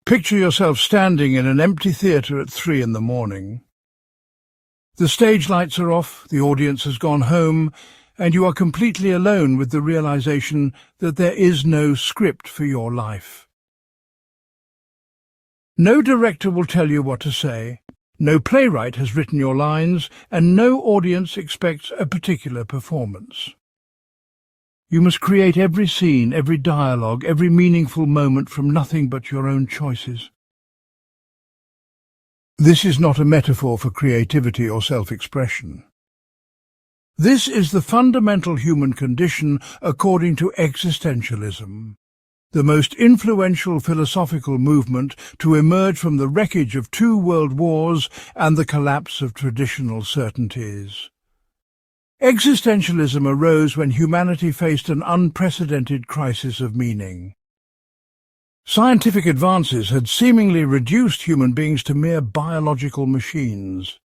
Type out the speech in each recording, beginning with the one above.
Picture yourself standing in an empty theatre at 3 in the morning. The stage lights are off, the audience has gone home, and you are completely alone with the realization that there is no script for your life. No director will tell you what to say, no playwright has written your lines, and no audience expects a particular performance. You must create every scene, every dialogue, every meaningful moment from nothing but your own choices. This is not a metaphor for creativity or self-expression. This is the fundamental human condition according to Existentialism, the most influential philosophical movement to emerge from the wreckage of 2 world wars and the collapse of traditional certainties. Existentialism arose when humanity faced an unprecedented crisis of meaning. Scientific advances had seemingly reduced human beings to mere biological machines.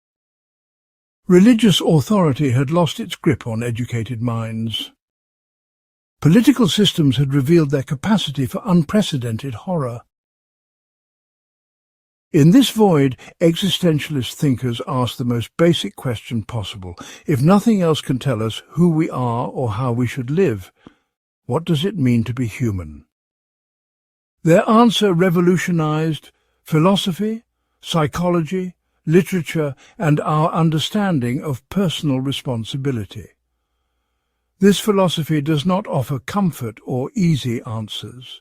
Religious authority had lost its grip on educated minds. Political systems had revealed their capacity for unprecedented horror. In this void, existentialist thinkers ask the most basic question possible. If nothing else can tell us who we are or how we should live, what does it mean to be human? Their answer revolutionized philosophy, psychology, literature, and our understanding of personal responsibility. This philosophy does not offer comfort or easy answers.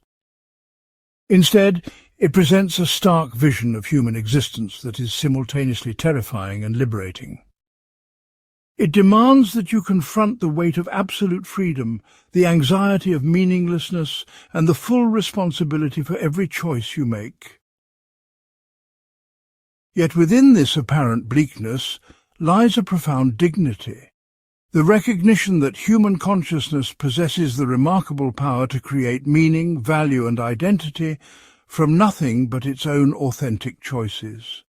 Instead, it presents a stark vision of human existence that is simultaneously terrifying and liberating. It demands that you confront the weight of absolute freedom, the anxiety of meaninglessness, and the full responsibility for every choice you make. Yet within this apparent bleakness lies a profound dignity, the recognition that human consciousness possesses the remarkable power to create meaning, value, and identity from nothing but its own authentic choices.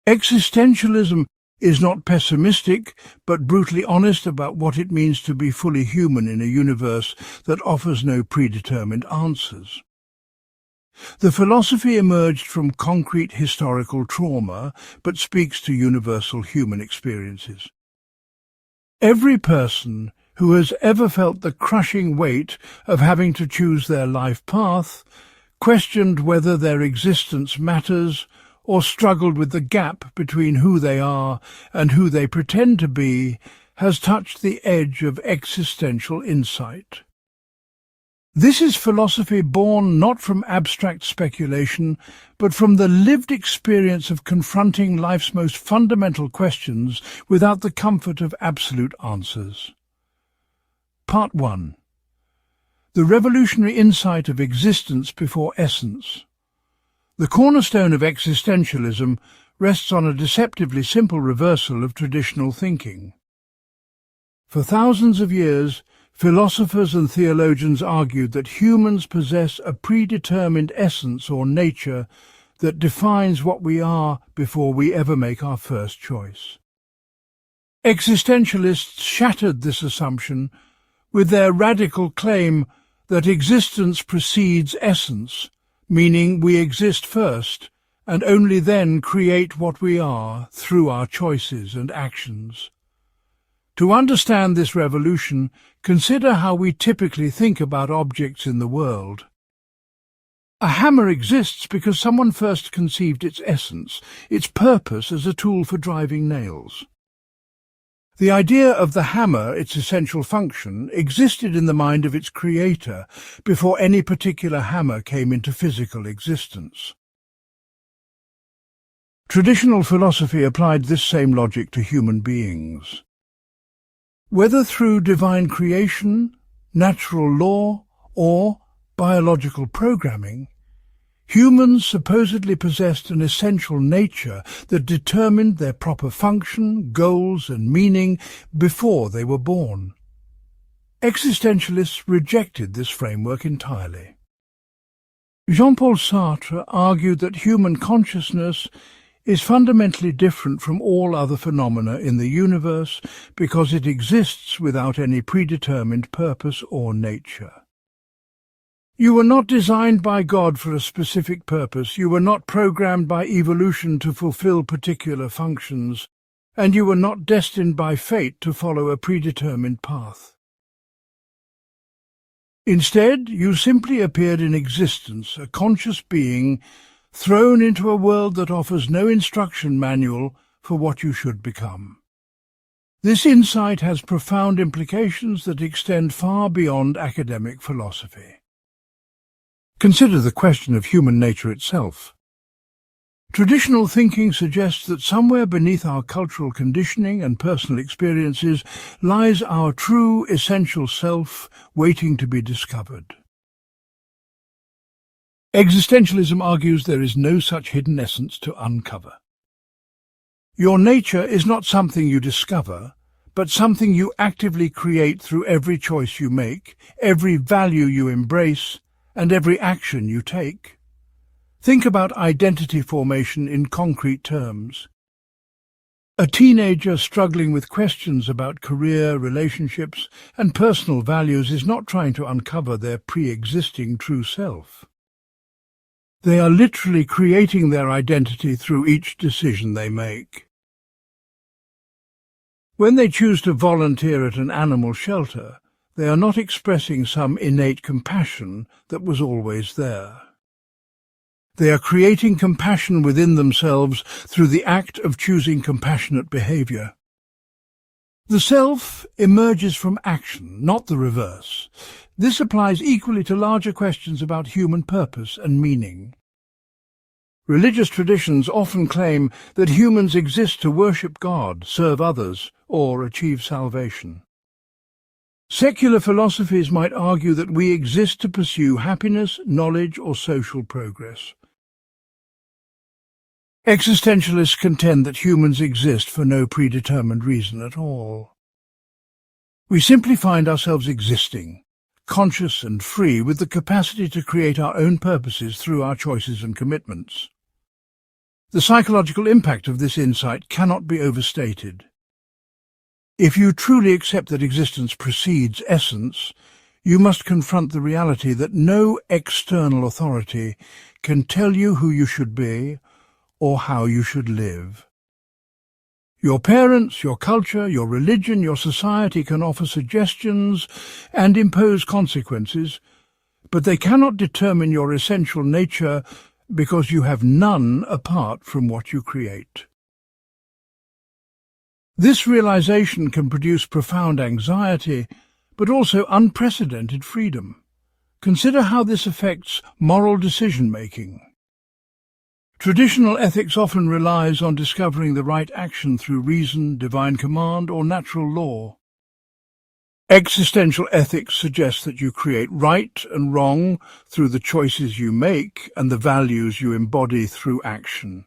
Existentialism is not pessimistic, but brutally honest about what it means to be fully human in a universe that offers no predetermined answers. The philosophy emerged from concrete historical trauma, but speaks to universal human experiences. Every person who has ever felt the crushing weight of having to choose their life path, questioned whether their existence matters, or struggled with the gap between who they are and who they pretend to be, has touched the edge of existential insight. This is philosophy born not from abstract speculation, but from the lived experience of confronting life's most fundamental questions without the comfort of absolute answers. Part 1. The revolutionary insight of existence before essence. The cornerstone of existentialism rests on a deceptively simple reversal of traditional thinking. For thousands of years, philosophers and theologians argued that humans possess a predetermined essence or nature that defines what we are before we ever make our first choice. Existentialists shattered this assumption with their radical claim that existence precedes essence, meaning we exist first and only then create what we are through our choices and actions. To understand this revolution, consider how we typically think about objects in the world. A hammer exists because someone first conceived its essence, its purpose as a tool for driving nails. The idea of the hammer, its essential function, existed in the mind of its creator before any particular hammer came into physical existence. Traditional philosophy applied this same logic to human beings. Whether through divine creation, natural law, or biological programming, humans supposedly possessed an essential nature that determined their proper function, goals, and meaning before they were born. Existentialists rejected this framework entirely. Jean-Paul Sartre argued that human consciousness is fundamentally different from all other phenomena in the universe because it exists without any predetermined purpose or nature. You were not designed by God for a specific purpose. You were not programmed by evolution to fulfill particular functions, and you were not destined by fate to follow a predetermined path. Instead, you simply appeared in existence, a conscious being, thrown into a world that offers no instruction manual for what you should become. This insight has profound implications that extend far beyond academic philosophy. Consider the question of human nature itself. Traditional thinking suggests that somewhere beneath our cultural conditioning and personal experiences lies our true essential self waiting to be discovered. Existentialism argues there is no such hidden essence to uncover. Your nature is not something you discover, but something you actively create through every choice you make, every value you embrace, and every action you take. Think about identity formation in concrete terms. A teenager struggling with questions about career, relationships, and personal values is not trying to uncover their pre-existing true self. They are literally creating their identity through each decision they make. When they choose to volunteer at an animal shelter, they are not expressing some innate compassion that was always there. They are creating compassion within themselves through the act of choosing compassionate behavior. The self emerges from action, not the reverse. This applies equally to larger questions about human purpose and meaning. Religious traditions often claim that humans exist to worship God, serve others, or achieve salvation. Secular philosophies might argue that we exist to pursue happiness, knowledge, or social progress. Existentialists contend that humans exist for no predetermined reason at all. We simply find ourselves existing, conscious and free, with the capacity to create our own purposes through our choices and commitments. The psychological impact of this insight cannot be overstated. If you truly accept that existence precedes essence, you must confront the reality that no external authority can tell you who you should be or how you should live. Your parents, your culture, your religion, your society can offer suggestions and impose consequences, but they cannot determine your essential nature because you have none apart from what you create. This realization can produce profound anxiety, but also unprecedented freedom. Consider how this affects moral decision-making. Traditional ethics often relies on discovering the right action through reason, divine command, or natural law. Existential ethics suggests that you create right and wrong through the choices you make and the values you embody through action.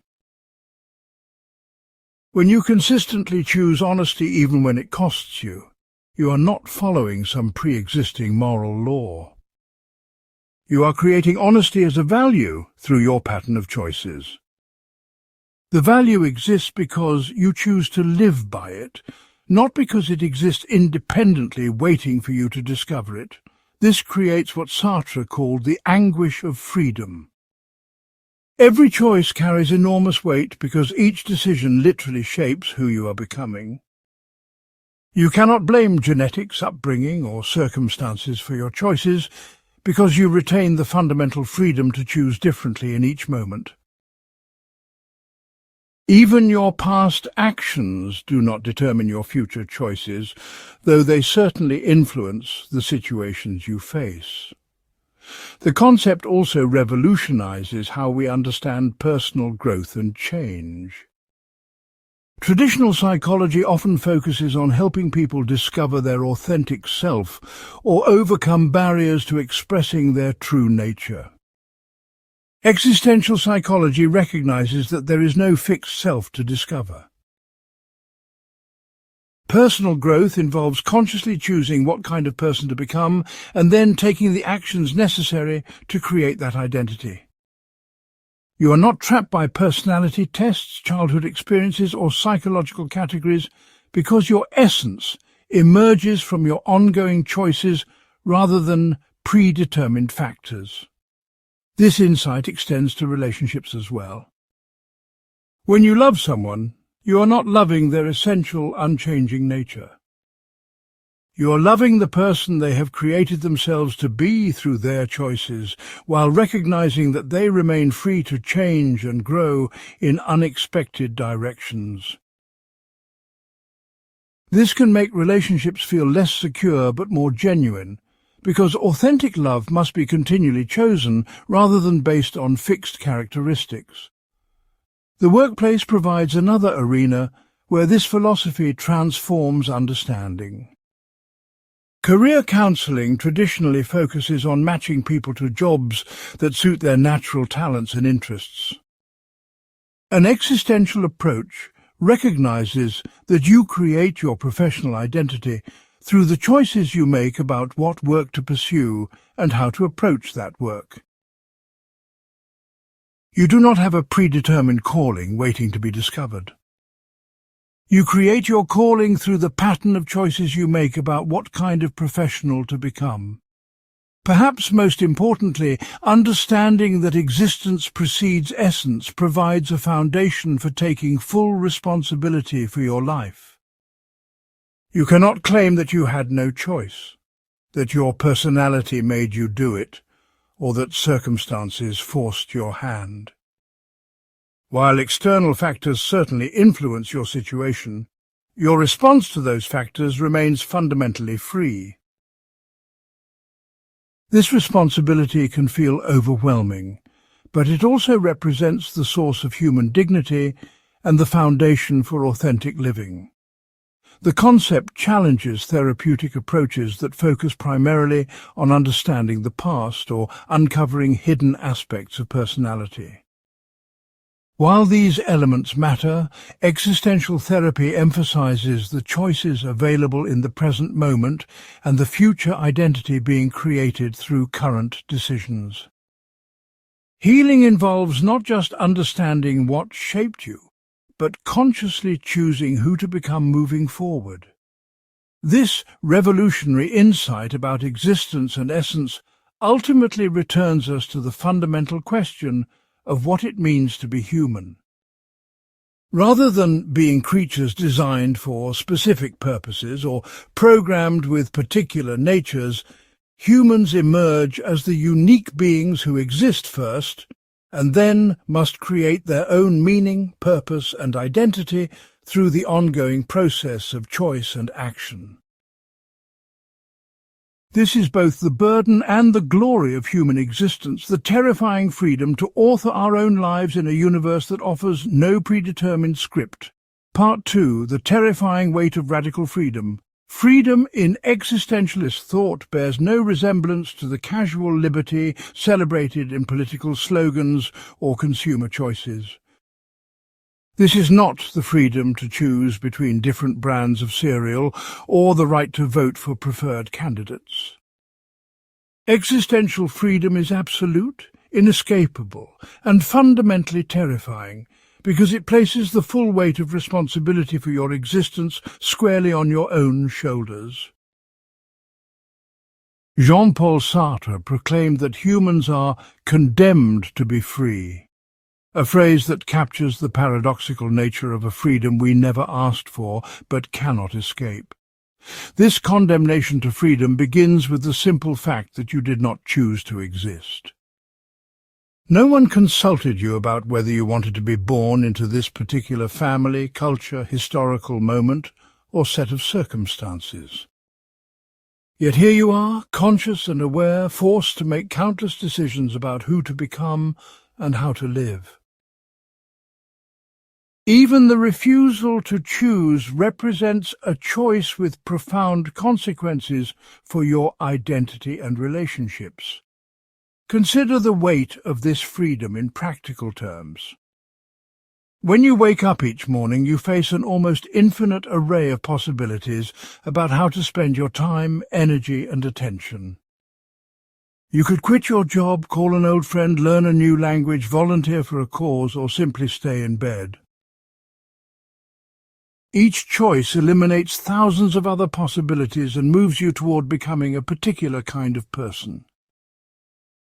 When you consistently choose honesty even when it costs you, you are not following some pre-existing moral law. You are creating honesty as a value through your pattern of choices. The value exists because you choose to live by it, not because it exists independently waiting for you to discover it. This creates what Sartre called the anguish of freedom. Every choice carries enormous weight because each decision literally shapes who you are becoming. You cannot blame genetics, upbringing, or circumstances for your choices because you retain the fundamental freedom to choose differently in each moment. Even your past actions do not determine your future choices, though they certainly influence the situations you face. The concept also revolutionizes how we understand personal growth and change. Traditional psychology often focuses on helping people discover their authentic self or overcome barriers to expressing their true nature. Existential psychology recognizes that there is no fixed self to discover. Personal growth involves consciously choosing what kind of person to become and then taking the actions necessary to create that identity. You are not trapped by personality tests, childhood experiences, or psychological categories because your essence emerges from your ongoing choices rather than predetermined factors. This insight extends to relationships as well. When you love someone, you are not loving their essential, unchanging nature. You are loving the person they have created themselves to be through their choices, while recognizing that they remain free to change and grow in unexpected directions. This can make relationships feel less secure but more genuine, because authentic love must be continually chosen rather than based on fixed characteristics. The workplace provides another arena where this philosophy transforms understanding. Career counseling traditionally focuses on matching people to jobs that suit their natural talents and interests. An existential approach recognizes that you create your professional identity through the choices you make about what work to pursue and how to approach that work. You do not have a predetermined calling waiting to be discovered. You create your calling through the pattern of choices you make about what kind of professional to become. Perhaps most importantly, understanding that existence precedes essence provides a foundation for taking full responsibility for your life. You cannot claim that you had no choice, that your personality made you do it, or that circumstances forced your hand. While external factors certainly influence your situation, your response to those factors remains fundamentally free. This responsibility can feel overwhelming, but it also represents the source of human dignity and the foundation for authentic living. The concept challenges therapeutic approaches that focus primarily on understanding the past or uncovering hidden aspects of personality. While these elements matter, existential therapy emphasizes the choices available in the present moment and the future identity being created through current decisions. Healing involves not just understanding what shaped you, but consciously choosing who to become moving forward. This revolutionary insight about existence and essence ultimately returns us to the fundamental question of what it means to be human. Rather than being creatures designed for specific purposes or programmed with particular natures, humans emerge as the unique beings who exist first, and then must create their own meaning, purpose, and identity through the ongoing process of choice and action. This is both the burden and the glory of human existence, the terrifying freedom to author our own lives in a universe that offers no predetermined script. Part 2, the terrifying weight of radical freedom. Freedom in existentialist thought bears no resemblance to the casual liberty celebrated in political slogans or consumer choices. This is not the freedom to choose between different brands of cereal or the right to vote for preferred candidates. Existential freedom is absolute, inescapable, and fundamentally terrifying, because it places the full weight of responsibility for your existence squarely on your own shoulders. Jean-Paul Sartre proclaimed that humans are condemned to be free, a phrase that captures the paradoxical nature of a freedom we never asked for but cannot escape. This condemnation to freedom begins with the simple fact that you did not choose to exist. No one consulted you about whether you wanted to be born into this particular family, culture, historical moment, or set of circumstances. Yet here you are, conscious and aware, forced to make countless decisions about who to become and how to live. Even the refusal to choose represents a choice with profound consequences for your identity and relationships. Consider the weight of this freedom in practical terms. When you wake up each morning, you face an almost infinite array of possibilities about how to spend your time, energy, and attention. You could quit your job, call an old friend, learn a new language, volunteer for a cause, or simply stay in bed. Each choice eliminates thousands of other possibilities and moves you toward becoming a particular kind of person.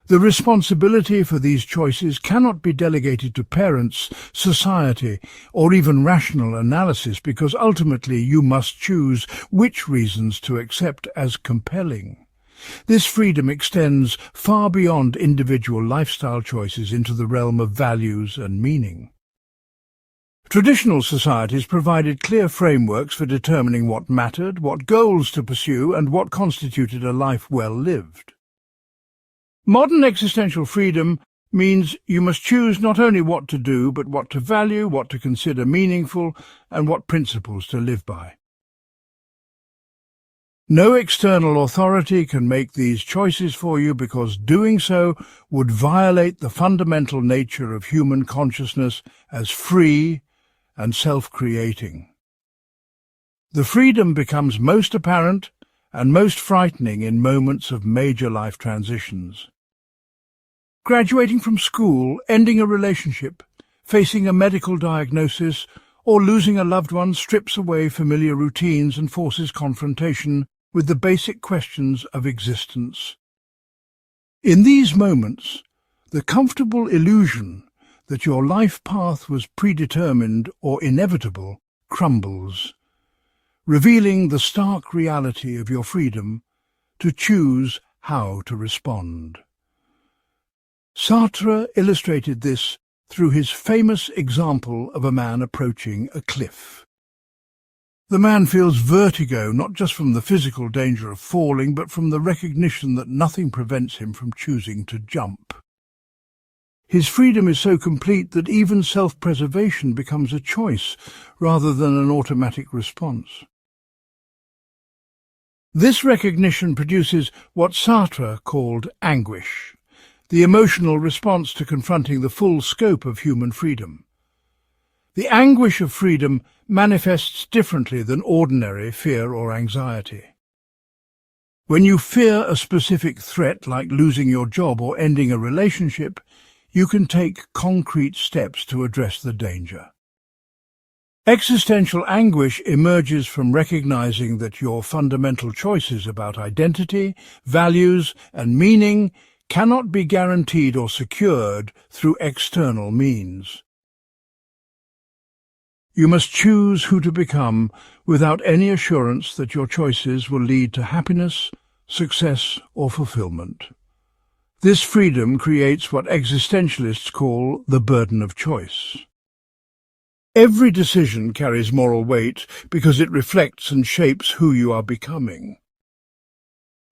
The responsibility for these choices cannot be delegated to parents, society, or even rational analysis, because ultimately you must choose which reasons to accept as compelling. This freedom extends far beyond individual lifestyle choices into the realm of values and meaning. Traditional societies provided clear frameworks for determining what mattered, what goals to pursue, and what constituted a life well lived. Modern existential freedom means you must choose not only what to do, but what to value, what to consider meaningful, and what principles to live by. No external authority can make these choices for you, because doing so would violate the fundamental nature of human consciousness as free and self-creating. The freedom becomes most apparent and most frightening in moments of major life transitions. Graduating from school, ending a relationship, facing a medical diagnosis, or losing a loved one strips away familiar routines and forces confrontation with the basic questions of existence. In these moments, the comfortable illusion that your life path was predetermined or inevitable crumbles, revealing the stark reality of your freedom to choose how to respond. Sartre illustrated this through his famous example of a man approaching a cliff. The man feels vertigo not just from the physical danger of falling, but from the recognition that nothing prevents him from choosing to jump. His freedom is so complete that even self-preservation becomes a choice rather than an automatic response. This recognition produces what Sartre called anguish, the emotional response to confronting the full scope of human freedom. The anguish of freedom manifests differently than ordinary fear or anxiety. When you fear a specific threat, like losing your job or ending a relationship, you can take concrete steps to address the danger. Existential anguish emerges from recognizing that your fundamental choices about identity, values, and meaning cannot be guaranteed or secured through external means. You must choose who to become without any assurance that your choices will lead to happiness, success, or fulfillment. This freedom creates what existentialists call the burden of choice. Every decision carries moral weight because it reflects and shapes who you are becoming.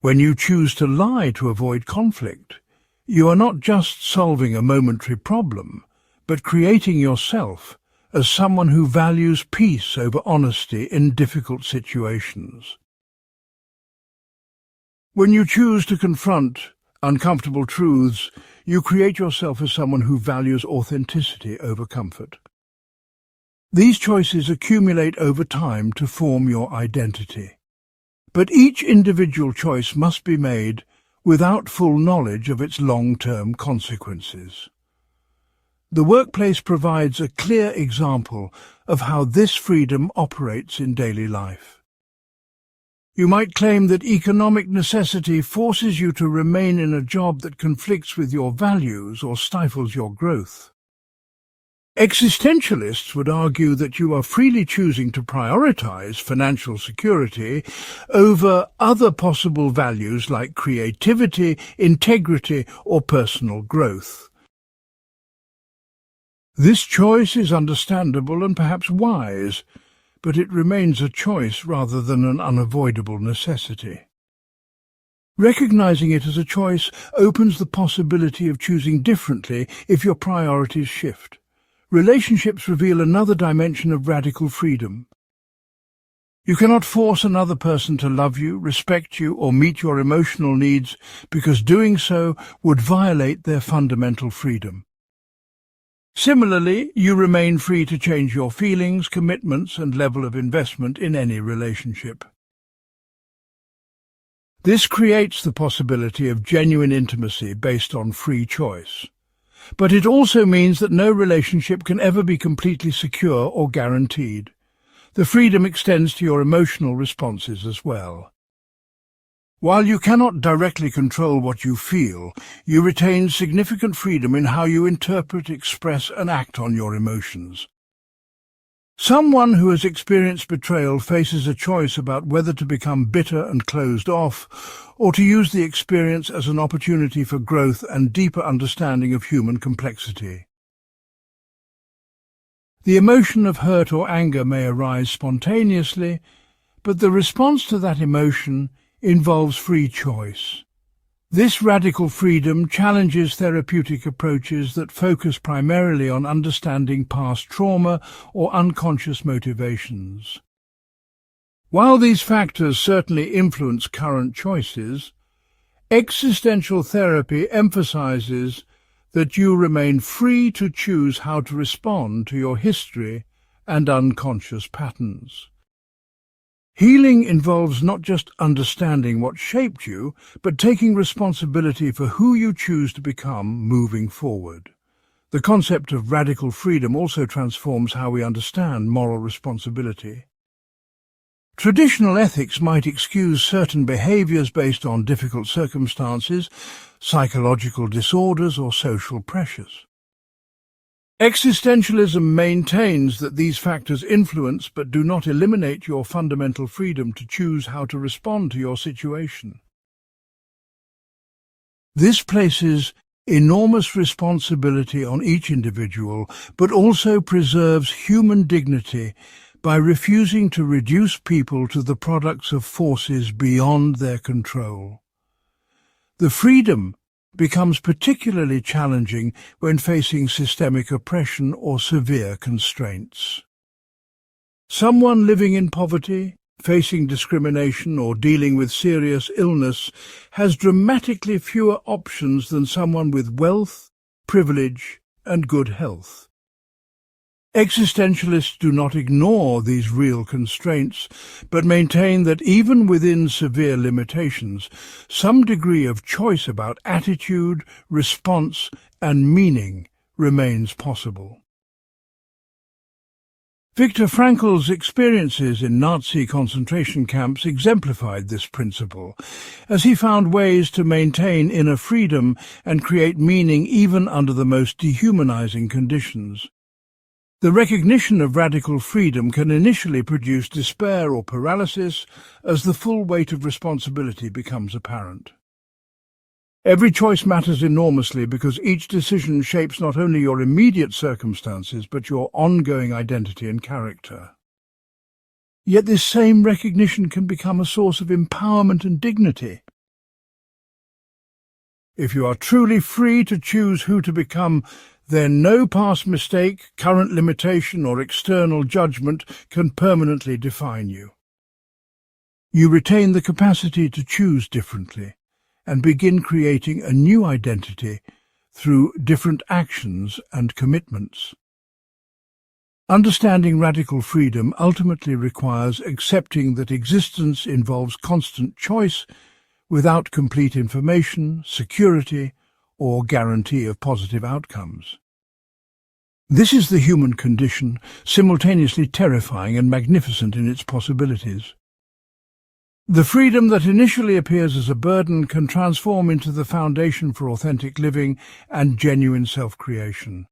When you choose to lie to avoid conflict, you are not just solving a momentary problem, but creating yourself as someone who values peace over honesty in difficult situations. When you choose to confront uncomfortable truths, you create yourself as someone who values authenticity over comfort. These choices accumulate over time to form your identity. But each individual choice must be made without full knowledge of its long-term consequences. The workplace provides a clear example of how this freedom operates in daily life. You might claim that economic necessity forces you to remain in a job that conflicts with your values or stifles your growth. Existentialists would argue that you are freely choosing to prioritize financial security over other possible values like creativity, integrity, or personal growth. This choice is understandable and perhaps wise, but it remains a choice rather than an unavoidable necessity. Recognizing it as a choice opens the possibility of choosing differently if your priorities shift. Relationships reveal another dimension of radical freedom. You cannot force another person to love you, respect you, or meet your emotional needs, because doing so would violate their fundamental freedom. Similarly, you remain free to change your feelings, commitments, and level of investment in any relationship. This creates the possibility of genuine intimacy based on free choice. But it also means that no relationship can ever be completely secure or guaranteed. The freedom extends to your emotional responses as well. While you cannot directly control what you feel, you retain significant freedom in how you interpret, express, and act on your emotions. Someone who has experienced betrayal faces a choice about whether to become bitter and closed off, or to use the experience as an opportunity for growth and deeper understanding of human complexity. The emotion of hurt or anger may arise spontaneously, but the response to that emotion involves free choice. This radical freedom challenges therapeutic approaches that focus primarily on understanding past trauma or unconscious motivations. While these factors certainly influence current choices, existential therapy emphasizes that you remain free to choose how to respond to your history and unconscious patterns. Healing involves not just understanding what shaped you, but taking responsibility for who you choose to become moving forward. The concept of radical freedom also transforms how we understand moral responsibility. Traditional ethics might excuse certain behaviors based on difficult circumstances, psychological disorders, or social pressures. Existentialism maintains that these factors influence but do not eliminate your fundamental freedom to choose how to respond to your situation. This places enormous responsibility on each individual, but also preserves human dignity by refusing to reduce people to the products of forces beyond their control. The freedom becomes particularly challenging when facing systemic oppression or severe constraints. Someone living in poverty, facing discrimination, or dealing with serious illness has dramatically fewer options than someone with wealth, privilege, and good health. Existentialists do not ignore these real constraints, but maintain that even within severe limitations, some degree of choice about attitude, response, and meaning remains possible. Viktor Frankl's experiences in Nazi concentration camps exemplified this principle, as he found ways to maintain inner freedom and create meaning even under the most dehumanizing conditions. The recognition of radical freedom can initially produce despair or paralysis as the full weight of responsibility becomes apparent. Every choice matters enormously because each decision shapes not only your immediate circumstances but your ongoing identity and character. Yet this same recognition can become a source of empowerment and dignity. If you are truly free to choose who to become, then no past mistake, current limitation, or external judgment can permanently define you. You retain the capacity to choose differently and begin creating a new identity through different actions and commitments. Understanding radical freedom ultimately requires accepting that existence involves constant choice without complete information, security, or guarantee of positive outcomes. This is the human condition, simultaneously terrifying and magnificent in its possibilities. The freedom that initially appears as a burden can transform into the foundation for authentic living and genuine self-creation.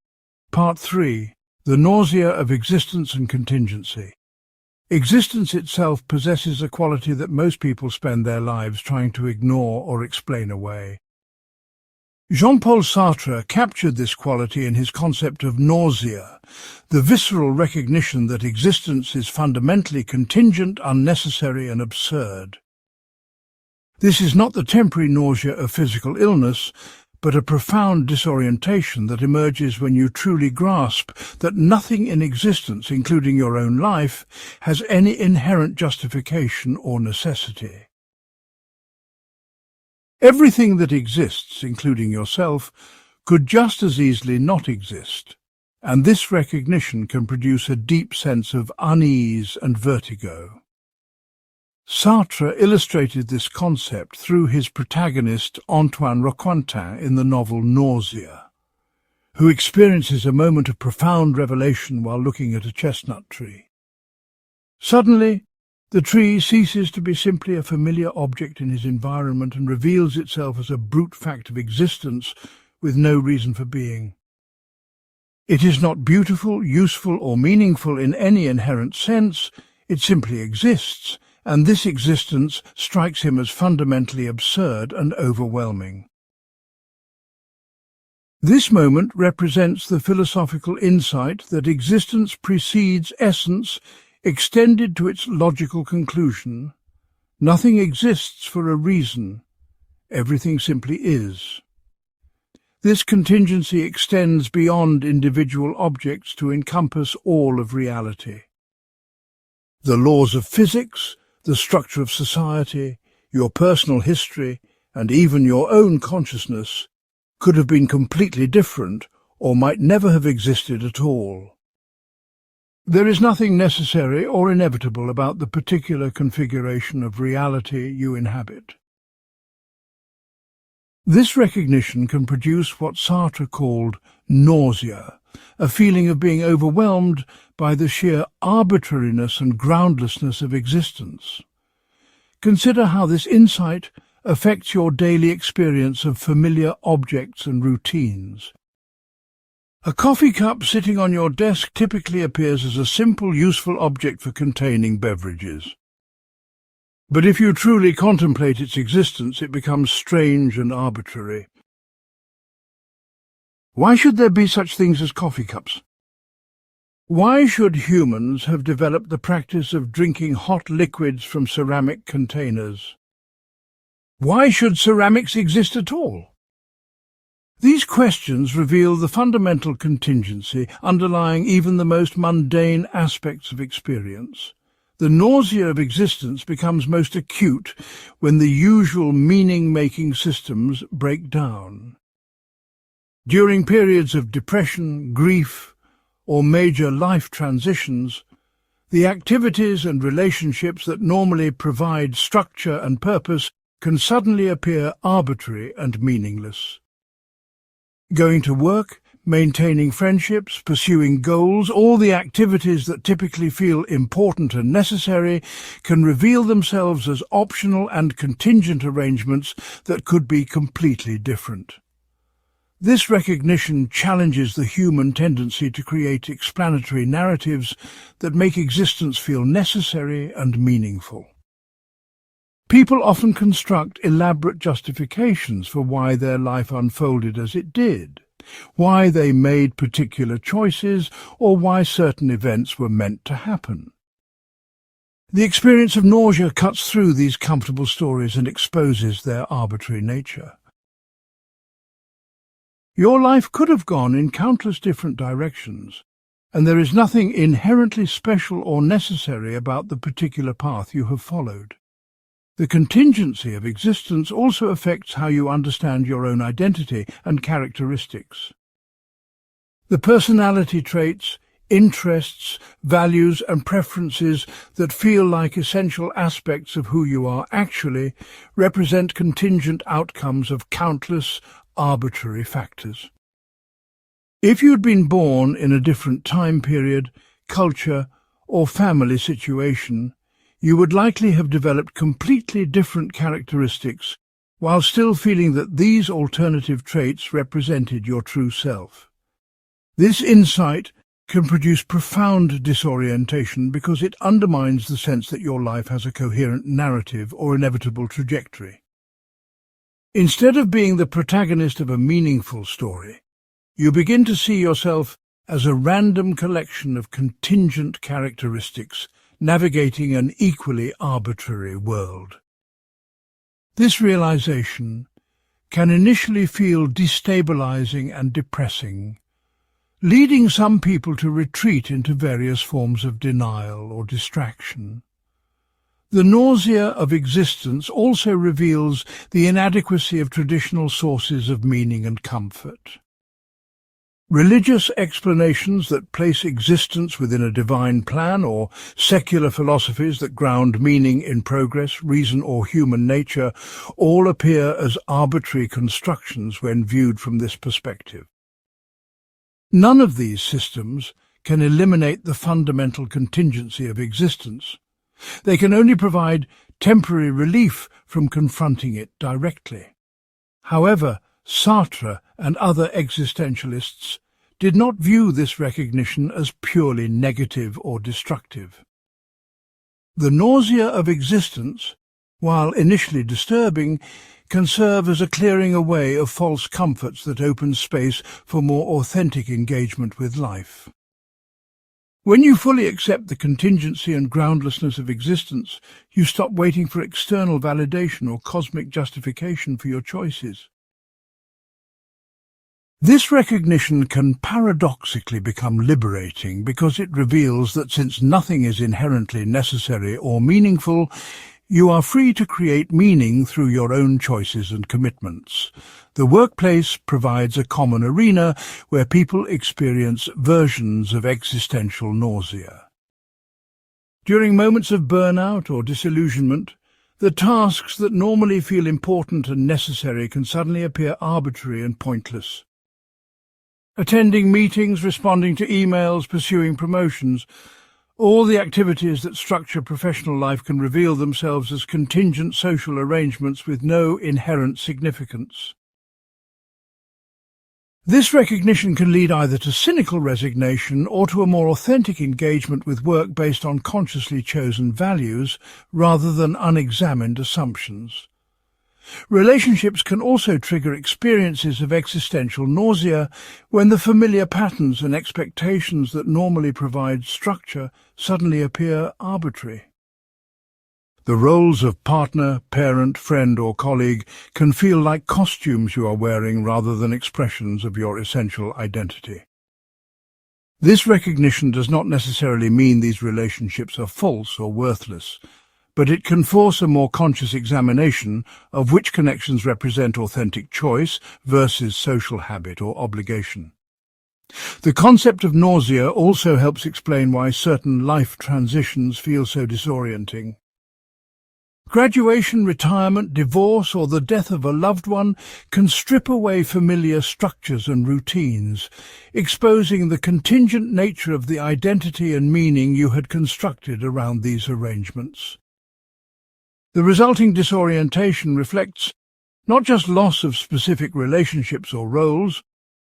Part 3. The Nausea of Existence and Contingency. Existence itself possesses a quality that most people spend their lives trying to ignore or explain away. Jean-Paul Sartre captured this quality in his concept of nausea, the visceral recognition that existence is fundamentally contingent, unnecessary, and absurd. This is not the temporary nausea of physical illness, but a profound disorientation that emerges when you truly grasp that nothing in existence, including your own life, has any inherent justification or necessity. Everything that exists, including yourself, could just as easily not exist, and this recognition can produce a deep sense of unease and vertigo. Sartre illustrated this concept through his protagonist Antoine Roquentin in the novel Nausea, who experiences a moment of profound revelation while looking at a chestnut tree. Suddenly, The tree ceases to be simply a familiar object in his environment and reveals itself as a brute fact of existence with no reason for being. It is not beautiful, useful, or meaningful in any inherent sense. It simply exists, and this existence strikes him as fundamentally absurd and overwhelming. This moment represents the philosophical insight that existence precedes essence, extended to its logical conclusion. Nothing exists for a reason. Everything simply is. This contingency extends beyond individual objects to encompass all of reality. The laws of physics, the structure of society, your personal history, and even your own consciousness could have been completely different or might never have existed at all. There is nothing necessary or inevitable about the particular configuration of reality you inhabit. This recognition can produce what Sartre called nausea, a feeling of being overwhelmed by the sheer arbitrariness and groundlessness of existence. Consider how this insight affects your daily experience of familiar objects and routines. A coffee cup sitting on your desk typically appears as a simple, useful object for containing beverages. But if you truly contemplate its existence, it becomes strange and arbitrary. Why should there be such things as coffee cups? Why should humans have developed the practice of drinking hot liquids from ceramic containers? Why should ceramics exist at all? These questions reveal the fundamental contingency underlying even the most mundane aspects of experience. The nausea of existence becomes most acute when the usual meaning-making systems break down. During periods of depression, grief, or major life transitions, the activities and relationships that normally provide structure and purpose can suddenly appear arbitrary and meaningless. Going to work, maintaining friendships, pursuing goals, all the activities that typically feel important and necessary can reveal themselves as optional and contingent arrangements that could be completely different. This recognition challenges the human tendency to create explanatory narratives that make existence feel necessary and meaningful. People often construct elaborate justifications for why their life unfolded as it did, why they made particular choices, or why certain events were meant to happen. The experience of nausea cuts through these comfortable stories and exposes their arbitrary nature. Your life could have gone in countless different directions, and there is nothing inherently special or necessary about the particular path you have followed. The contingency of existence also affects how you understand your own identity and characteristics. The personality traits, interests, values and preferences that feel like essential aspects of who you are actually represent contingent outcomes of countless arbitrary factors. If you'd been born in a different time period, culture, or family situation, you would likely have developed completely different characteristics while still feeling that these alternative traits represented your true self. This insight can produce profound disorientation because it undermines the sense that your life has a coherent narrative or inevitable trajectory. Instead of being the protagonist of a meaningful story, you begin to see yourself as a random collection of contingent characteristics navigating an equally arbitrary world. This realization can initially feel destabilizing and depressing, leading some people to retreat into various forms of denial or distraction. The nausea of existence also reveals the inadequacy of traditional sources of meaning and comfort. Religious explanations that place existence within a divine plan, or secular philosophies that ground meaning in progress, reason or human nature, all appear as arbitrary constructions when viewed from this perspective. None of these systems can eliminate the fundamental contingency of existence, They can only provide temporary relief from confronting it directly. However, Sartre and other existentialists did not view this recognition as purely negative or destructive. The nausea of existence, while initially disturbing, can serve as a clearing away of false comforts that open space for more authentic engagement with life. When you fully accept the contingency and groundlessness of existence, you stop waiting for external validation or cosmic justification for your choices. This recognition can paradoxically become liberating because it reveals that since nothing is inherently necessary or meaningful, you are free to create meaning through your own choices and commitments. The workplace provides a common arena where people experience versions of existential nausea. During moments of burnout or disillusionment, the tasks that normally feel important and necessary can suddenly appear arbitrary and pointless. Attending meetings, responding to emails, pursuing promotions, all the activities that structure professional life can reveal themselves as contingent social arrangements with no inherent significance. This recognition can lead either to cynical resignation or to a more authentic engagement with work based on consciously chosen values rather than unexamined assumptions. Relationships can also trigger experiences of existential nausea when the familiar patterns and expectations that normally provide structure suddenly appear arbitrary. The roles of partner, parent, friend or colleague can feel like costumes you are wearing rather than expressions of your essential identity. This recognition does not necessarily mean these relationships are false or worthless, but it can force a more conscious examination of which connections represent authentic choice versus social habit or obligation. The concept of nausea also helps explain why certain life transitions feel so disorienting. Graduation, retirement, divorce, or the death of a loved one can strip away familiar structures and routines, exposing the contingent nature of the identity and meaning you had constructed around these arrangements. The resulting disorientation reflects not just loss of specific relationships or roles,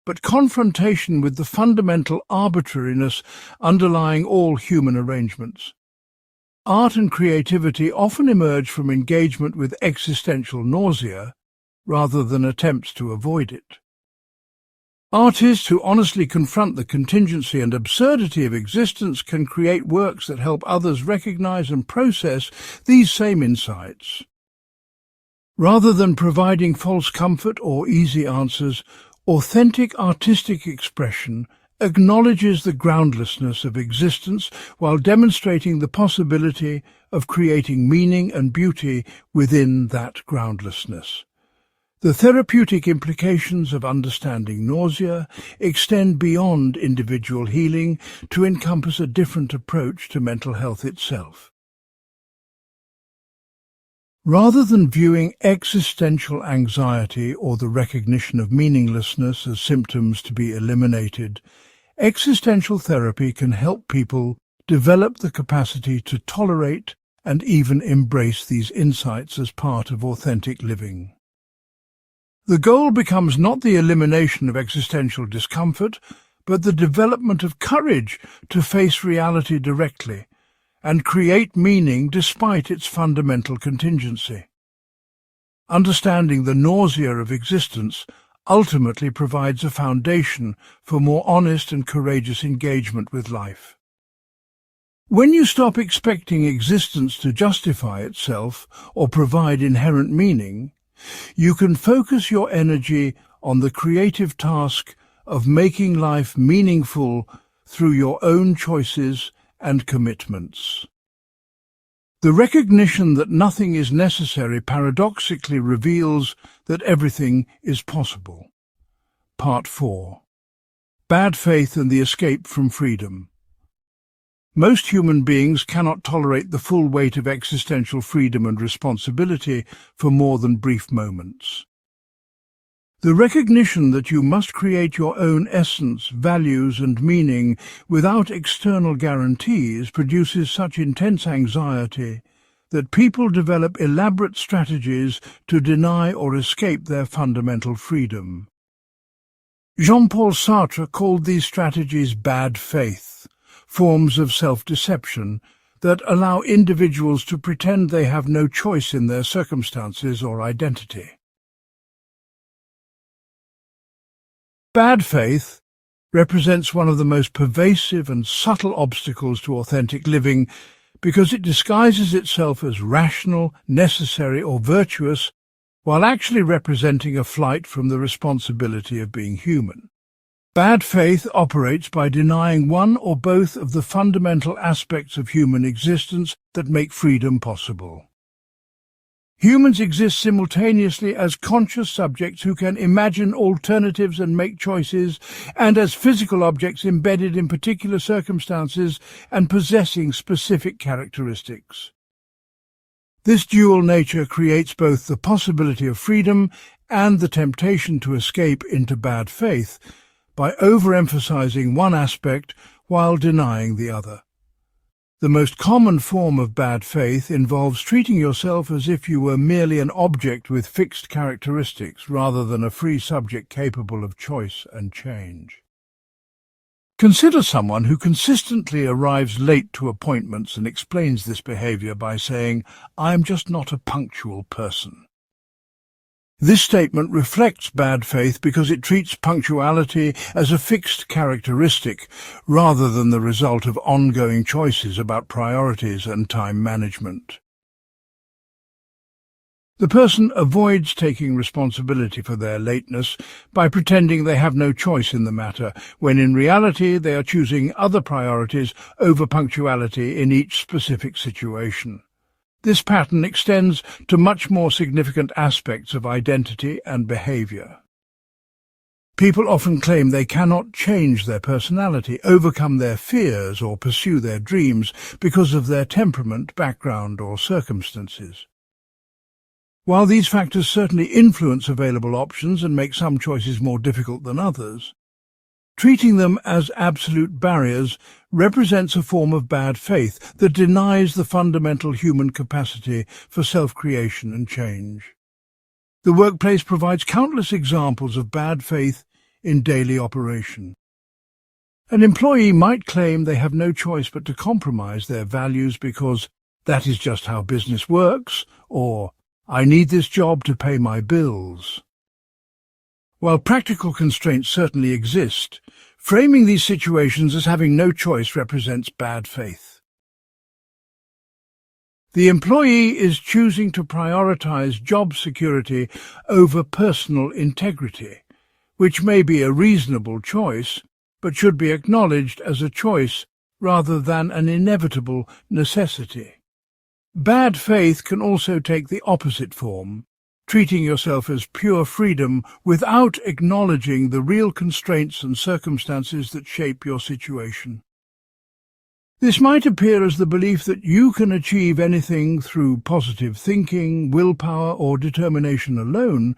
but confrontation with the fundamental arbitrariness underlying all human arrangements. Art and creativity often emerge from engagement with existential nausea rather than attempts to avoid it. Artists who honestly confront the contingency and absurdity of existence can create works that help others recognize and process these same insights. Rather than providing false comfort or easy answers, authentic artistic expression acknowledges the groundlessness of existence while demonstrating the possibility of creating meaning and beauty within that groundlessness. The therapeutic implications of understanding nausea extend beyond individual healing to encompass a different approach to mental health itself. Rather than viewing existential anxiety or the recognition of meaninglessness as symptoms to be eliminated, existential therapy can help people develop the capacity to tolerate and even embrace these insights as part of authentic living. The goal becomes not the elimination of existential discomfort, but the development of courage to face reality directly and create meaning despite its fundamental contingency. Understanding the nausea of existence ultimately provides a foundation for more honest and courageous engagement with life. When you stop expecting existence to justify itself or provide inherent meaning, you can focus your energy on the creative task of making life meaningful through your own choices and commitments. The recognition that nothing is necessary paradoxically reveals that everything is possible. Part 4. Bad faith and the escape from freedom. Most human beings cannot tolerate the full weight of existential freedom and responsibility for more than brief moments. The recognition that you must create your own essence, values and meaning without external guarantees produces such intense anxiety that people develop elaborate strategies to deny or escape their fundamental freedom. Jean-Paul Sartre called these strategies bad faith, forms of self-deception that allow individuals to pretend they have no choice in their circumstances or identity. Bad faith represents one of the most pervasive and subtle obstacles to authentic living because it disguises itself as rational, necessary or virtuous while actually representing a flight from the responsibility of being human. Bad faith operates by denying one or both of the fundamental aspects of human existence that make freedom possible. Humans exist simultaneously as conscious subjects who can imagine alternatives and make choices, and as physical objects embedded in particular circumstances and possessing specific characteristics. This dual nature creates both the possibility of freedom and the temptation to escape into bad faith by overemphasizing one aspect while denying the other. The most common form of bad faith involves treating yourself as if you were merely an object with fixed characteristics rather than a free subject capable of choice and change. Consider someone who consistently arrives late to appointments and explains this behavior by saying, "I'm just not a punctual person." This statement reflects bad faith because it treats punctuality as a fixed characteristic rather than the result of ongoing choices about priorities and time management. The person avoids taking responsibility for their lateness by pretending they have no choice in the matter, when in reality they are choosing other priorities over punctuality in each specific situation. This pattern extends to much more significant aspects of identity and behavior. People often claim they cannot change their personality, overcome their fears, or pursue their dreams because of their temperament, background, or circumstances. While these factors certainly influence available options and make some choices more difficult than others, treating them as absolute barriers represents a form of bad faith that denies the fundamental human capacity for self-creation and change. The workplace provides countless examples of bad faith in daily operation. An employee might claim they have no choice but to compromise their values because that is just how business works, or "I need this job to pay my bills." While practical constraints certainly exist, framing these situations as having no choice represents bad faith. The employee is choosing to prioritize job security over personal integrity, which may be a reasonable choice, but should be acknowledged as a choice rather than an inevitable necessity. Bad faith can also take the opposite form, treating yourself as pure freedom without acknowledging the real constraints and circumstances that shape your situation. This might appear as the belief that you can achieve anything through positive thinking, willpower, or determination alone,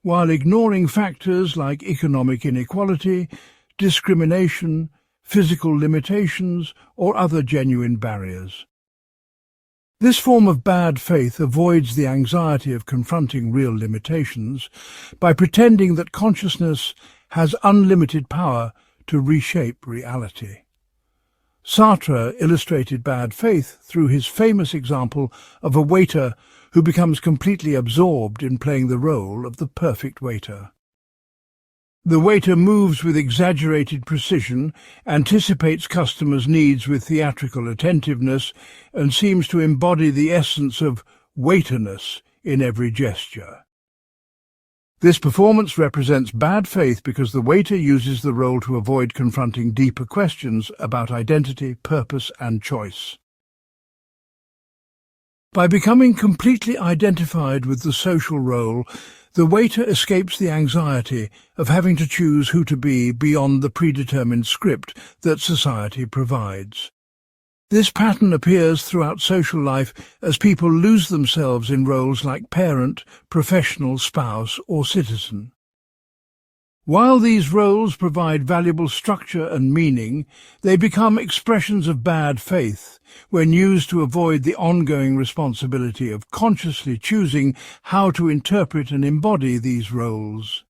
while ignoring factors like economic inequality, discrimination, physical limitations, or other genuine barriers. This form of bad faith avoids the anxiety of confronting real limitations by pretending that consciousness has unlimited power to reshape reality. Sartre illustrated bad faith through his famous example of a waiter who becomes completely absorbed in playing the role of the perfect waiter. The waiter moves with exaggerated precision, anticipates customers' needs with theatrical attentiveness, and seems to embody the essence of waiterness in every gesture. This performance represents bad faith because the waiter uses the role to avoid confronting deeper questions about identity, purpose, and choice. By becoming completely identified with the social role, the waiter escapes the anxiety of having to choose who to be beyond the predetermined script that society provides. This pattern appears throughout social life as people lose themselves in roles like parent, professional, spouse, or citizen. While these roles provide valuable structure and meaning, they become expressions of bad faith when used to avoid the ongoing responsibility of consciously choosing how to interpret and embody these roles.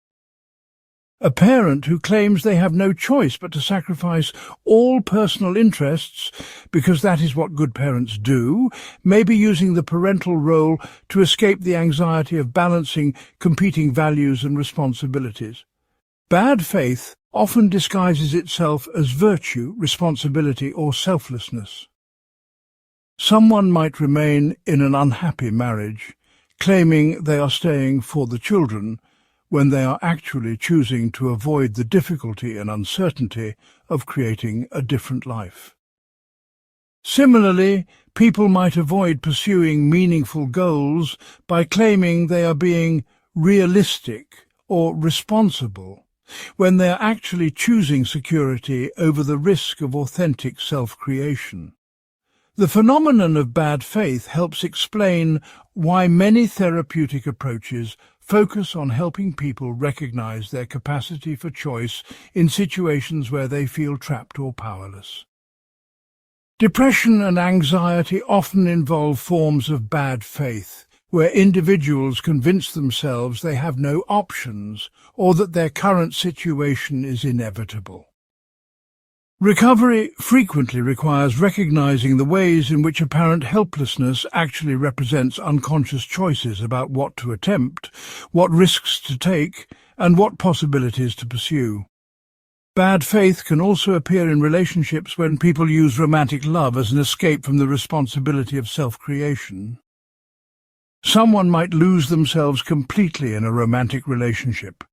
A parent who claims they have no choice but to sacrifice all personal interests, because that is what good parents do, may be using the parental role to escape the anxiety of balancing competing values and responsibilities. Bad faith often disguises itself as virtue, responsibility, or selflessness. Someone might remain in an unhappy marriage, claiming they are staying for the children, when they are actually choosing to avoid the difficulty and uncertainty of creating a different life. Similarly, people might avoid pursuing meaningful goals by claiming they are being realistic or responsible, when they are actually choosing security over the risk of authentic self-creation. The phenomenon of bad faith helps explain why many therapeutic approaches focus on helping people recognize their capacity for choice in situations where they feel trapped or powerless. Depression and anxiety often involve forms of bad faith, where individuals convince themselves they have no options or that their current situation is inevitable. Recovery frequently requires recognizing the ways in which apparent helplessness actually represents unconscious choices about what to attempt, what risks to take, and what possibilities to pursue. Bad faith can also appear in relationships when people use romantic love as an escape from the responsibility of self-creation. Someone might lose themselves completely in a romantic relationship,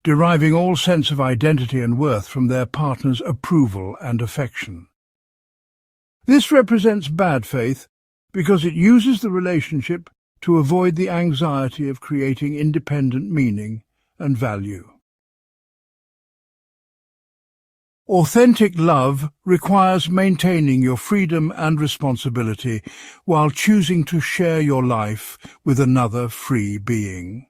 deriving all sense of identity and worth from their partner's approval and affection. This represents bad faith because it uses the relationship to avoid the anxiety of creating independent meaning and value. Authentic love requires maintaining your freedom and responsibility while choosing to share your life with another free being.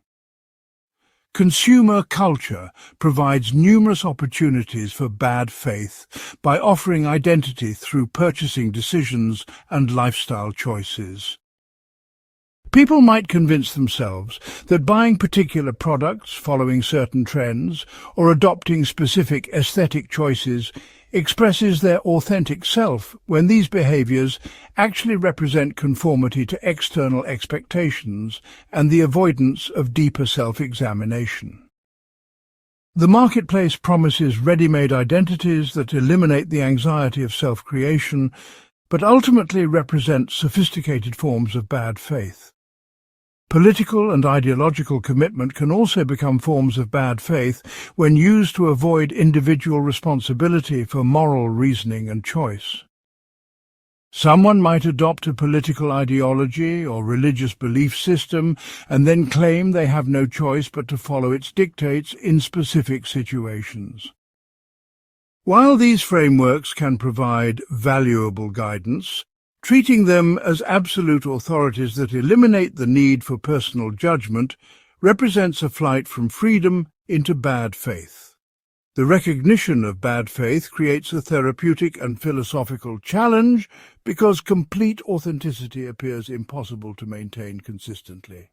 Consumer culture provides numerous opportunities for bad faith by offering identity through purchasing decisions and lifestyle choices. People might convince themselves that buying particular products, following certain trends, or adopting specific aesthetic choices expresses their authentic self when these behaviors actually represent conformity to external expectations and the avoidance of deeper self-examination. The marketplace promises ready-made identities that eliminate the anxiety of self-creation, but ultimately represent sophisticated forms of bad faith. Political and ideological commitment can also become forms of bad faith when used to avoid individual responsibility for moral reasoning and choice. Someone might adopt a political ideology or religious belief system and then claim they have no choice but to follow its dictates in specific situations. While these frameworks can provide valuable guidance, treating them as absolute authorities that eliminate the need for personal judgment represents a flight from freedom into bad faith. The recognition of bad faith creates a therapeutic and philosophical challenge because complete authenticity appears impossible to maintain consistently.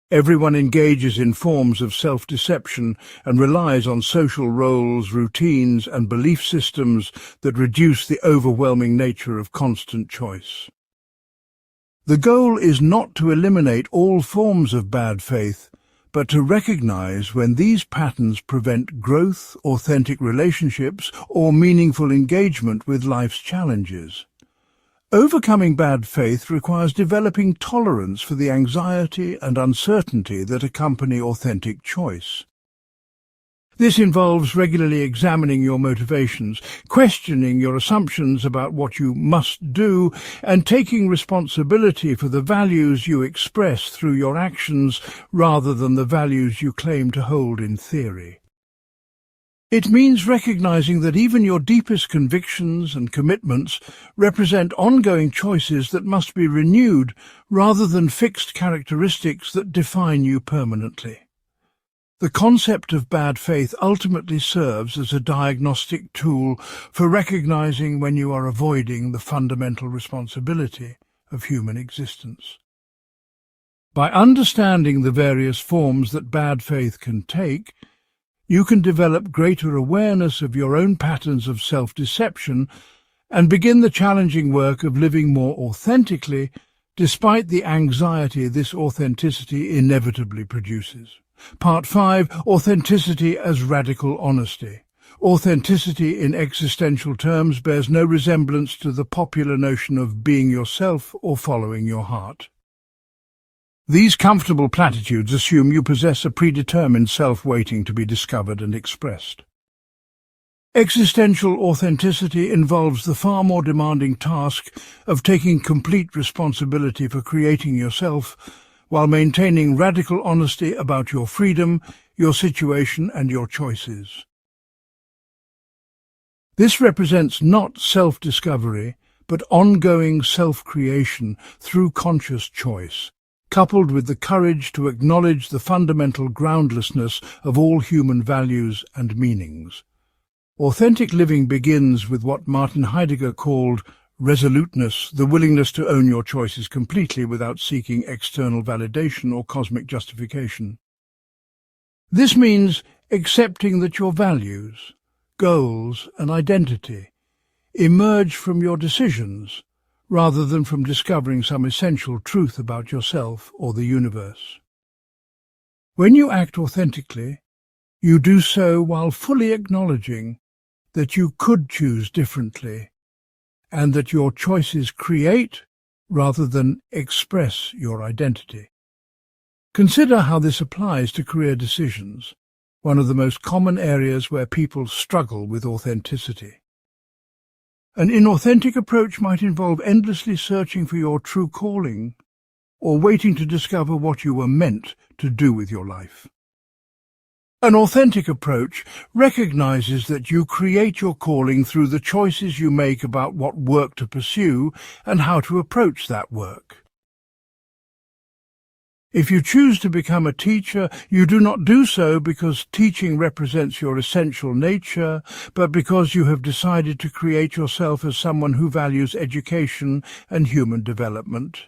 Everyone engages in forms of self-deception and relies on social roles, routines, and belief systems that reduce the overwhelming nature of constant choice. The goal is not to eliminate all forms of bad faith, but to recognize when these patterns prevent growth, authentic relationships, or meaningful engagement with life's challenges. Overcoming bad faith requires developing tolerance for the anxiety and uncertainty that accompany authentic choice. This involves regularly examining your motivations, questioning your assumptions about what you must do, and taking responsibility for the values you express through your actions rather than the values you claim to hold in theory. It means recognizing that even your deepest convictions and commitments represent ongoing choices that must be renewed rather than fixed characteristics that define you permanently. The concept of bad faith ultimately serves as a diagnostic tool for recognizing when you are avoiding the fundamental responsibility of human existence. By understanding the various forms that bad faith can take, you can develop greater awareness of your own patterns of self-deception and begin the challenging work of living more authentically, despite the anxiety this authenticity inevitably produces. Part 5. Authenticity as radical honesty. Authenticity in existential terms bears no resemblance to the popular notion of being yourself or following your heart. These comfortable platitudes assume you possess a predetermined self waiting to be discovered and expressed. Existential authenticity involves the far more demanding task of taking complete responsibility for creating yourself while maintaining radical honesty about your freedom, your situation, and your choices. This represents not self-discovery, but ongoing self-creation through conscious choice, coupled with the courage to acknowledge the fundamental groundlessness of all human values and meanings. Authentic living begins with what Martin Heidegger called resoluteness, the willingness to own your choices completely without seeking external validation or cosmic justification. This means accepting that your values, goals, and identity emerge from your decisions rather than from discovering some essential truth about yourself or the universe. When you act authentically, you do so while fully acknowledging that you could choose differently and that your choices create rather than express your identity. Consider how this applies to career decisions, one of the most common areas where people struggle with authenticity. An inauthentic approach might involve endlessly searching for your true calling or waiting to discover what you were meant to do with your life. An authentic approach recognizes that you create your calling through the choices you make about what work to pursue and how to approach that work. If you choose to become a teacher, you do not do so because teaching represents your essential nature, but because you have decided to create yourself as someone who values education and human development.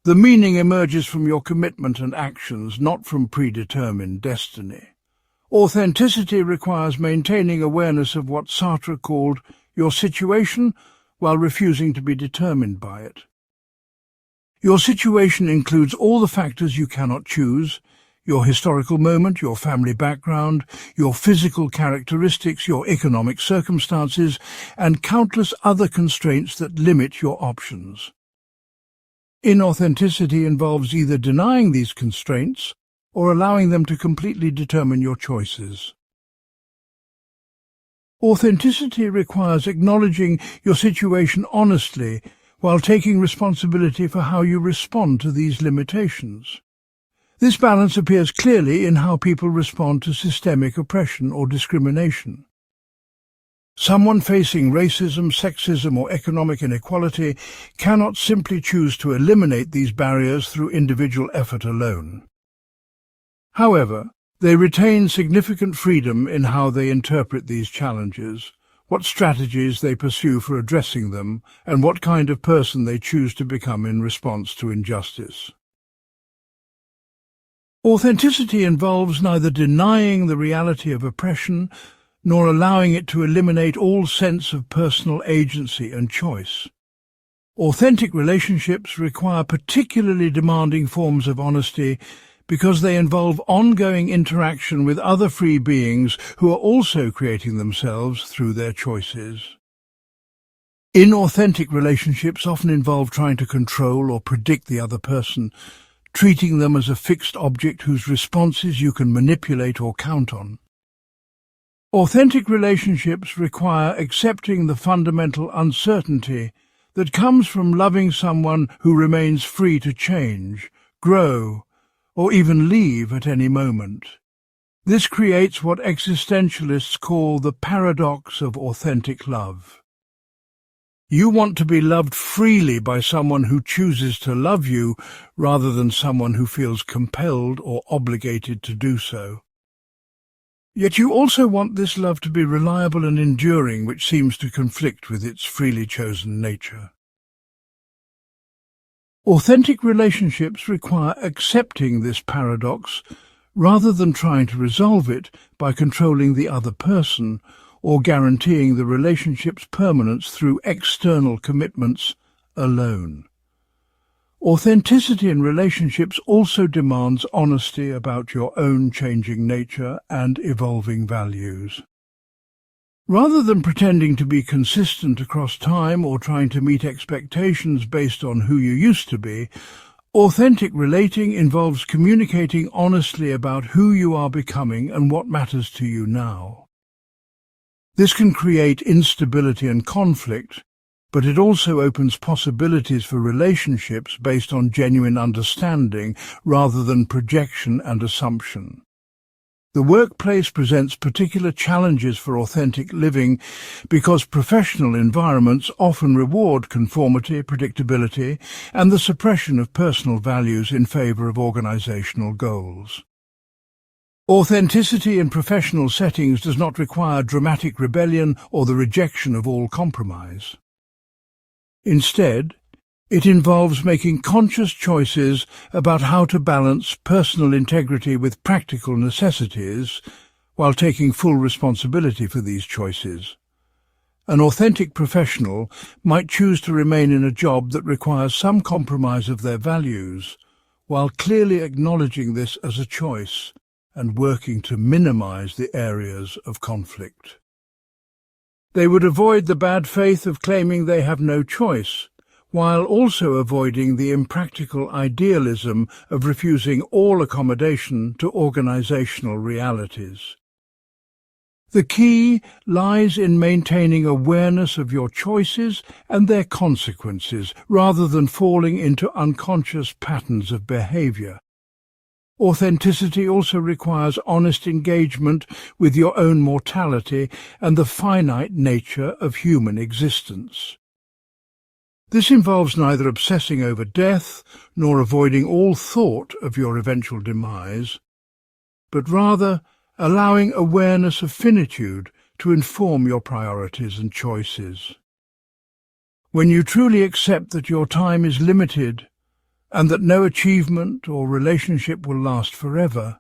The meaning emerges from your commitment and actions, not from predetermined destiny. Authenticity requires maintaining awareness of what Sartre called your situation while refusing to be determined by it. Your situation includes all the factors you cannot choose: your historical moment, your family background, your physical characteristics, your economic circumstances, and countless other constraints that limit your options. Inauthenticity involves either denying these constraints or allowing them to completely determine your choices. Authenticity requires acknowledging your situation honestly while taking responsibility for how you respond to these limitations. This balance appears clearly in how people respond to systemic oppression or discrimination. Someone facing racism, sexism, or economic inequality cannot simply choose to eliminate these barriers through individual effort alone. However, they retain significant freedom in how they interpret these challenges, what strategies they pursue for addressing them, and what kind of person they choose to become in response to injustice. Authenticity involves neither denying the reality of oppression nor allowing it to eliminate all sense of personal agency and choice. Authentic relationships require particularly demanding forms of honesty because they involve ongoing interaction with other free beings who are also creating themselves through their choices. Inauthentic relationships often involve trying to control or predict the other person, treating them as a fixed object whose responses you can manipulate or count on. Authentic relationships require accepting the fundamental uncertainty that comes from loving someone who remains free to change, grow, or even leave at any moment. This creates what existentialists call the paradox of authentic love. You want to be loved freely by someone who chooses to love you rather than someone who feels compelled or obligated to do so. Yet you also want this love to be reliable and enduring, which seems to conflict with its freely chosen nature. Authentic relationships require accepting this paradox rather than trying to resolve it by controlling the other person or guaranteeing the relationship's permanence through external commitments alone. Authenticity in relationships also demands honesty about your own changing nature and evolving values. Rather than pretending to be consistent across time or trying to meet expectations based on who you used to be, authentic relating involves communicating honestly about who you are becoming and what matters to you now. This can create instability and conflict, but it also opens possibilities for relationships based on genuine understanding rather than projection and assumption. The workplace presents particular challenges for authentic living because professional environments often reward conformity, predictability, and the suppression of personal values in favor of organizational goals. Authenticity in professional settings does not require dramatic rebellion or the rejection of all compromise. Instead, it involves making conscious choices about how to balance personal integrity with practical necessities while taking full responsibility for these choices. An authentic professional might choose to remain in a job that requires some compromise of their values, while clearly acknowledging this as a choice and working to minimize the areas of conflict. They would avoid the bad faith of claiming they have no choice, while also avoiding the impractical idealism of refusing all accommodation to organizational realities. The key lies in maintaining awareness of your choices and their consequences, rather than falling into unconscious patterns of behavior. Authenticity also requires honest engagement with your own mortality and the finite nature of human existence. This involves neither obsessing over death nor avoiding all thought of your eventual demise, but rather allowing awareness of finitude to inform your priorities and choices. When you truly accept that your time is limited and that no achievement or relationship will last forever,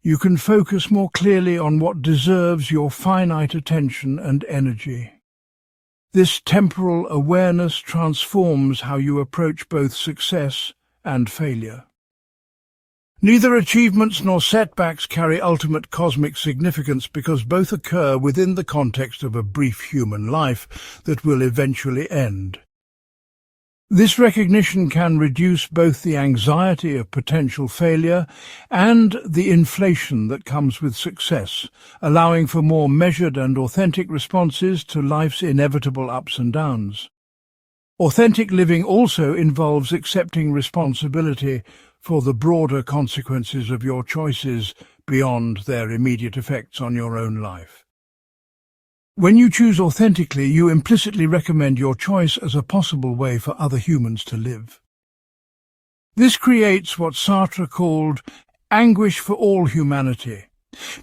you can focus more clearly on what deserves your finite attention and energy. This temporal awareness transforms how you approach both success and failure. Neither achievements nor setbacks carry ultimate cosmic significance because both occur within the context of a brief human life that will eventually end. This recognition can reduce both the anxiety of potential failure and the inflation that comes with success, allowing for more measured and authentic responses to life's inevitable ups and downs. Authentic living also involves accepting responsibility for the broader consequences of your choices beyond their immediate effects on your own life. When you choose authentically, you implicitly recommend your choice as a possible way for other humans to live. This creates what Sartre called anguish for all humanity,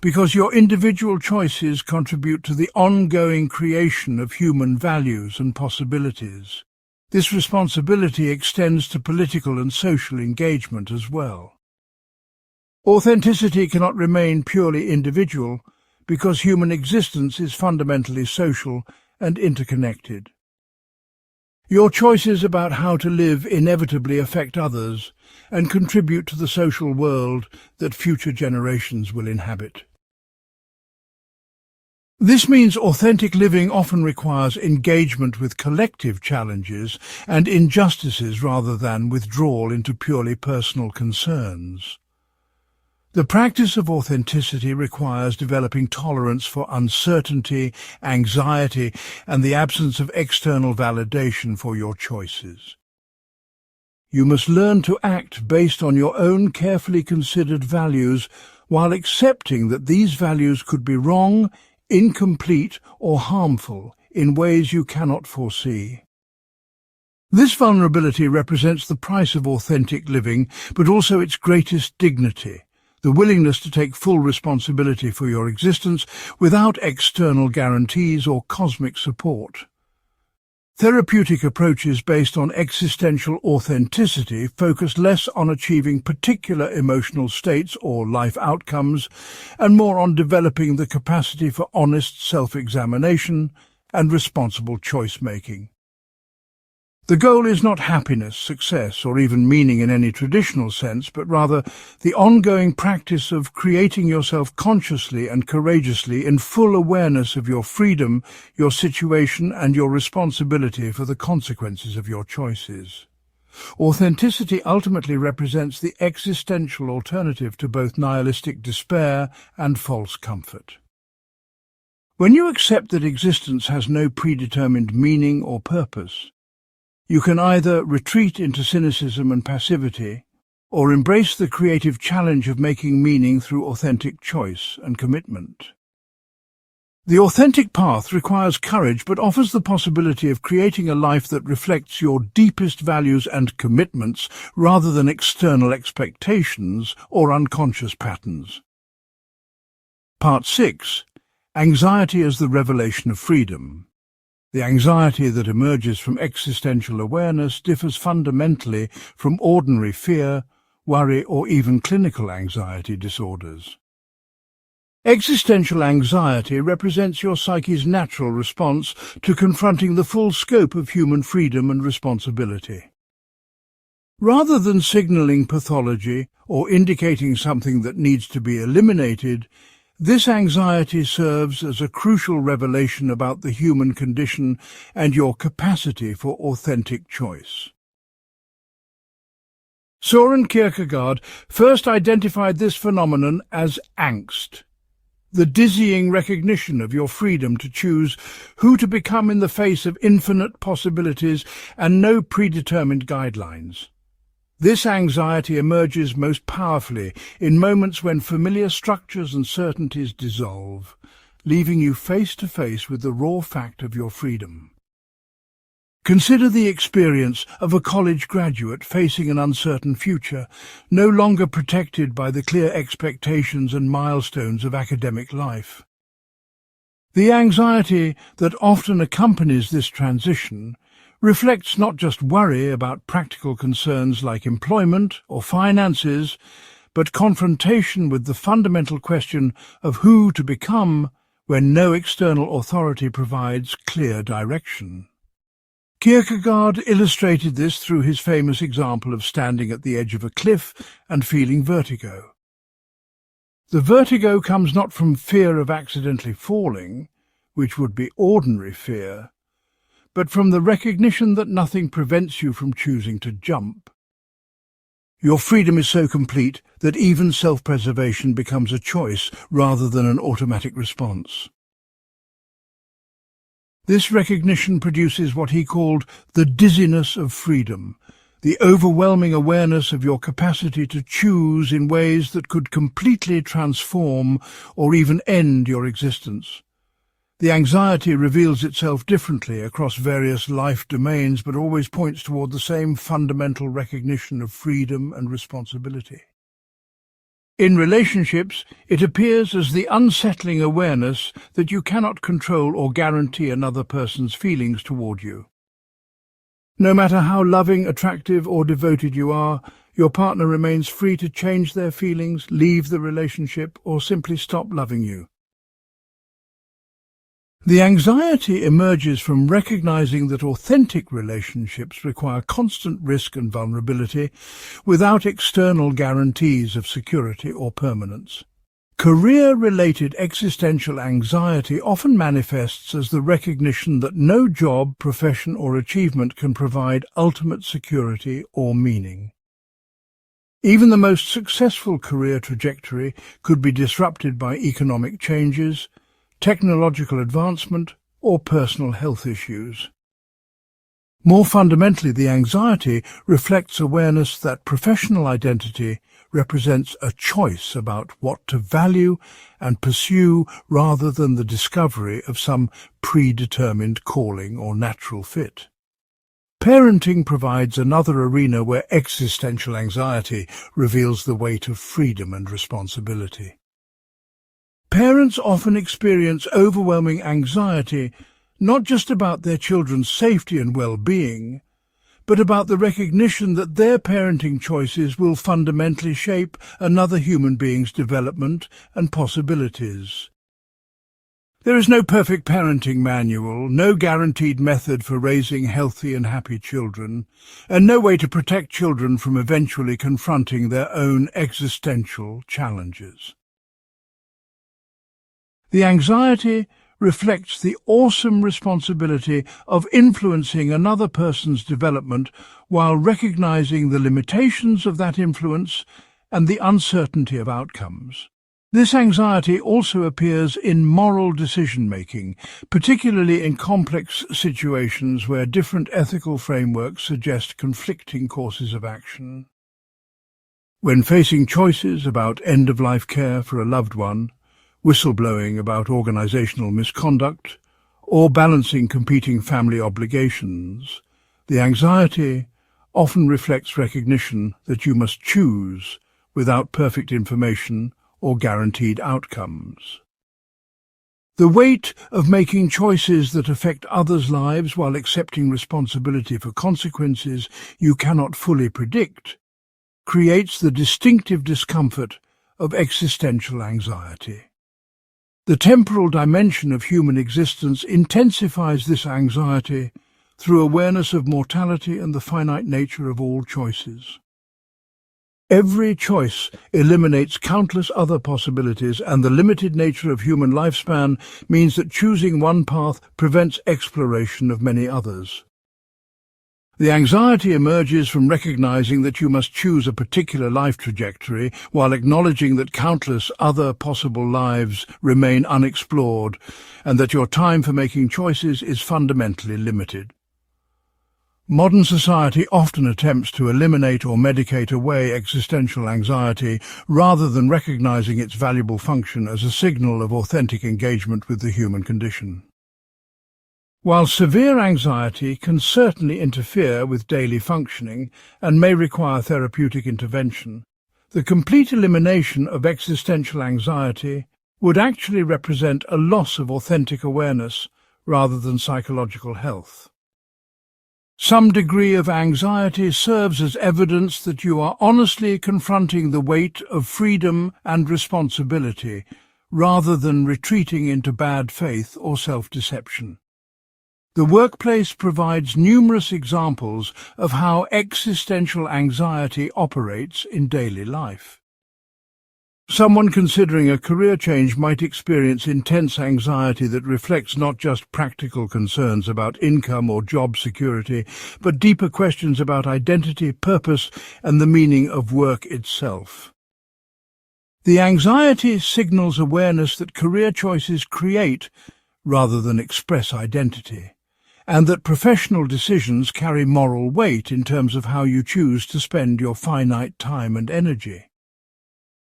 because your individual choices contribute to the ongoing creation of human values and possibilities. This responsibility extends to political and social engagement as well. Authenticity cannot remain purely individual, because human existence is fundamentally social and interconnected. Your choices about how to live inevitably affect others and contribute to the social world that future generations will inhabit. This means authentic living often requires engagement with collective challenges and injustices rather than withdrawal into purely personal concerns. The practice of authenticity requires developing tolerance for uncertainty, anxiety, and the absence of external validation for your choices. You must learn to act based on your own carefully considered values while accepting that these values could be wrong, incomplete, or harmful in ways you cannot foresee. This vulnerability represents the price of authentic living, but also its greatest dignity, the willingness to take full responsibility for your existence without external guarantees or cosmic support. Therapeutic approaches based on existential authenticity focus less on achieving particular emotional states or life outcomes and more on developing the capacity for honest self-examination and responsible choice-making. The goal is not happiness, success, or even meaning in any traditional sense, but rather the ongoing practice of creating yourself consciously and courageously in full awareness of your freedom, your situation, and your responsibility for the consequences of your choices. Authenticity ultimately represents the existential alternative to both nihilistic despair and false comfort. When you accept that existence has no predetermined meaning or purpose, you can either retreat into cynicism and passivity, or embrace the creative challenge of making meaning through authentic choice and commitment. The authentic path requires courage, but offers the possibility of creating a life that reflects your deepest values and commitments rather than external expectations or unconscious patterns. Part 6. Anxiety as the revelation of freedom. The anxiety that emerges from existential awareness differs fundamentally from ordinary fear, worry, or even clinical anxiety disorders. Existential anxiety represents your psyche's natural response to confronting the full scope of human freedom and responsibility. Rather than signaling pathology or indicating something that needs to be eliminated, this anxiety serves as a crucial revelation about the human condition and your capacity for authentic choice. Søren Kierkegaard first identified this phenomenon as angst, the dizzying recognition of your freedom to choose who to become in the face of infinite possibilities and no predetermined guidelines. This anxiety emerges most powerfully in moments when familiar structures and certainties dissolve, leaving you face to face with the raw fact of your freedom. Consider the experience of a college graduate facing an uncertain future, no longer protected by the clear expectations and milestones of academic life. The anxiety that often accompanies this transition reflects not just worry about practical concerns like employment or finances, but confrontation with the fundamental question of who to become when no external authority provides clear direction. Kierkegaard illustrated this through his famous example of standing at the edge of a cliff and feeling vertigo. The vertigo comes not from fear of accidentally falling, which would be ordinary fear, but from the recognition that nothing prevents you from choosing to jump. Your freedom is so complete that even self-preservation becomes a choice rather than an automatic response. This recognition produces what he called the dizziness of freedom, the overwhelming awareness of your capacity to choose in ways that could completely transform or even end your existence. The anxiety reveals itself differently across various life domains, but always points toward the same fundamental recognition of freedom and responsibility. In relationships, it appears as the unsettling awareness that you cannot control or guarantee another person's feelings toward you. No matter how loving, attractive, or devoted you are, your partner remains free to change their feelings, leave the relationship, or simply stop loving you. The anxiety emerges from recognizing that authentic relationships require constant risk and vulnerability without external guarantees of security or permanence. Career-related existential anxiety often manifests as the recognition that no job, profession, or achievement can provide ultimate security or meaning. Even the most successful career trajectory could be disrupted by economic changes, technological advancement, or personal health issues. More fundamentally, the anxiety reflects awareness that professional identity, represents a choice about what to value and pursue rather than the discovery of some predetermined calling or natural fit. Parenting provides another arena where existential anxiety reveals the weight of freedom and responsibility. Parents often experience overwhelming anxiety, not just about their children's safety and well-being, but about the recognition that their parenting choices will fundamentally shape another human being's development and possibilities. There is no perfect parenting manual, no guaranteed method for raising healthy and happy children, and no way to protect children from eventually confronting their own existential challenges. The anxiety reflects the awesome responsibility of influencing another person's development while recognizing the limitations of that influence and the uncertainty of outcomes. This anxiety also appears in moral decision-making, particularly in complex situations where different ethical frameworks suggest conflicting courses of action. When facing choices about end-of-life care for a loved one, whistleblowing about organizational misconduct, or balancing competing family obligations, the anxiety often reflects recognition that you must choose without perfect information or guaranteed outcomes. The weight of making choices that affect others' lives while accepting responsibility for consequences you cannot fully predict creates the distinctive discomfort of existential anxiety. The temporal dimension of human existence intensifies this anxiety through awareness of mortality and the finite nature of all choices. Every choice eliminates countless other possibilities, and the limited nature of human lifespan means that choosing one path prevents exploration of many others. The anxiety emerges from recognizing that you must choose a particular life trajectory while acknowledging that countless other possible lives remain unexplored and that your time for making choices is fundamentally limited. Modern society often attempts to eliminate or medicate away existential anxiety rather than recognizing its valuable function as a signal of authentic engagement with the human condition. While severe anxiety can certainly interfere with daily functioning and may require therapeutic intervention, the complete elimination of existential anxiety would actually represent a loss of authentic awareness rather than psychological health. Some degree of anxiety serves as evidence that you are honestly confronting the weight of freedom and responsibility rather than retreating into bad faith or self-deception. The workplace provides numerous examples of how existential anxiety operates in daily life. Someone considering a career change might experience intense anxiety that reflects not just practical concerns about income or job security, but deeper questions about identity, purpose, and the meaning of work itself. The anxiety signals awareness that career choices create rather than express identity, and that professional decisions carry moral weight in terms of how you choose to spend your finite time and energy.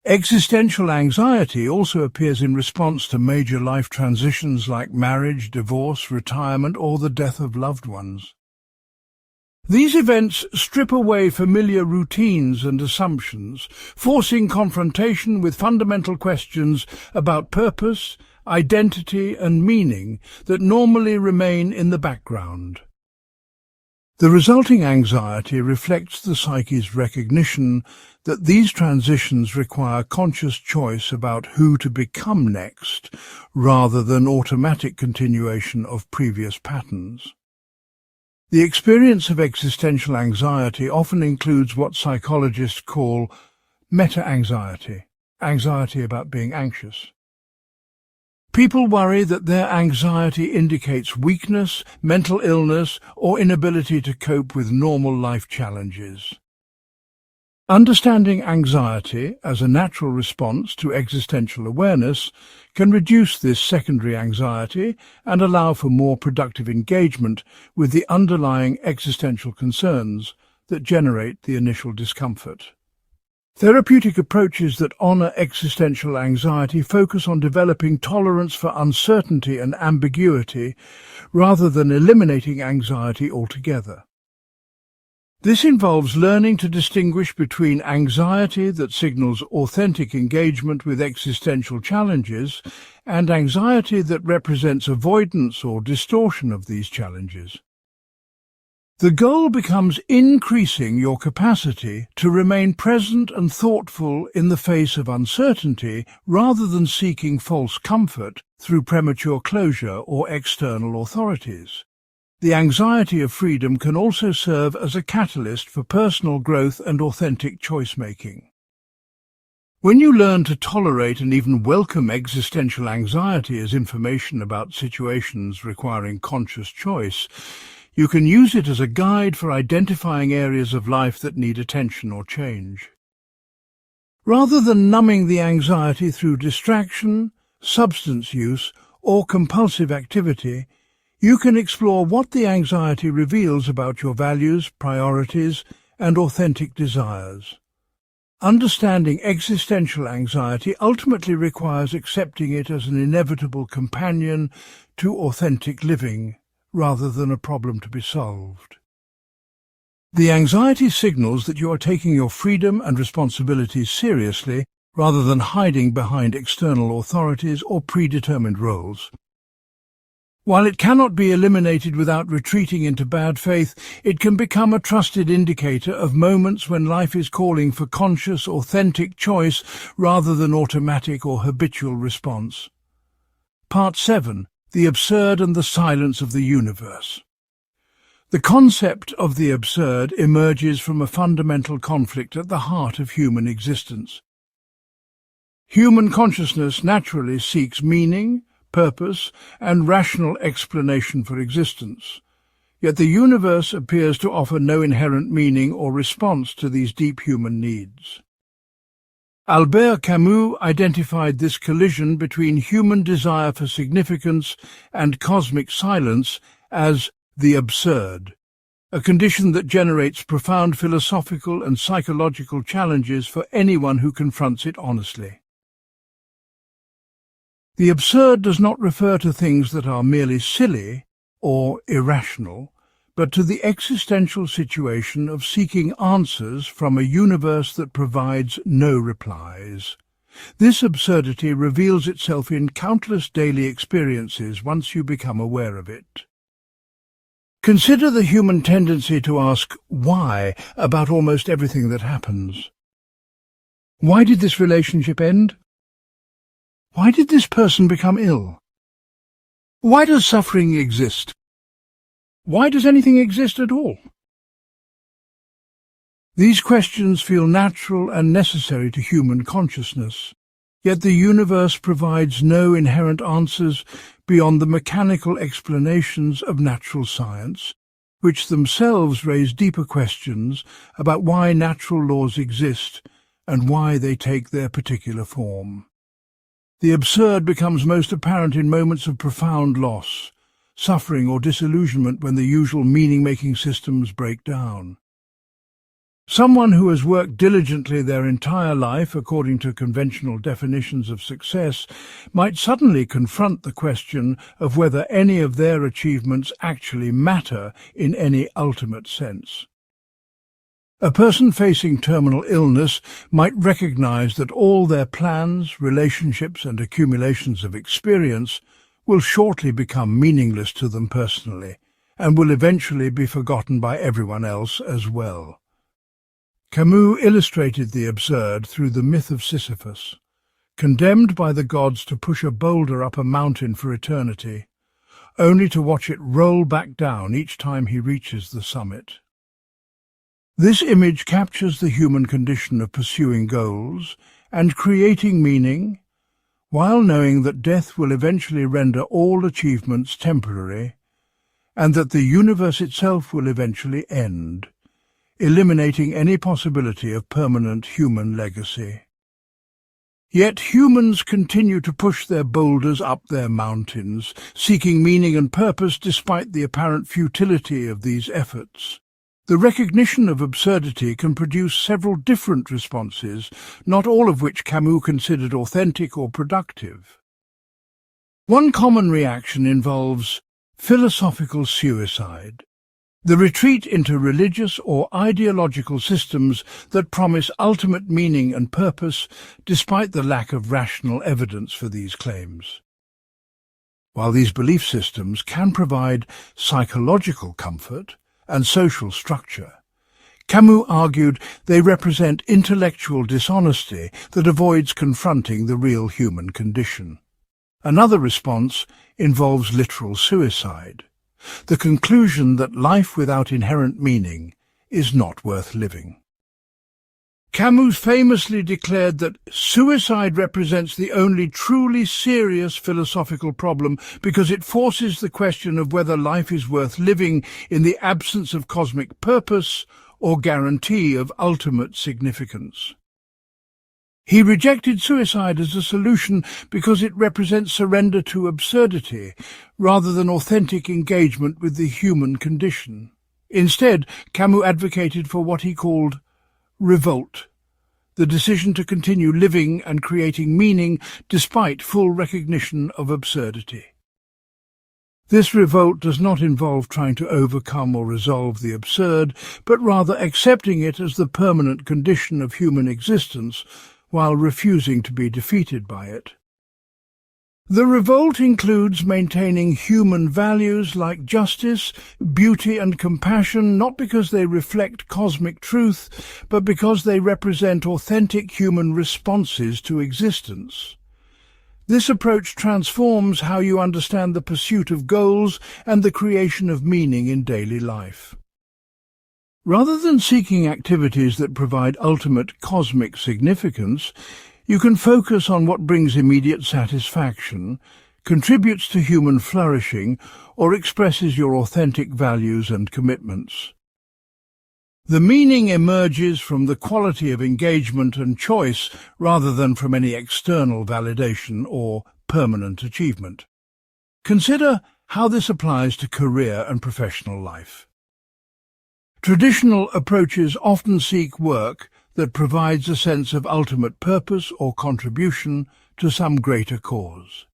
Existential anxiety also appears in response to major life transitions like marriage, divorce, retirement, or the death of loved ones. These events strip away familiar routines and assumptions, forcing confrontation with fundamental questions about purpose, identity, and meaning that normally remain in the background. The resulting anxiety reflects the psyche's recognition that these transitions require conscious choice about who to become next, rather than automatic continuation of previous patterns. The experience of existential anxiety often includes what psychologists call meta-anxiety, anxiety about being anxious. People worry that their anxiety indicates weakness, mental illness, or inability to cope with normal life challenges. Understanding anxiety as a natural response to existential awareness can reduce this secondary anxiety and allow for more productive engagement with the underlying existential concerns that generate the initial discomfort. Therapeutic approaches that honor existential anxiety focus on developing tolerance for uncertainty and ambiguity rather than eliminating anxiety altogether. This involves learning to distinguish between anxiety that signals authentic engagement with existential challenges and anxiety that represents avoidance or distortion of these challenges. The goal becomes increasing your capacity to remain present and thoughtful in the face of uncertainty rather than seeking false comfort through premature closure or external authorities. The anxiety of freedom can also serve as a catalyst for personal growth and authentic choice-making. When you learn to tolerate and even welcome existential anxiety as information about situations requiring conscious choice, you can use it as a guide for identifying areas of life that need attention or change. Rather than numbing the anxiety through distraction, substance use, or compulsive activity, you can explore what the anxiety reveals about your values, priorities, and authentic desires. Understanding existential anxiety ultimately requires accepting it as an inevitable companion to authentic living, rather than a problem to be solved. The anxiety signals that you are taking your freedom and responsibilities seriously, rather than hiding behind external authorities or predetermined roles. While it cannot be eliminated without retreating into bad faith, it can become a trusted indicator of moments when life is calling for conscious, authentic choice rather than automatic or habitual response. Part 7. The absurd and the silence of the universe. The concept of the absurd emerges from a fundamental conflict at the heart of human existence. Human consciousness naturally seeks meaning, purpose, and rational explanation for existence. Yet the universe appears to offer no inherent meaning or response to these deep human needs. Albert Camus identified this collision between human desire for significance and cosmic silence as the absurd, a condition that generates profound philosophical and psychological challenges for anyone who confronts it honestly. The absurd does not refer to things that are merely silly or irrational, but to the existential situation of seeking answers from a universe that provides no replies. This absurdity reveals itself in countless daily experiences once you become aware of it. Consider the human tendency to ask why about almost everything that happens. Why did this relationship end? Why did this person become ill? Why does suffering exist? Why does anything exist at all? These questions feel natural and necessary to human consciousness, yet the universe provides no inherent answers beyond the mechanical explanations of natural science, which themselves raise deeper questions about why natural laws exist and why they take their particular form. The absurd becomes most apparent in moments of profound loss, suffering or disillusionment when the usual meaning-making systems break down. Someone who has worked diligently their entire life according to conventional definitions of success might suddenly confront the question of whether any of their achievements actually matter in any ultimate sense. A person facing terminal illness might recognize that all their plans, relationships, and accumulations of experience will shortly become meaningless to them personally, and will eventually be forgotten by everyone else as well. Camus illustrated the absurd through the myth of Sisyphus, condemned by the gods to push a boulder up a mountain for eternity, only to watch it roll back down each time he reaches the summit. This image captures the human condition of pursuing goals and creating meaning, while knowing that death will eventually render all achievements temporary, and that the universe itself will eventually end, eliminating any possibility of permanent human legacy. Yet humans continue to push their boulders up their mountains, seeking meaning and purpose despite the apparent futility of these efforts. The recognition of absurdity can produce several different responses, not all of which Camus considered authentic or productive. One common reaction involves philosophical suicide, the retreat into religious or ideological systems that promise ultimate meaning and purpose despite the lack of rational evidence for these claims. While these belief systems can provide psychological comfort and social structure, Camus argued they represent intellectual dishonesty that avoids confronting the real human condition. Another response involves literal suicide, the conclusion that life without inherent meaning is not worth living. Camus famously declared that suicide represents the only truly serious philosophical problem because it forces the question of whether life is worth living in the absence of cosmic purpose or guarantee of ultimate significance. He rejected suicide as a solution because it represents surrender to absurdity rather than authentic engagement with the human condition. Instead, Camus advocated for what he called revolt, the decision to continue living and creating meaning despite full recognition of absurdity. This revolt does not involve trying to overcome or resolve the absurd, but rather accepting it as the permanent condition of human existence while refusing to be defeated by it. The revolt includes maintaining human values like justice, beauty and compassion, not because they reflect cosmic truth, but because they represent authentic human responses to existence. This approach transforms how you understand the pursuit of goals and the creation of meaning in daily life. Rather than seeking activities that provide ultimate cosmic significance, you can focus on what brings immediate satisfaction, contributes to human flourishing, or expresses your authentic values and commitments. The meaning emerges from the quality of engagement and choice rather than from any external validation or permanent achievement. Consider how this applies to career and professional life. Traditional approaches often seek work that provides a sense of ultimate purpose or contribution to some greater cause.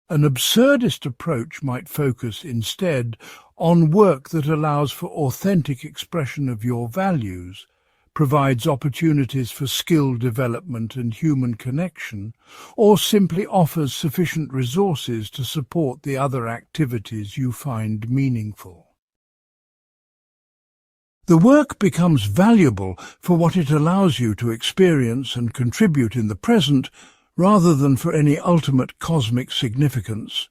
An absurdist approach might focus instead on work that allows for authentic expression of your values, provides opportunities for skill development and human connection, or simply offers sufficient resources to support the other activities you find meaningful. The work becomes valuable for what it allows you to experience and contribute in the present, rather than for any ultimate cosmic significance.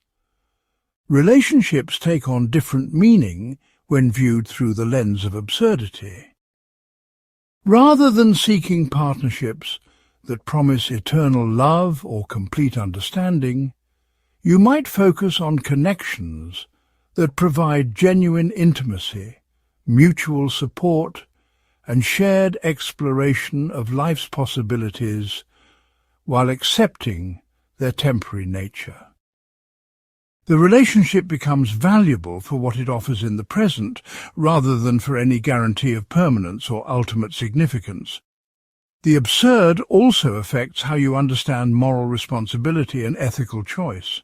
Relationships take on different meaning when viewed through the lens of absurdity. Rather than seeking partnerships that promise eternal love or complete understanding, you might focus on connections that provide genuine intimacy, mutual support, and shared exploration of life's possibilities while accepting their temporary nature. The relationship becomes valuable for what it offers in the present, rather than for any guarantee of permanence or ultimate significance. The absurd also affects how you understand moral responsibility and ethical choice.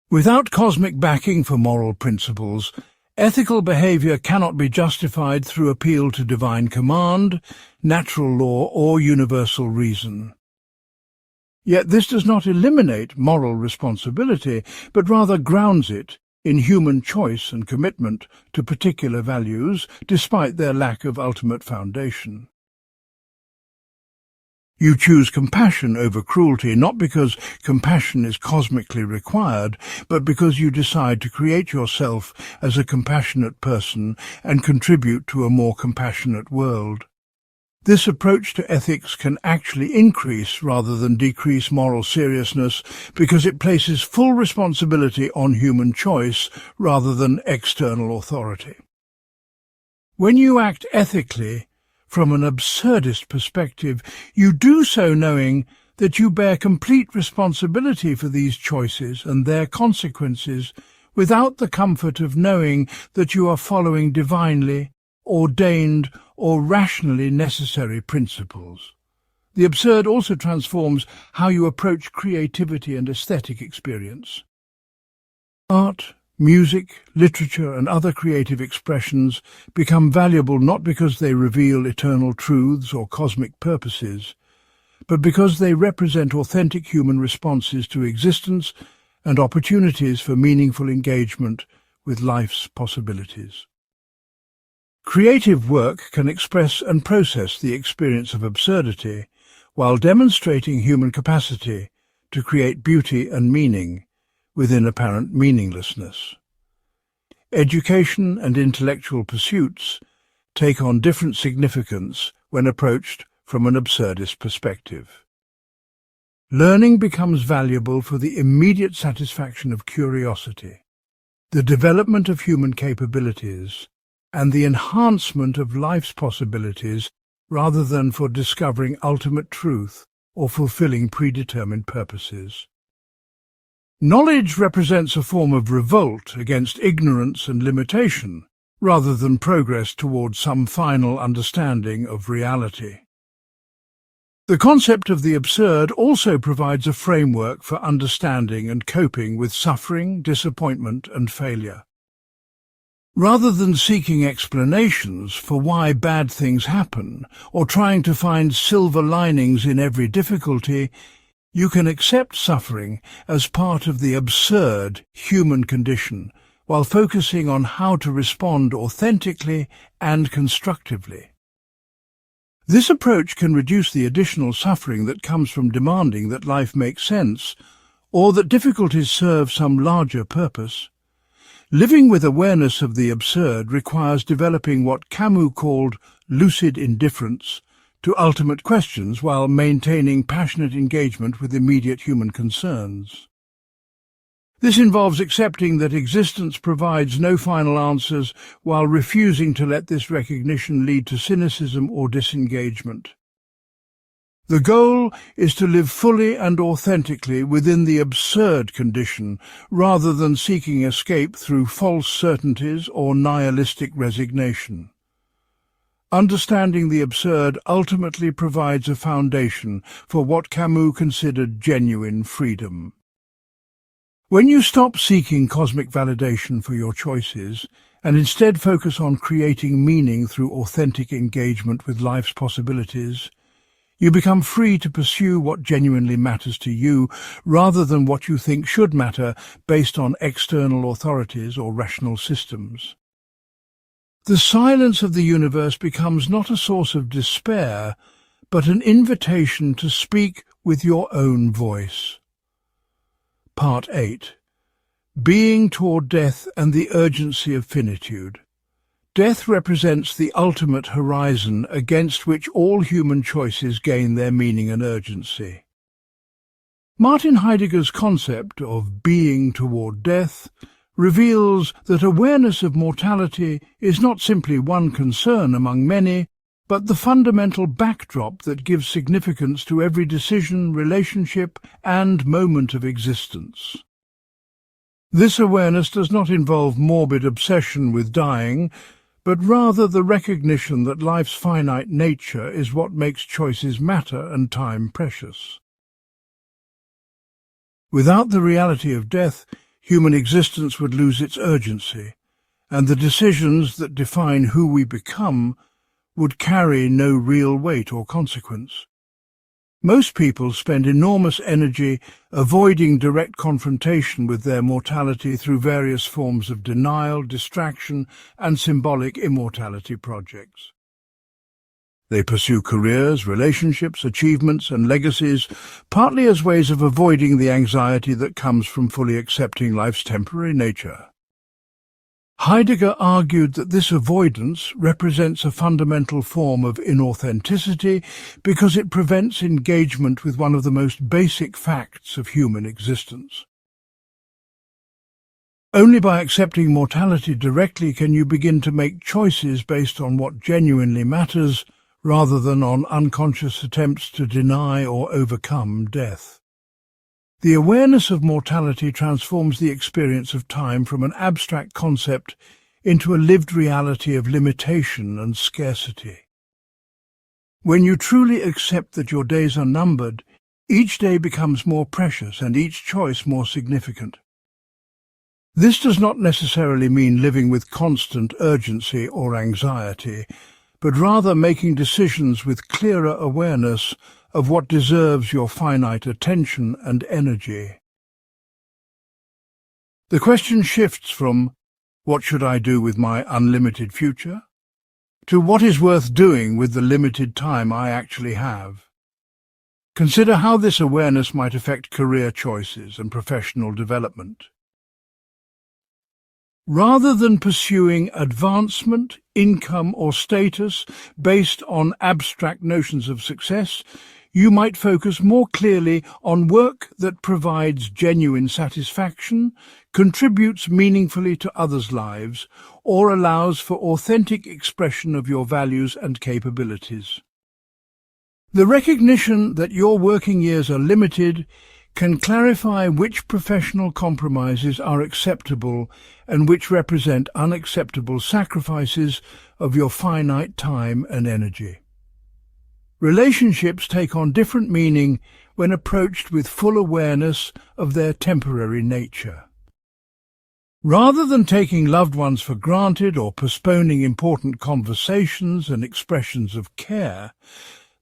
Without cosmic backing for moral principles, ethical behavior cannot be justified through appeal to divine command, natural law, or universal reason. Yet this does not eliminate moral responsibility, but rather grounds it in human choice and commitment to particular values, despite their lack of ultimate foundation. You choose compassion over cruelty, not because compassion is cosmically required, but because you decide to create yourself as a compassionate person and contribute to a more compassionate world. This approach to ethics can actually increase rather than decrease moral seriousness because it places full responsibility on human choice rather than external authority. When you act ethically, from an absurdist perspective, you do so knowing that you bear complete responsibility for these choices and their consequences without the comfort of knowing that you are following divinely, ordained, or rationally necessary principles. The absurd also transforms how you approach creativity and aesthetic experience. Art, music, literature, and other creative expressions become valuable not because they reveal eternal truths or cosmic purposes, but because they represent authentic human responses to existence and opportunities for meaningful engagement with life's possibilities. Creative work can express and process the experience of absurdity while demonstrating human capacity to create beauty and meaning within apparent meaninglessness. Education and intellectual pursuits take on different significance when approached from an absurdist perspective. Learning becomes valuable for the immediate satisfaction of curiosity, the development of human capabilities, and the enhancement of life's possibilities rather than for discovering ultimate truth or fulfilling predetermined purposes. Knowledge represents a form of revolt against ignorance and limitation, rather than progress towards some final understanding of reality. The concept of the absurd also provides a framework for understanding and coping with suffering, disappointment, and failure. Rather than seeking explanations for why bad things happen or trying to find silver linings in every difficulty, you can accept suffering as part of the absurd human condition while focusing on how to respond authentically and constructively. This approach can reduce the additional suffering that comes from demanding that life make sense or that difficulties serve some larger purpose. Living with awareness of the absurd requires developing what Camus called lucid indifference to ultimate questions while maintaining passionate engagement with immediate human concerns. This involves accepting that existence provides no final answers while refusing to let this recognition lead to cynicism or disengagement. The goal is to live fully and authentically within the absurd condition rather than seeking escape through false certainties or nihilistic resignation. Understanding the absurd ultimately provides a foundation for what Camus considered genuine freedom. When you stop seeking cosmic validation for your choices and instead focus on creating meaning through authentic engagement with life's possibilities, you become free to pursue what genuinely matters to you rather than what you think should matter based on external authorities or rational systems. The silence of the universe becomes not a source of despair, but an invitation to speak with your own voice. Part 8. Being toward death and the urgency of finitude. Death represents the ultimate horizon against which all human choices gain their meaning and urgency. Martin Heidegger's concept of being toward death reveals that awareness of mortality is not simply one concern among many, but the fundamental backdrop that gives significance to every decision, relationship, and moment of existence. This awareness does not involve morbid obsession with dying, but rather the recognition that life's finite nature is what makes choices matter and time precious. Without the reality of death, human existence would lose its urgency, and the decisions that define who we become would carry no real weight or consequence. Most people spend enormous energy avoiding direct confrontation with their mortality through various forms of denial, distraction, and symbolic immortality projects. They pursue careers, relationships, achievements, and legacies, partly as ways of avoiding the anxiety that comes from fully accepting life's temporary nature. Heidegger argued that this avoidance represents a fundamental form of inauthenticity because it prevents engagement with one of the most basic facts of human existence. Only by accepting mortality directly can you begin to make choices based on what genuinely matters, rather than on unconscious attempts to deny or overcome death. The awareness of mortality transforms the experience of time from an abstract concept into a lived reality of limitation and scarcity. When you truly accept that your days are numbered, each day becomes more precious and each choice more significant. This does not necessarily mean living with constant urgency or anxiety, but rather making decisions with clearer awareness of what deserves your finite attention and energy. The question shifts from, "What should I do with my unlimited future?" to "What is worth doing with the limited time I actually have?" Consider how this awareness might affect career choices and professional development. Rather than pursuing advancement, income or status based on abstract notions of success, you might focus more clearly on work that provides genuine satisfaction, contributes meaningfully to others' lives, or allows for authentic expression of your values and capabilities. The recognition that your working years are limited can clarify which professional compromises are acceptable and which represent unacceptable sacrifices of your finite time and energy. Relationships take on different meaning when approached with full awareness of their temporary nature. Rather than taking loved ones for granted or postponing important conversations and expressions of care,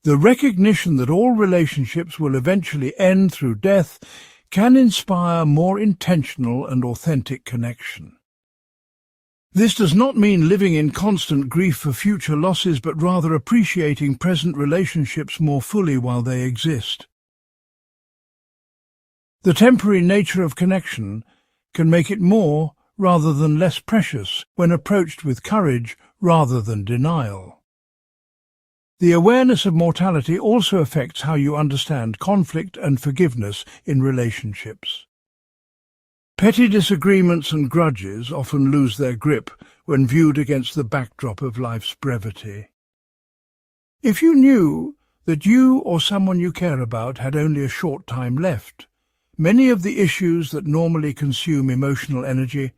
the recognition that all relationships will eventually end through death can inspire more intentional and authentic connection. This does not mean living in constant grief for future losses, but rather appreciating present relationships more fully while they exist. The temporary nature of connection can make it more rather than less precious when approached with courage rather than denial. The awareness of mortality also affects how you understand conflict and forgiveness in relationships. Petty disagreements and grudges often lose their grip when viewed against the backdrop of life's brevity. If you knew that you or someone you care about had only a short time left, many of the issues that normally consume emotional energy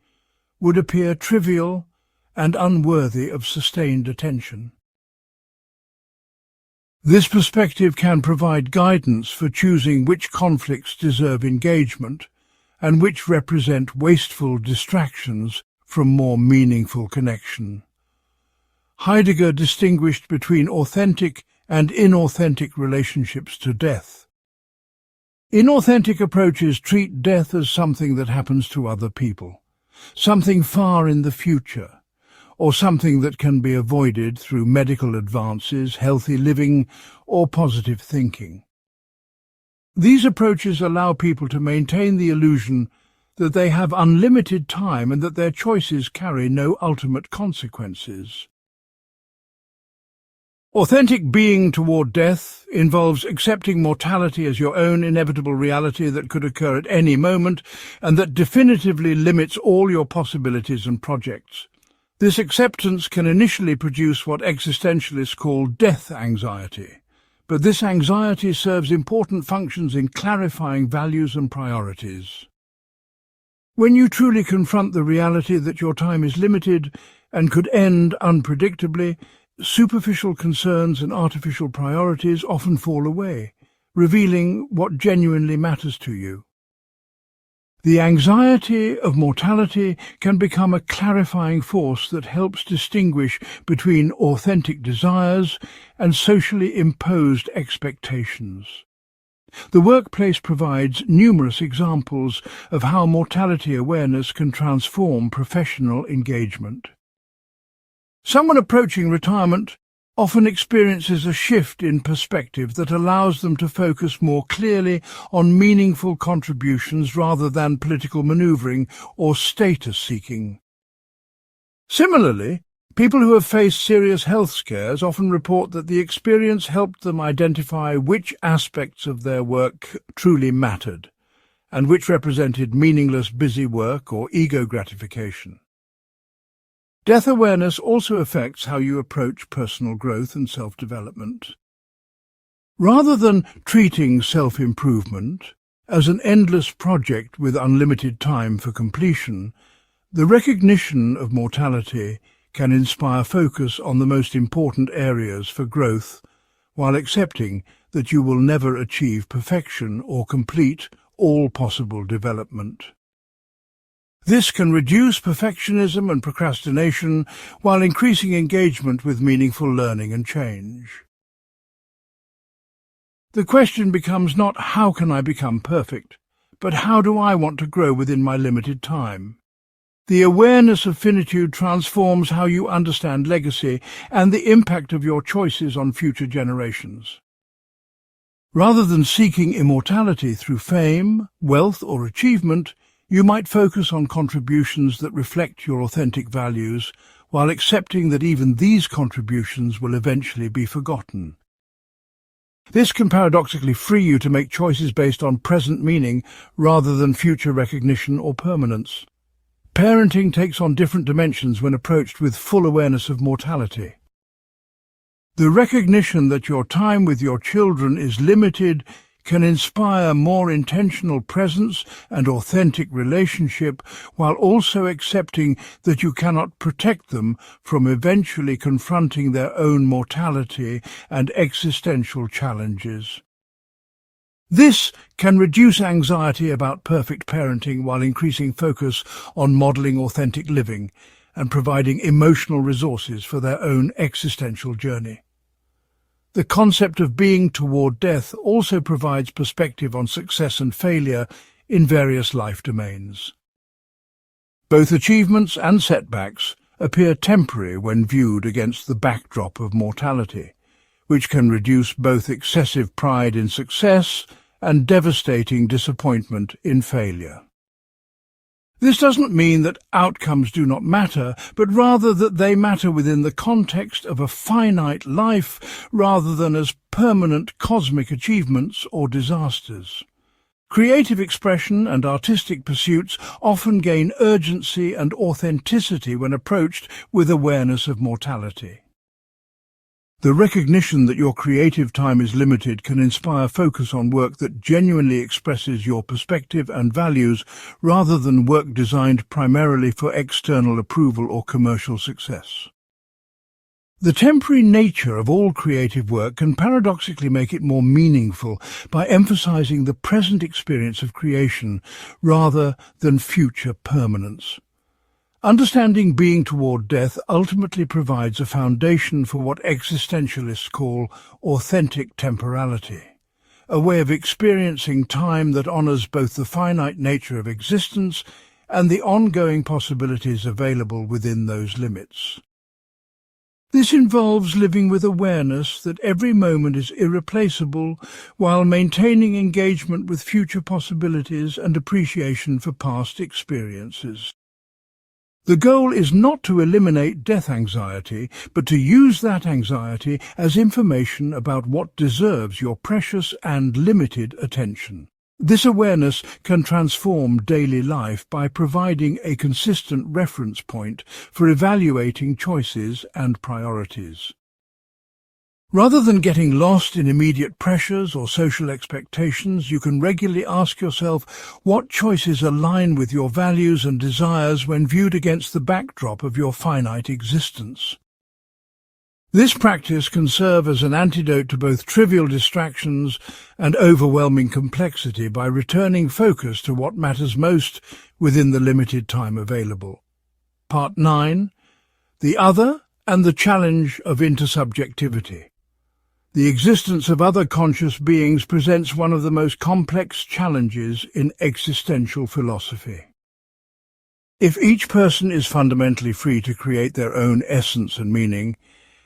would appear trivial and unworthy of sustained attention. This perspective can provide guidance for choosing which conflicts deserve engagement and which represent wasteful distractions from more meaningful connection. Heidegger distinguished between authentic and inauthentic relationships to death. Inauthentic approaches treat death as something that happens to other people, something far in the future, or something that can be avoided through medical advances, healthy living, or positive thinking. These approaches allow people to maintain the illusion that they have unlimited time and that their choices carry no ultimate consequences. Authentic being toward death involves accepting mortality as your own inevitable reality that could occur at any moment and that definitively limits all your possibilities and projects. This acceptance can initially produce what existentialists call death anxiety, but this anxiety serves important functions in clarifying values and priorities. When you truly confront the reality that your time is limited and could end unpredictably, superficial concerns and artificial priorities often fall away, revealing what genuinely matters to you. The anxiety of mortality can become a clarifying force that helps distinguish between authentic desires and socially imposed expectations. The workplace provides numerous examples of how mortality awareness can transform professional engagement. Someone approaching retirement often experiences a shift in perspective that allows them to focus more clearly on meaningful contributions rather than political maneuvering or status-seeking. Similarly, people who have faced serious health scares often report that the experience helped them identify which aspects of their work truly mattered, and which represented meaningless busy work or ego gratification. Death awareness also affects how you approach personal growth and self-development. Rather than treating self-improvement As an endless project with unlimited time for completion, the recognition of mortality can inspire focus on the most important areas for growth, while accepting that you will never achieve perfection or complete all possible development. This can reduce perfectionism and procrastination while increasing engagement with meaningful learning and change. The question becomes not how can I become perfect, but how do I want to grow within my limited time? The awareness of finitude transforms how you understand legacy and the impact of your choices on future generations. Rather than seeking immortality through fame, wealth, or achievement, you might focus on contributions that reflect your authentic values, while accepting that even these contributions will eventually be forgotten. This can paradoxically free you to make choices based on present meaning rather than future recognition or permanence. Parenting takes on different dimensions when approached with full awareness of mortality. The recognition that your time with your children is limited can inspire more intentional presence and authentic relationship, while also accepting that you cannot protect them from eventually confronting their own mortality and existential challenges. This can reduce anxiety about perfect parenting while increasing focus on modeling authentic living and providing emotional resources for their own existential journey. The concept of being toward death also provides perspective on success and failure in various life domains. Both achievements and setbacks appear temporary when viewed against the backdrop of mortality, which can reduce both excessive pride in success and devastating disappointment in failure. This doesn't mean that outcomes do not matter, but rather that they matter within the context of a finite life rather than as permanent cosmic achievements or disasters. Creative expression and artistic pursuits often gain urgency and authenticity when approached with awareness of mortality. The recognition that your creative time is limited can inspire focus on work that genuinely expresses your perspective and values rather than work designed primarily for external approval or commercial success. The temporary nature of all creative work can paradoxically make it more meaningful by emphasizing the present experience of creation rather than future permanence. Understanding being toward death ultimately provides a foundation for what existentialists call authentic temporality, a way of experiencing time that honors both the finite nature of existence and the ongoing possibilities available within those limits. This involves living with awareness that every moment is irreplaceable while maintaining engagement with future possibilities and appreciation for past experiences. The goal is not to eliminate death anxiety, but to use that anxiety as information about what deserves your precious and limited attention. This awareness can transform daily life by providing a consistent reference point for evaluating choices and priorities. Rather than getting lost in immediate pressures or social expectations, you can regularly ask yourself what choices align with your values and desires when viewed against the backdrop of your finite existence. This practice can serve as an antidote to both trivial distractions and overwhelming complexity by returning focus to what matters most within the limited time available. Part 9. The Other and the Challenge of Intersubjectivity. The existence of other conscious beings presents one of the most complex challenges in existential philosophy. If each person is fundamentally free to create their own essence and meaning,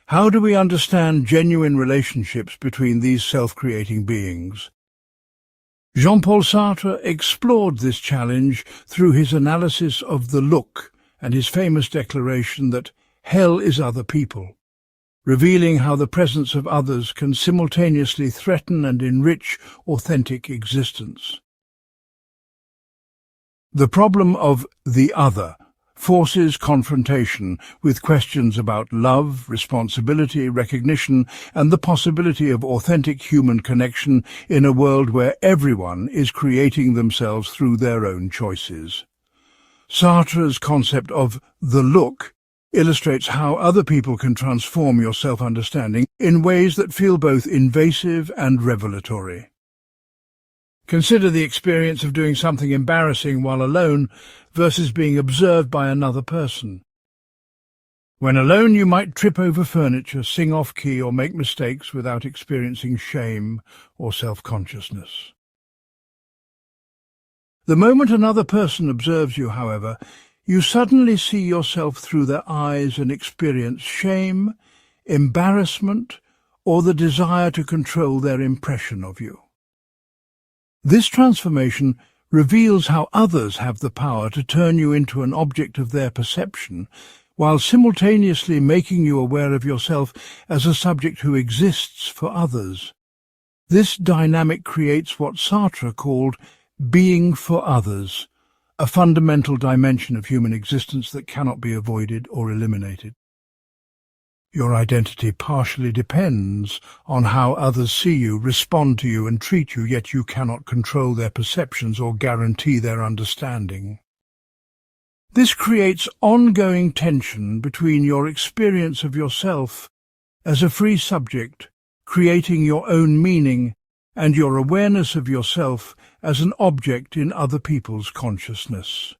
how do we understand genuine relationships between these self-creating beings? Jean-Paul Sartre explored this challenge through his analysis of the look and his famous declaration that hell is other people, revealing how the presence of others can simultaneously threaten and enrich authentic existence. The problem of the other forces confrontation with questions about love, responsibility, recognition, and the possibility of authentic human connection in a world where everyone is creating themselves through their own choices. Sartre's concept of the look illustrates how other people can transform your self-understanding in ways that feel both invasive and revelatory. Consider the experience of doing something embarrassing while alone versus being observed by another person. When alone, you might trip over furniture, sing off-key, or make mistakes without experiencing shame or self-consciousness. The moment another person observes you, however, you suddenly see yourself through their eyes and experience shame, embarrassment, or the desire to control their impression of you. This transformation reveals how others have the power to turn you into an object of their perception, while simultaneously making you aware of yourself as a subject who exists for others. This dynamic creates what Sartre called being for others, a fundamental dimension of human existence that cannot be avoided or eliminated. Your identity partially depends on how others see you, respond to you, and treat you, yet you cannot control their perceptions or guarantee their understanding. This creates ongoing tension between your experience of yourself as a free subject, creating your own meaning, and your awareness of yourself as an object in other people's consciousness.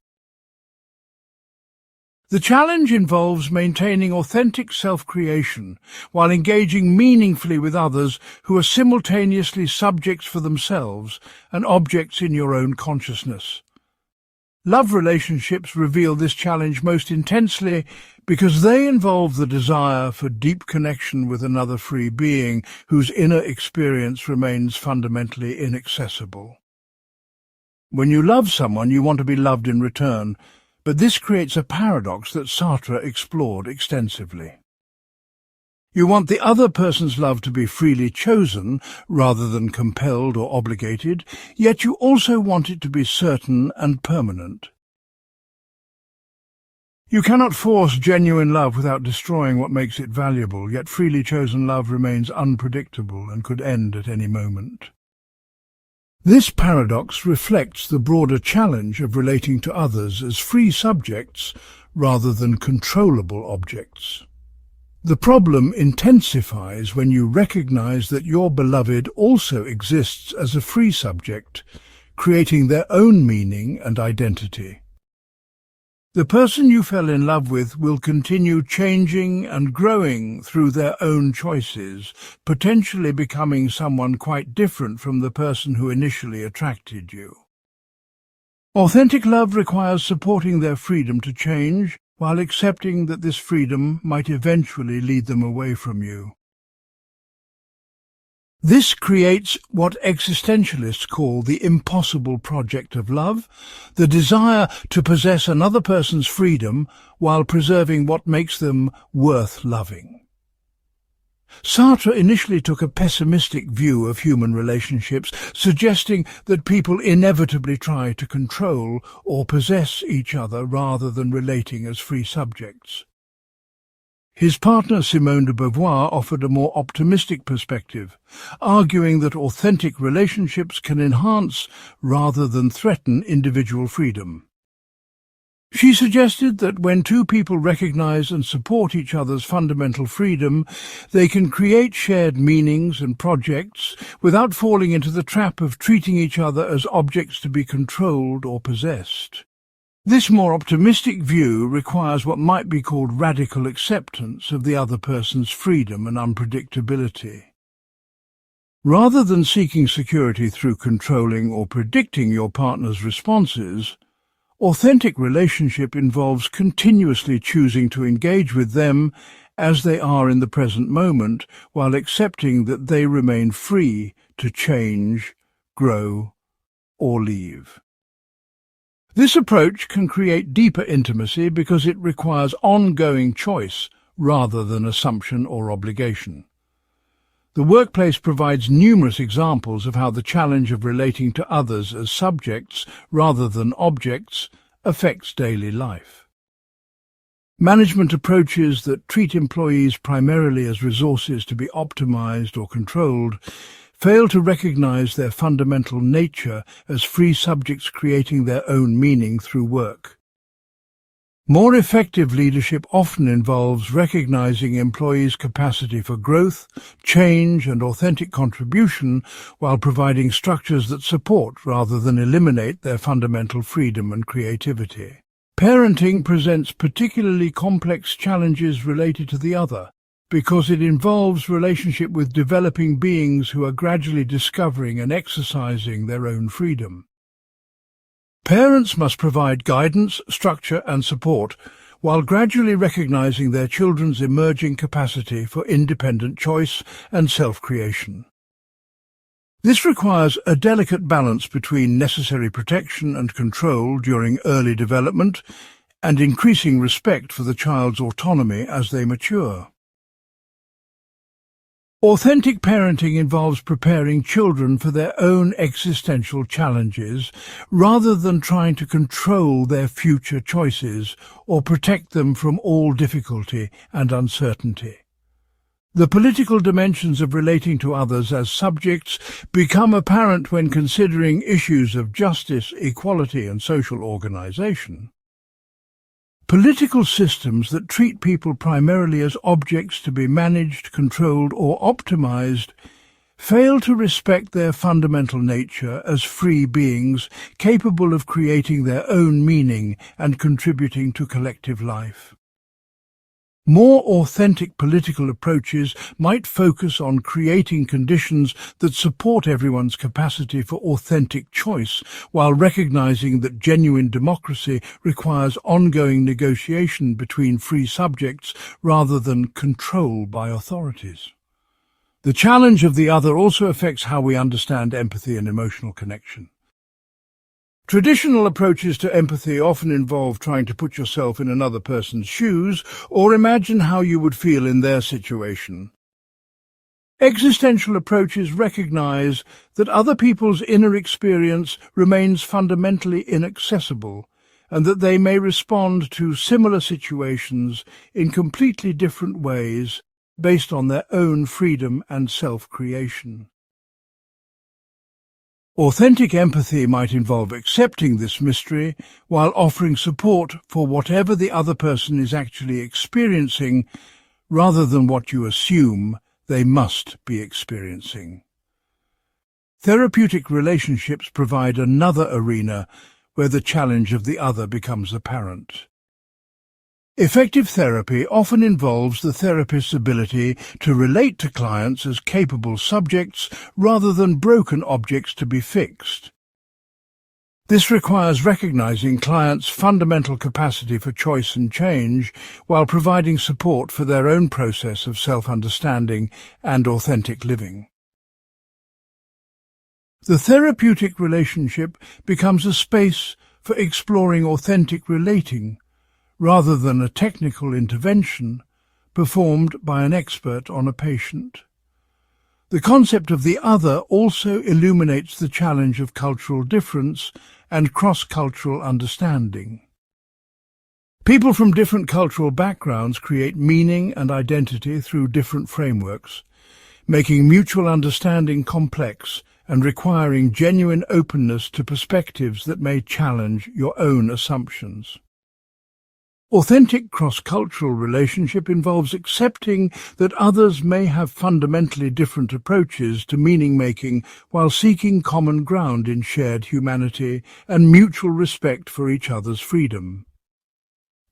The challenge involves maintaining authentic self-creation while engaging meaningfully with others who are simultaneously subjects for themselves and objects in your own consciousness. Love relationships reveal this challenge most intensely because they involve the desire for deep connection with another free being whose inner experience remains fundamentally inaccessible. When you love someone, you want to be loved in return, but this creates a paradox that Sartre explored extensively. You want the other person's love to be freely chosen rather than compelled or obligated, yet you also want it to be certain and permanent. You cannot force genuine love without destroying what makes it valuable, yet freely chosen love remains unpredictable and could end at any moment. This paradox reflects the broader challenge of relating to others as free subjects rather than controllable objects. The problem intensifies when you recognize that your beloved also exists as a free subject, creating their own meaning and identity. The person you fell in love with will continue changing and growing through their own choices, potentially becoming someone quite different from the person who initially attracted you. Authentic love requires supporting their freedom to change, while accepting that this freedom might eventually lead them away from you. This creates what existentialists call the impossible project of love, the desire to possess another person's freedom while preserving what makes them worth loving. Sartre initially took a pessimistic view of human relationships, suggesting that people inevitably try to control or possess each other rather than relating as free subjects. His partner Simone de Beauvoir offered a more optimistic perspective, arguing that authentic relationships can enhance rather than threaten individual freedom. She suggested that when two people recognize and support each other's fundamental freedom, they can create shared meanings and projects without falling into the trap of treating each other as objects to be controlled or possessed. This more optimistic view requires what might be called radical acceptance of the other person's freedom and unpredictability. Rather than seeking security through controlling or predicting your partner's responses, authentic relationship involves continuously choosing to engage with them as they are in the present moment, while accepting that they remain free to change, grow, or leave. This approach can create deeper intimacy because it requires ongoing choice rather than assumption or obligation. The workplace provides numerous examples of how the challenge of relating to others as subjects rather than objects affects daily life. Management approaches that treat employees primarily as resources to be optimized or controlled fail to recognize their fundamental nature as free subjects creating their own meaning through work. More effective leadership often involves recognizing employees' capacity for growth, change, and authentic contribution while providing structures that support rather than eliminate their fundamental freedom and creativity. Parenting presents particularly complex challenges related to the other, because it involves relationship with developing beings who are gradually discovering and exercising their own freedom. Parents must provide guidance, structure and support while gradually recognizing their children's emerging capacity for independent choice and self-creation. This requires a delicate balance between necessary protection and control during early development and increasing respect for the child's autonomy as they mature. Authentic parenting involves preparing children for their own existential challenges rather than trying to control their future choices or protect them from all difficulty and uncertainty. The political dimensions of relating to others as subjects become apparent when considering issues of justice, equality, and social organization. Political systems that treat people primarily as objects to be managed, controlled, or optimized fail to respect their fundamental nature as free beings capable of creating their own meaning and contributing to collective life. More authentic political approaches might focus on creating conditions that support everyone's capacity for authentic choice, while recognizing that genuine democracy requires ongoing negotiation between free subjects rather than control by authorities. The challenge of the other also affects how we understand empathy and emotional connection. Traditional approaches to empathy often involve trying to put yourself in another person's shoes or imagine how you would feel in their situation. Existential approaches recognize that other people's inner experience remains fundamentally inaccessible and that they may respond to similar situations in completely different ways based on their own freedom and self-creation. Authentic empathy might involve accepting this mystery while offering support for whatever the other person is actually experiencing rather than what you assume they must be experiencing. Therapeutic relationships provide another arena where the challenge of the other becomes apparent. Effective therapy often involves the therapist's ability to relate to clients as capable subjects rather than broken objects to be fixed. This requires recognizing clients' fundamental capacity for choice and change while providing support for their own process of self-understanding and authentic living. The therapeutic relationship becomes a space for exploring authentic relating, rather than a technical intervention performed by an expert on a patient. The concept of the other also illuminates the challenge of cultural difference and cross-cultural understanding. People from different cultural backgrounds create meaning and identity through different frameworks, making mutual understanding complex and requiring genuine openness to perspectives that may challenge your own assumptions. Authentic cross-cultural relationship involves accepting that others may have fundamentally different approaches to meaning-making while seeking common ground in shared humanity and mutual respect for each other's freedom.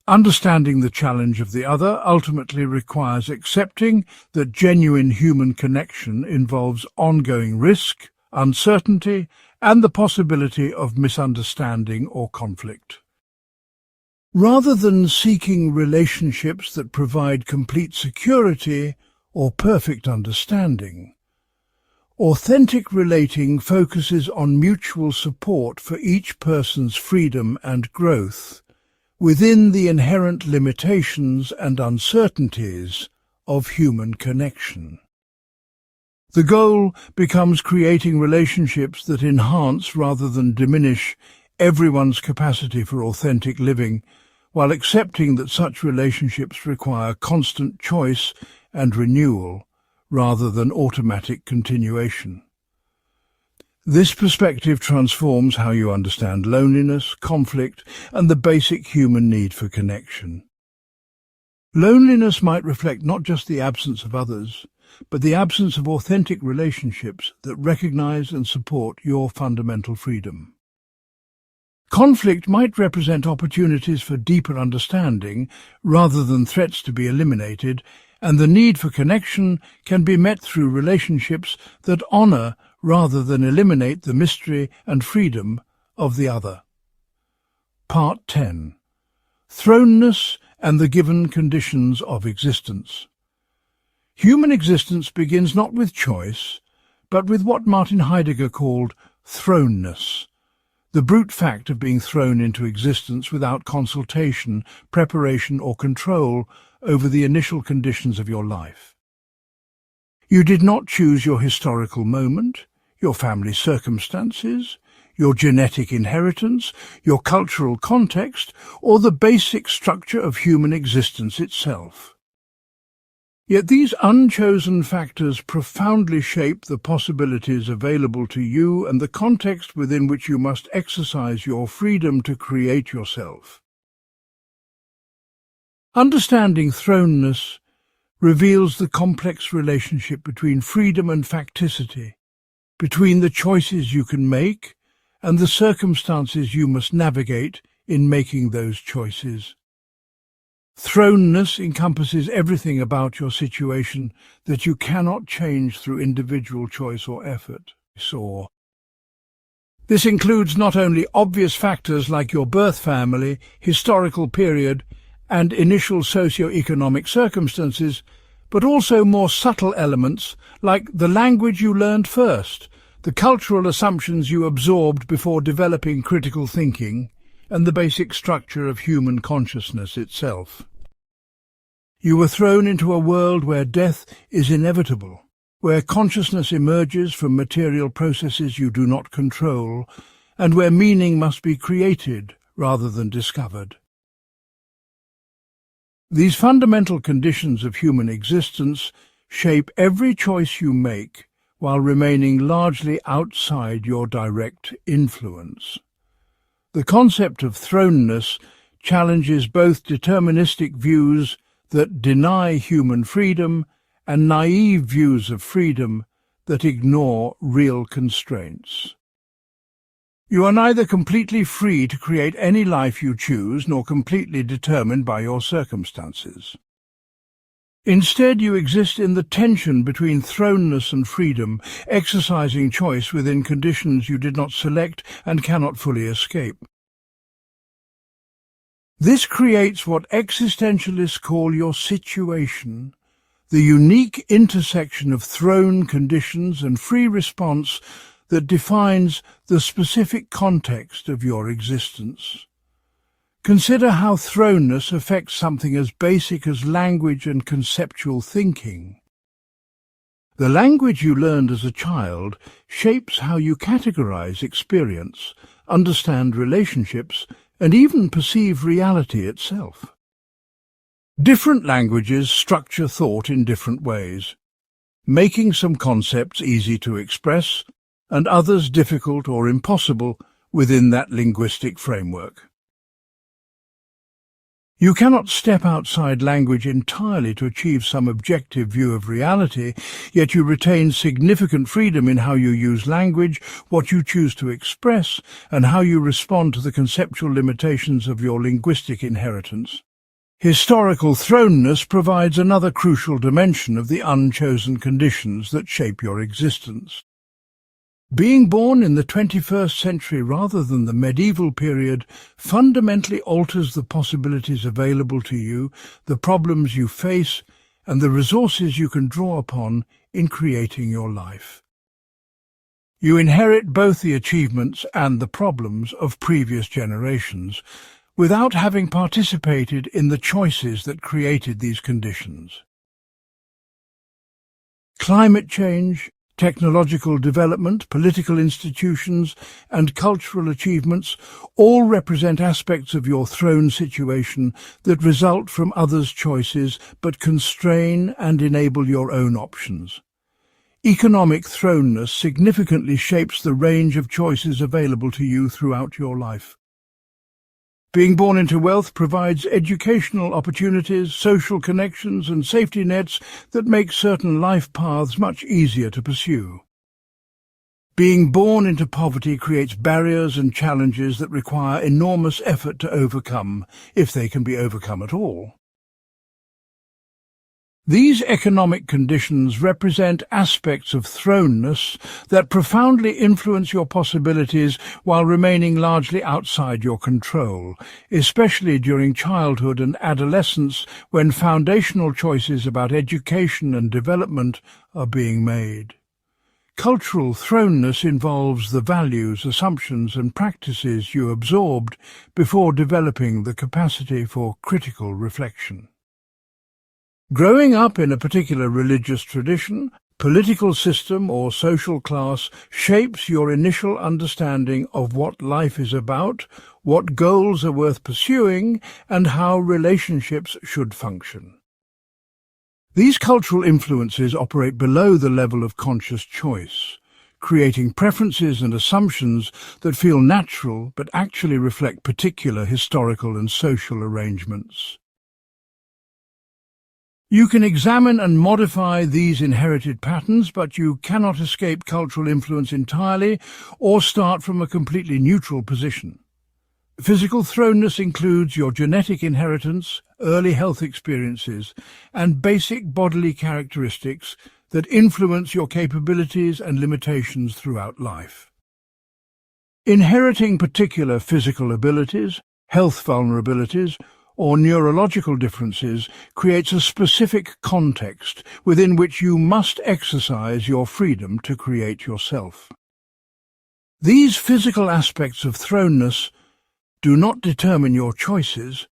Understanding the challenge of the other ultimately requires accepting that genuine human connection involves ongoing risk, uncertainty, and the possibility of misunderstanding or conflict. Rather than seeking relationships that provide complete security or perfect understanding, authentic relating focuses on mutual support for each person's freedom and growth within the inherent limitations and uncertainties of human connection. The goal becomes creating relationships that enhance rather than diminish everyone's capacity for authentic living, while accepting that such relationships require constant choice and renewal rather than automatic continuation. This perspective transforms how you understand loneliness, conflict, and the basic human need for connection. Loneliness might reflect not just the absence of others, but the absence of authentic relationships that recognize and support your fundamental freedom. Conflict might represent opportunities for deeper understanding rather than threats to be eliminated, and the need for connection can be met through relationships that honor rather than eliminate the mystery and freedom of the other. Part 10. Thrownness and the given conditions of existence. Human existence begins not with choice, but with what Martin Heidegger called thrownness, the brute fact of being thrown into existence without consultation, preparation, or control over the initial conditions of your life. You did not choose your historical moment, your family circumstances, your genetic inheritance, your cultural context, or the basic structure of human existence itself. Yet these unchosen factors profoundly shape the possibilities available to you and the context within which you must exercise your freedom to create yourself. Understanding thrownness reveals the complex relationship between freedom and facticity, between the choices you can make and the circumstances you must navigate in making those choices. Thrownness encompasses everything about your situation that you cannot change through individual choice or effort. This includes not only obvious factors like your birth family, historical period, and initial socio-economic circumstances, but also more subtle elements like the language you learned first, the cultural assumptions you absorbed before developing critical thinking, and the basic structure of human consciousness itself. You were thrown into a world where death is inevitable, where consciousness emerges from material processes you do not control, and where meaning must be created rather than discovered. These fundamental conditions of human existence shape every choice you make while remaining largely outside your direct influence. The concept of thrownness challenges both deterministic views that deny human freedom and naive views of freedom that ignore real constraints. You are neither completely free to create any life you choose nor completely determined by your circumstances. Instead, you exist in the tension between thrownness and freedom, exercising choice within conditions you did not select and cannot fully escape. This creates what existentialists call your situation, the unique intersection of thrown conditions and free response that defines the specific context of your existence. Consider how thrownness affects something as basic as language and conceptual thinking. The language you learned as a child shapes how you categorize experience, understand relationships, and even perceive reality itself. Different languages structure thought in different ways, making some concepts easy to express and others difficult or impossible within that linguistic framework. You cannot step outside language entirely to achieve some objective view of reality, yet you retain significant freedom in how you use language, what you choose to express, and how you respond to the conceptual limitations of your linguistic inheritance. Historical thrownness provides another crucial dimension of the unchosen conditions that shape your existence. Being born in the 21st century rather than the medieval period fundamentally alters the possibilities available to you, the problems you face, and the resources you can draw upon in creating your life. You inherit both the achievements and the problems of previous generations, without having participated in the choices that created these conditions. Climate change, technological development, political institutions, and cultural achievements all represent aspects of your throne situation that result from others' choices but constrain and enable your own options. Economic thrownness significantly shapes the range of choices available to you throughout your life. Being born into wealth provides educational opportunities, social connections, and safety nets that make certain life paths much easier to pursue. Being born into poverty creates barriers and challenges that require enormous effort to overcome, if they can be overcome at all. These economic conditions represent aspects of thrownness that profoundly influence your possibilities while remaining largely outside your control, especially during childhood and adolescence when foundational choices about education and development are being made. Cultural thrownness involves the values, assumptions and practices you absorbed before developing the capacity for critical reflection. Growing up in a particular religious tradition, political system or social class shapes your initial understanding of what life is about, what goals are worth pursuing, and how relationships should function. These cultural influences operate below the level of conscious choice, creating preferences and assumptions that feel natural but actually reflect particular historical and social arrangements. You can examine and modify these inherited patterns, but you cannot escape cultural influence entirely or start from a completely neutral position. Physical thrownness includes your genetic inheritance, early health experiences, and basic bodily characteristics that influence your capabilities and limitations throughout life. Inheriting particular physical abilities, health vulnerabilities, or neurological differences creates a specific context within which you must exercise your freedom to create yourself. These physical aspects of thrownness do not determine your choices,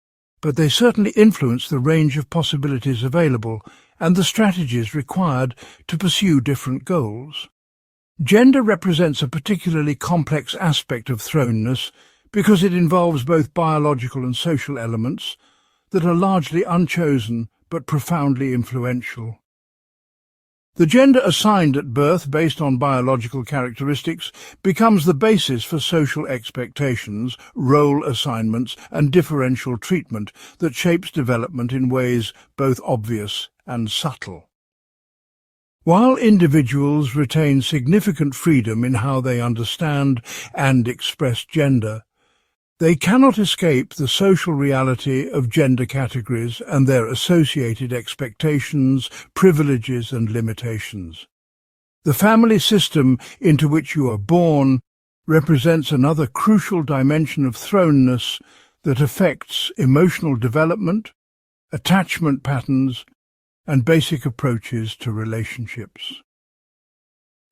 but they certainly influence the range of possibilities available and the strategies required to pursue different goals. Gender represents a particularly complex aspect of thrownness because it involves both biological and social elements that are largely unchosen but profoundly influential. The gender assigned at birth based on biological characteristics becomes the basis for social expectations, role assignments, and differential treatment that shapes development in ways both obvious and subtle. While individuals retain significant freedom in how they understand and express gender, they cannot escape the social reality of gender categories and their associated expectations, privileges and limitations. The family system into which you are born represents another crucial dimension of thrownness that affects emotional development, attachment patterns, and basic approaches to relationships.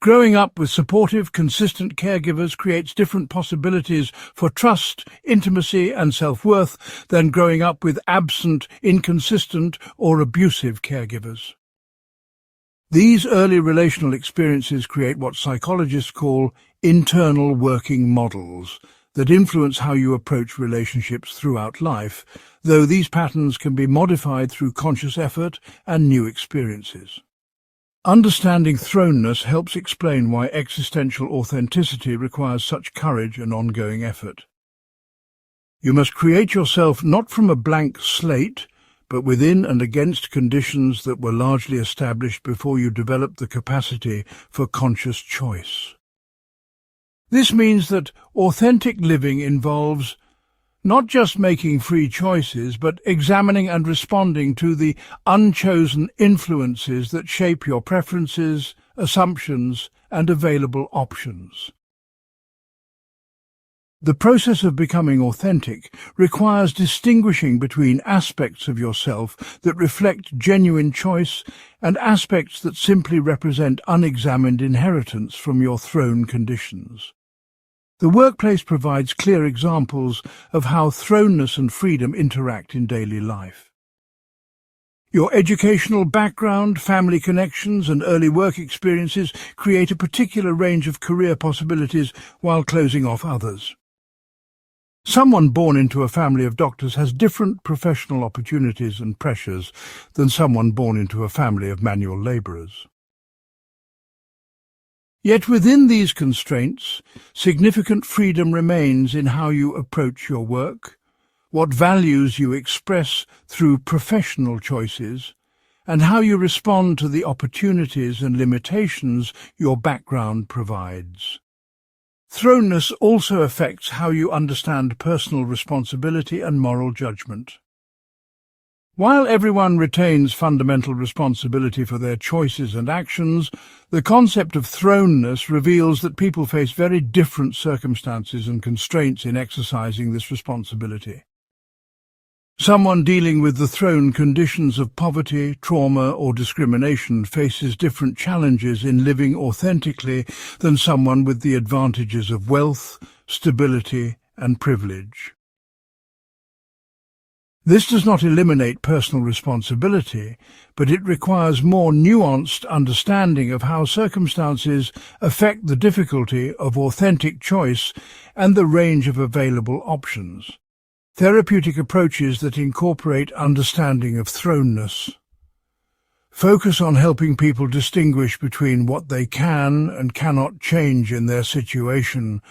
Growing up with supportive, consistent caregivers creates different possibilities for trust, intimacy, and self-worth than growing up with absent, inconsistent, or abusive caregivers. These early relational experiences create what psychologists call internal working models that influence how you approach relationships throughout life, though these patterns can be modified through conscious effort and new experiences. Understanding thrownness helps explain why existential authenticity requires such courage and ongoing effort. You must create yourself not from a blank slate, but within and against conditions that were largely established before you developed the capacity for conscious choice. This means that authentic living involves not just making free choices, but examining and responding to the unchosen influences that shape your preferences, assumptions, and available options. The process of becoming authentic requires distinguishing between aspects of yourself that reflect genuine choice and aspects that simply represent unexamined inheritance from your thrown conditions. The workplace provides clear examples of how thrownness and freedom interact in daily life. Your educational background, family connections, and early work experiences create a particular range of career possibilities while closing off others. Someone born into a family of doctors has different professional opportunities and pressures than someone born into a family of manual labourers. Yet within these constraints, significant freedom remains in how you approach your work, what values you express through professional choices, and how you respond to the opportunities and limitations your background provides. Thrownness also affects how you understand personal responsibility and moral judgment. While everyone retains fundamental responsibility for their choices and actions, the concept of thrownness reveals that people face very different circumstances and constraints in exercising this responsibility. Someone dealing with the thrown conditions of poverty, trauma, or discrimination faces different challenges in living authentically than someone with the advantages of wealth, stability, and privilege. This does not eliminate personal responsibility, but it requires more nuanced understanding of how circumstances affect the difficulty of authentic choice and the range of available options. Therapeutic approaches that incorporate understanding of thrownness focus on helping people distinguish between what they can and cannot change in their situation,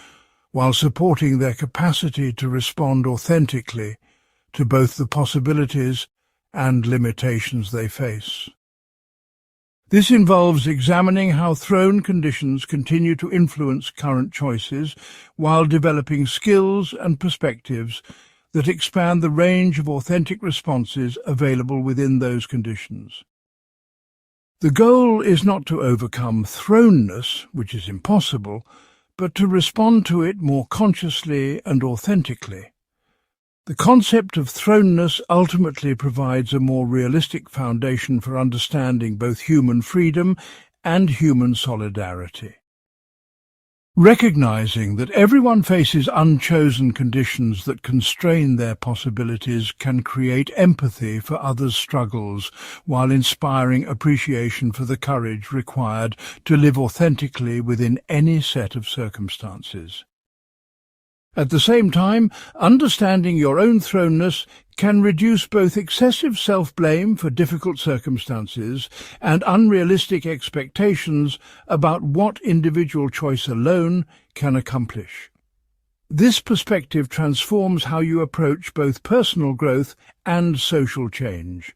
while supporting their capacity to respond authentically to both the possibilities and limitations they face. This involves examining how thrown conditions continue to influence current choices while developing skills and perspectives that expand the range of authentic responses available within those conditions. The goal is not to overcome thrownness, which is impossible, but to respond to it more consciously and authentically. The concept of thrownness ultimately provides a more realistic foundation for understanding both human freedom and human solidarity. Recognizing that everyone faces unchosen conditions that constrain their possibilities can create empathy for others' struggles while inspiring appreciation for the courage required to live authentically within any set of circumstances. At the same time, understanding your own thrownness can reduce both excessive self-blame for difficult circumstances and unrealistic expectations about what individual choice alone can accomplish. This perspective transforms how you approach both personal growth and social change.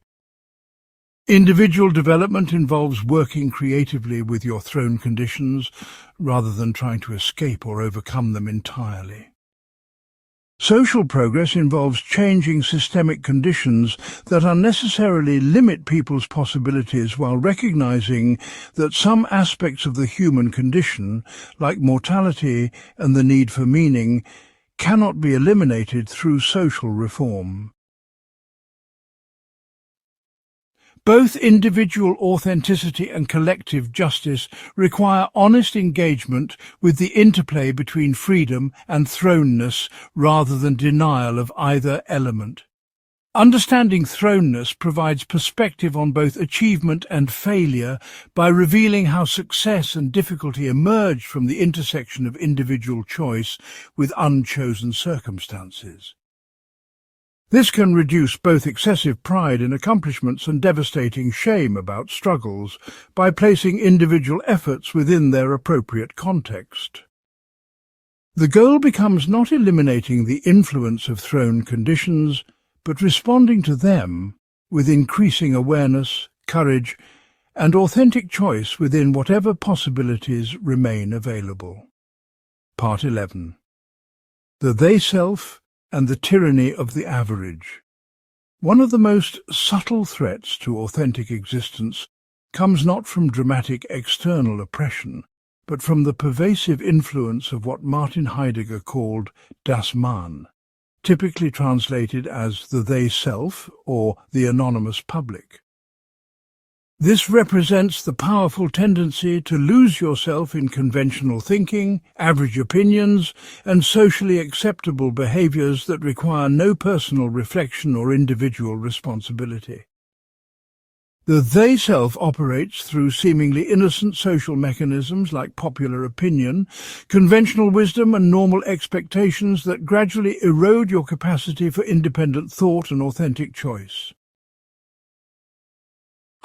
Individual development involves working creatively with your thrown conditions rather than trying to escape or overcome them entirely. Social progress involves changing systemic conditions that unnecessarily limit people's possibilities while recognizing that some aspects of the human condition, like mortality and the need for meaning, cannot be eliminated through social reform. Both individual authenticity and collective justice require honest engagement with the interplay between freedom and thrownness rather than denial of either element. Understanding thrownness provides perspective on both achievement and failure by revealing how success and difficulty emerge from the intersection of individual choice with unchosen circumstances. This can reduce both excessive pride in accomplishments and devastating shame about struggles by placing individual efforts within their appropriate context. The goal becomes not eliminating the influence of thrown conditions, but responding to them with increasing awareness, courage, and authentic choice within whatever possibilities remain available. Part 11. The They-Self and the Tyranny of the Average. One of the most subtle threats to authentic existence comes not from dramatic external oppression, but from the pervasive influence of what Martin Heidegger called das Man, typically translated as the they-self or the anonymous public. This represents the powerful tendency to lose yourself in conventional thinking, average opinions, and socially acceptable behaviors that require no personal reflection or individual responsibility. The they-self operates through seemingly innocent social mechanisms like popular opinion, conventional wisdom and normal expectations that gradually erode your capacity for independent thought and authentic choice.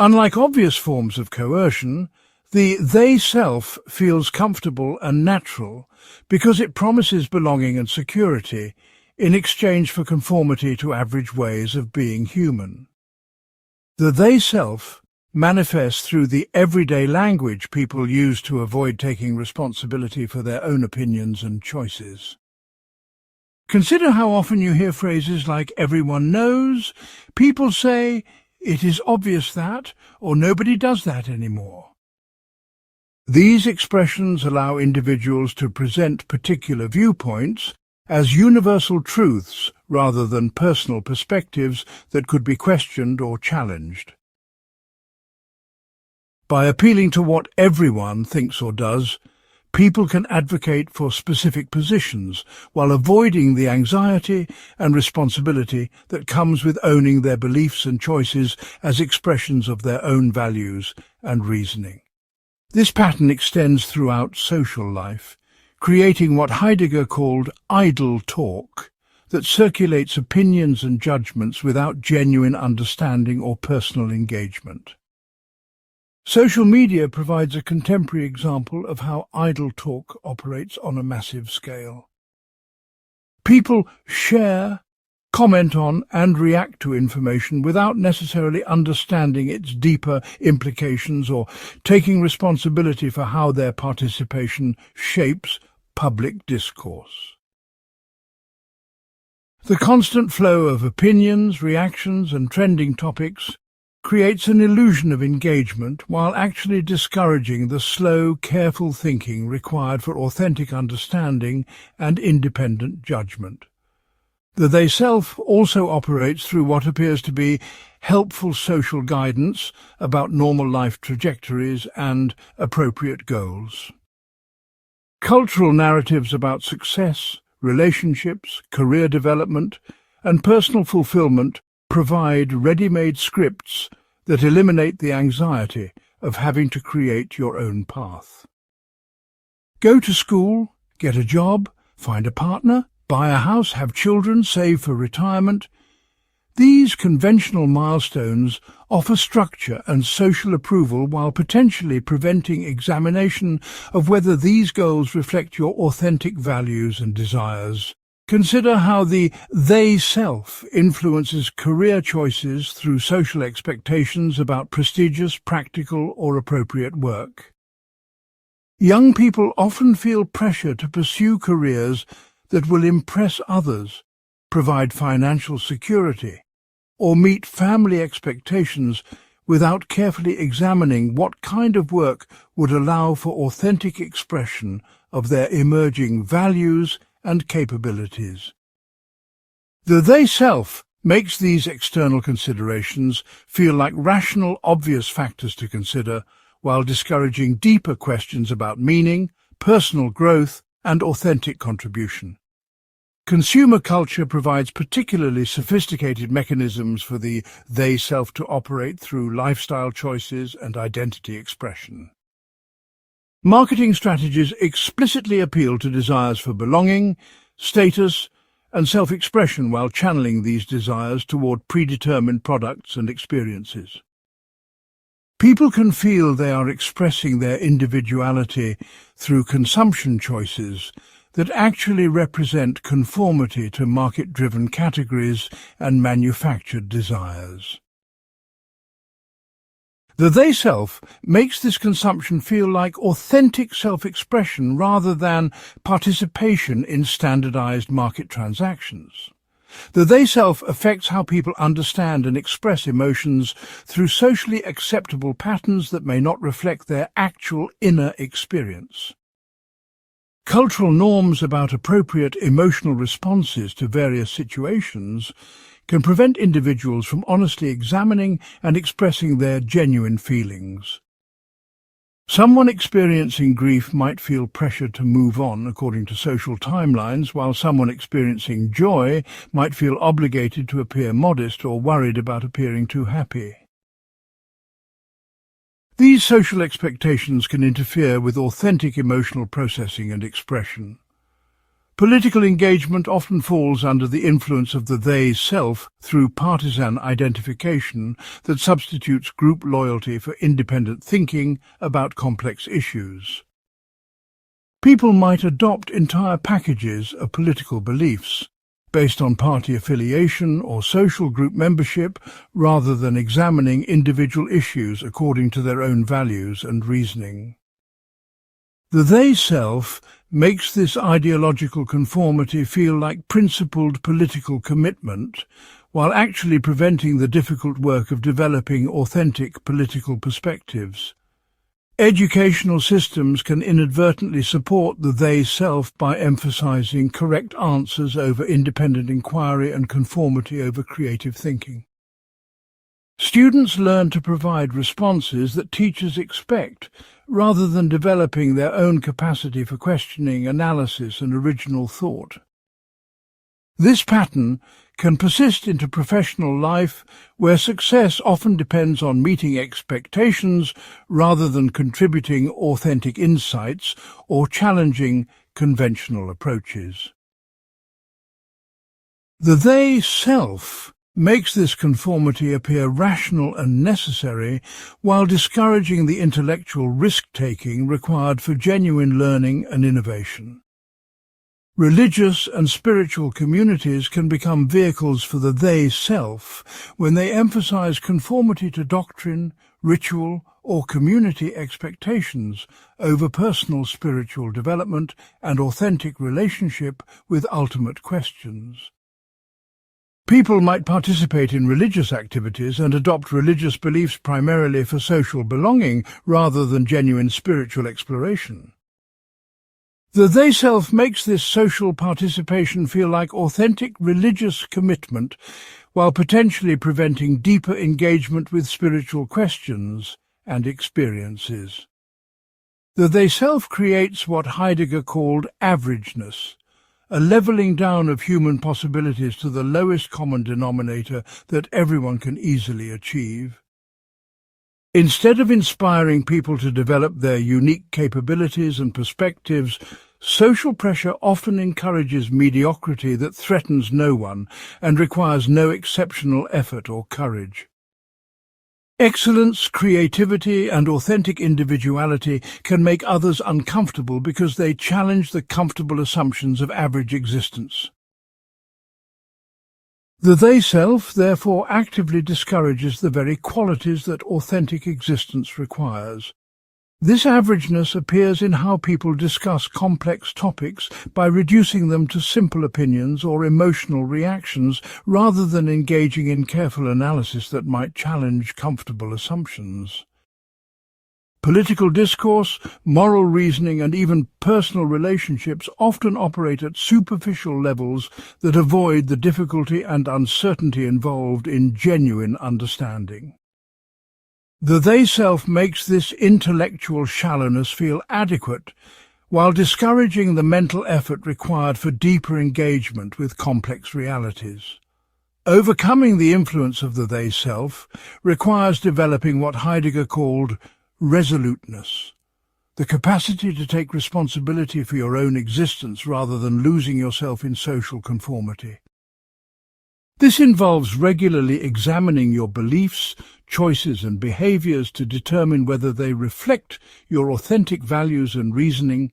Unlike obvious forms of coercion, the they-self feels comfortable and natural because it promises belonging and security in exchange for conformity to average ways of being human. The they-self manifests through the everyday language people use to avoid taking responsibility for their own opinions and choices. Consider how often you hear phrases like "everyone knows," "people say," "it is obvious that," or "nobody does that anymore." These expressions allow individuals to present particular viewpoints as universal truths rather than personal perspectives that could be questioned or challenged. By appealing to what everyone thinks or does, people can advocate for specific positions while avoiding the anxiety and responsibility that comes with owning their beliefs and choices as expressions of their own values and reasoning. This pattern extends throughout social life, creating what Heidegger called idle talk, that circulates opinions and judgments without genuine understanding or personal engagement. Social media provides a contemporary example of how idle talk operates on a massive scale. People share, comment on, and react to information without necessarily understanding its deeper implications or taking responsibility for how their participation shapes public discourse. The constant flow of opinions, reactions, and trending topics creates an illusion of engagement while actually discouraging the slow, careful thinking required for authentic understanding and independent judgment. The they-self also operates through what appears to be helpful social guidance about normal life trajectories and appropriate goals. Cultural narratives about success, relationships, career development, and personal fulfillment provide ready-made scripts that eliminate the anxiety of having to create your own path. Go to school, get a job, find a partner, buy a house, have children, save for retirement. These conventional milestones offer structure and social approval while potentially preventing examination of whether these goals reflect your authentic values and desires. Consider how the they-self influences career choices through social expectations about prestigious, practical, or appropriate work. Young people often feel pressure to pursue careers that will impress others, provide financial security, or meet family expectations without carefully examining what kind of work would allow for authentic expression of their emerging values and capabilities. The they-self makes these external considerations feel like rational, obvious factors to consider, while discouraging deeper questions about meaning, personal growth, and authentic contribution. Consumer culture provides particularly sophisticated mechanisms for the they-self to operate through lifestyle choices and identity expression. Marketing strategies explicitly appeal to desires for belonging, status, and self-expression while channeling these desires toward predetermined products and experiences. People can feel they are expressing their individuality through consumption choices that actually represent conformity to market-driven categories and manufactured desires. The they-self makes this consumption feel like authentic self-expression rather than participation in standardized market transactions. The they-self affects how people understand and express emotions through socially acceptable patterns that may not reflect their actual inner experience. Cultural norms about appropriate emotional responses to various situations can prevent individuals from honestly examining and expressing their genuine feelings. Someone experiencing grief might feel pressure to move on according to social timelines, while someone experiencing joy might feel obligated to appear modest or worried about appearing too happy. These social expectations can interfere with authentic emotional processing and expression. Political engagement often falls under the influence of the they-self through partisan identification that substitutes group loyalty for independent thinking about complex issues. People might adopt entire packages of political beliefs based on party affiliation or social group membership rather than examining individual issues according to their own values and reasoning. The they-self makes this ideological conformity feel like principled political commitment, while actually preventing the difficult work of developing authentic political perspectives. Educational systems can inadvertently support the they-self by emphasizing correct answers over independent inquiry and conformity over creative thinking. Students learn to provide responses that teachers expect, rather than developing their own capacity for questioning, analysis, and original thought. This pattern can persist into professional life, where success often depends on meeting expectations rather than contributing authentic insights or challenging conventional approaches. The they-self makes this conformity appear rational and necessary, while discouraging the intellectual risk-taking required for genuine learning and innovation. Religious and spiritual communities can become vehicles for the they-self when they emphasize conformity to doctrine, ritual, or community expectations over personal spiritual development and authentic relationship with ultimate questions. People might participate in religious activities and adopt religious beliefs primarily for social belonging rather than genuine spiritual exploration. The they-self makes this social participation feel like authentic religious commitment, while potentially preventing deeper engagement with spiritual questions and experiences. The they-self creates what Heidegger called averageness, a levelling down of human possibilities to the lowest common denominator that everyone can easily achieve. Instead of inspiring people to develop their unique capabilities and perspectives, social pressure often encourages mediocrity that threatens no one and requires no exceptional effort or courage. Excellence, creativity, and authentic individuality can make others uncomfortable because they challenge the comfortable assumptions of average existence. The they-self, therefore, actively discourages the very qualities that authentic existence requires. This averageness appears in how people discuss complex topics by reducing them to simple opinions or emotional reactions rather than engaging in careful analysis that might challenge comfortable assumptions. Political discourse, moral reasoning, and even personal relationships often operate at superficial levels that avoid the difficulty and uncertainty involved in genuine understanding. The they-self makes this intellectual shallowness feel adequate, while discouraging the mental effort required for deeper engagement with complex realities. Overcoming the influence of the they-self requires developing what Heidegger called resoluteness, the capacity to take responsibility for your own existence rather than losing yourself in social conformity. This involves regularly examining your beliefs, choices and behaviors to determine whether they reflect your authentic values and reasoning,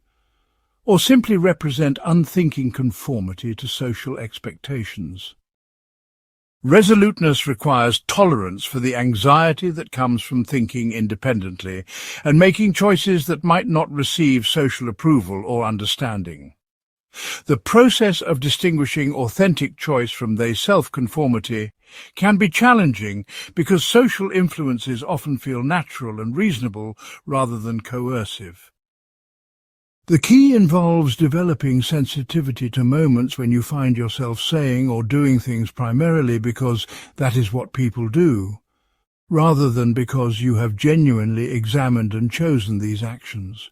or simply represent unthinking conformity to social expectations. Resoluteness requires tolerance for the anxiety that comes from thinking independently and making choices that might not receive social approval or understanding. The process of distinguishing authentic choice from they-self conformity can be challenging because social influences often feel natural and reasonable rather than coercive. The key involves developing sensitivity to moments when you find yourself saying or doing things primarily because that is what people do, rather than because you have genuinely examined and chosen these actions.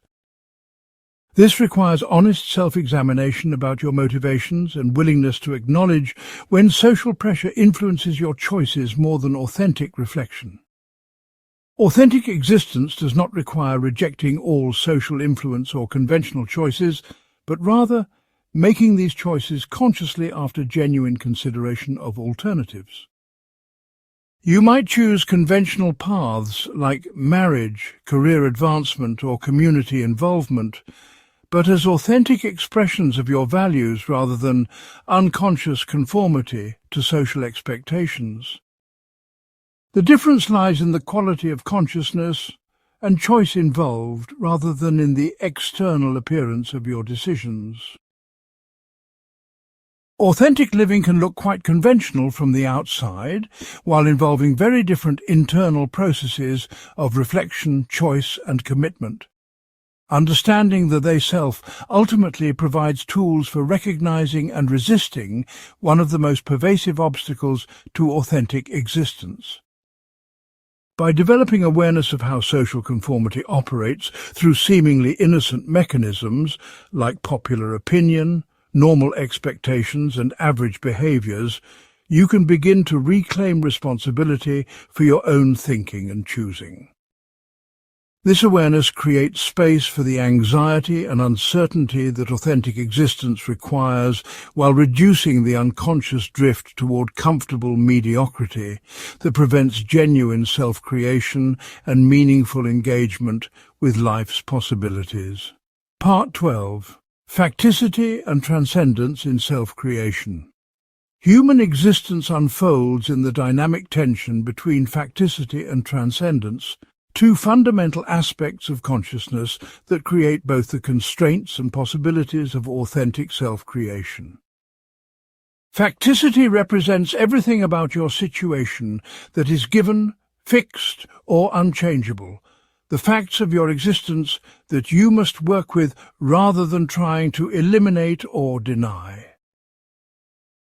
This requires honest self-examination about your motivations and willingness to acknowledge when social pressure influences your choices more than authentic reflection. Authentic existence does not require rejecting all social influence or conventional choices, but rather making these choices consciously after genuine consideration of alternatives. You might choose conventional paths like marriage, career advancement, or community involvement, but as authentic expressions of your values rather than unconscious conformity to social expectations. The difference lies in the quality of consciousness and choice involved rather than in the external appearance of your decisions. Authentic living can look quite conventional from the outside, while involving very different internal processes of reflection, choice, and commitment. Understanding the they-self ultimately provides tools for recognizing and resisting one of the most pervasive obstacles to authentic existence. By developing awareness of how social conformity operates through seemingly innocent mechanisms like popular opinion, normal expectations, and average behaviors, you can begin to reclaim responsibility for your own thinking and choosing. This awareness creates space for the anxiety and uncertainty that authentic existence requires, while reducing the unconscious drift toward comfortable mediocrity that prevents genuine self-creation and meaningful engagement with life's possibilities. Part 12. Facticity and Transcendence in Self-Creation. Human existence unfolds in the dynamic tension between facticity and transcendence, two fundamental aspects of consciousness that create both the constraints and possibilities of authentic self-creation. Facticity represents everything about your situation that is given, fixed, or unchangeable, the facts of your existence that you must work with rather than trying to eliminate or deny.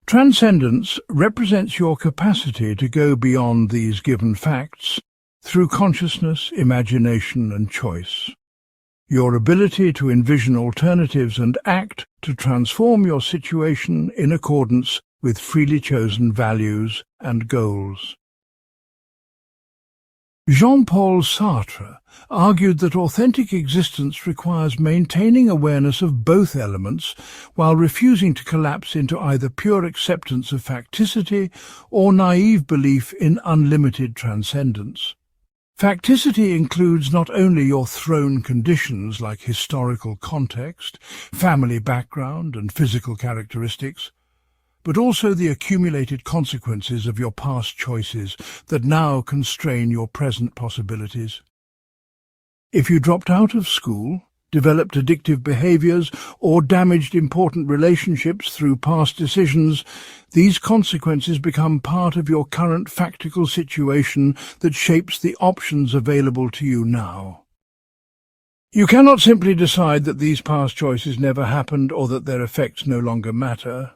Transcendence represents your capacity to go beyond these given facts through consciousness, imagination, and choice. Your ability to envision alternatives and act to transform your situation in accordance with freely chosen values and goals. Jean-Paul Sartre argued that authentic existence requires maintaining awareness of both elements while refusing to collapse into either pure acceptance of facticity or naive belief in unlimited transcendence. Facticity includes not only your thrown conditions like historical context, family background, and physical characteristics, but also the accumulated consequences of your past choices that now constrain your present possibilities. If you dropped out of school, developed addictive behaviors, or damaged important relationships through past decisions, these consequences become part of your current factical situation that shapes the options available to you now. You cannot simply decide that these past choices never happened or that their effects no longer matter.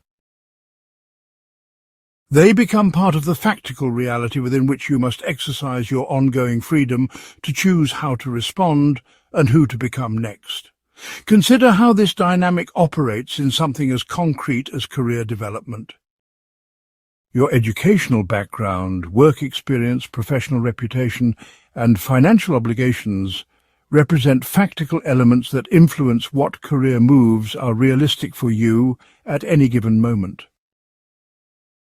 They become part of the factical reality within which you must exercise your ongoing freedom to choose how to respond and who to become next. Consider how this dynamic operates in something as concrete as career development. Your educational background, work experience, professional reputation, and financial obligations represent factical elements that influence what career moves are realistic for you at any given moment.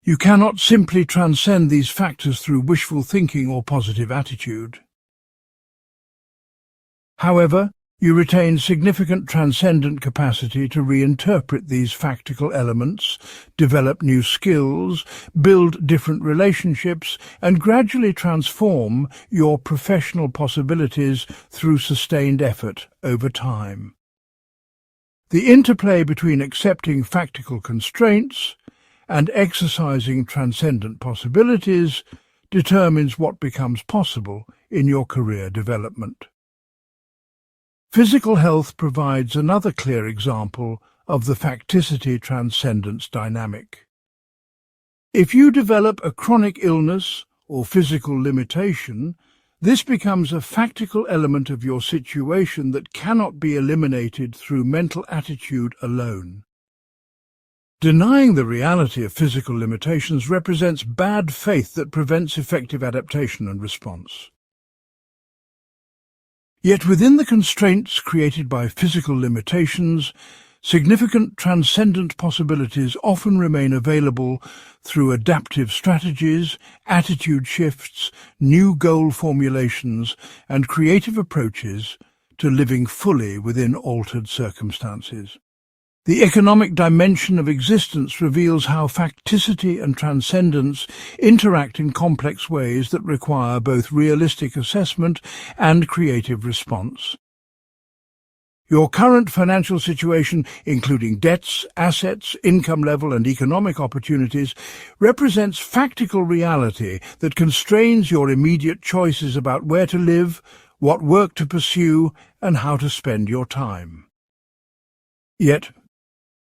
You cannot simply transcend these factors through wishful thinking or positive attitude. However, you retain significant transcendent capacity to reinterpret these factical elements, develop new skills, build different relationships, and gradually transform your professional possibilities through sustained effort over time. The interplay between accepting factical constraints and exercising transcendent possibilities determines what becomes possible in your career development. Physical health provides another clear example of the facticity-transcendence dynamic. If you develop a chronic illness or physical limitation, this becomes a factical element of your situation that cannot be eliminated through mental attitude alone. Denying the reality of physical limitations represents bad faith that prevents effective adaptation and response. Yet within the constraints created by physical limitations, significant transcendent possibilities often remain available through adaptive strategies, attitude shifts, new goal formulations, and creative approaches to living fully within altered circumstances. The economic dimension of existence reveals how facticity and transcendence interact in complex ways that require both realistic assessment and creative response. Your current financial situation, including debts, assets, income level, and economic opportunities, represents factical reality that constrains your immediate choices about where to live, what work to pursue, and how to spend your time. Yet,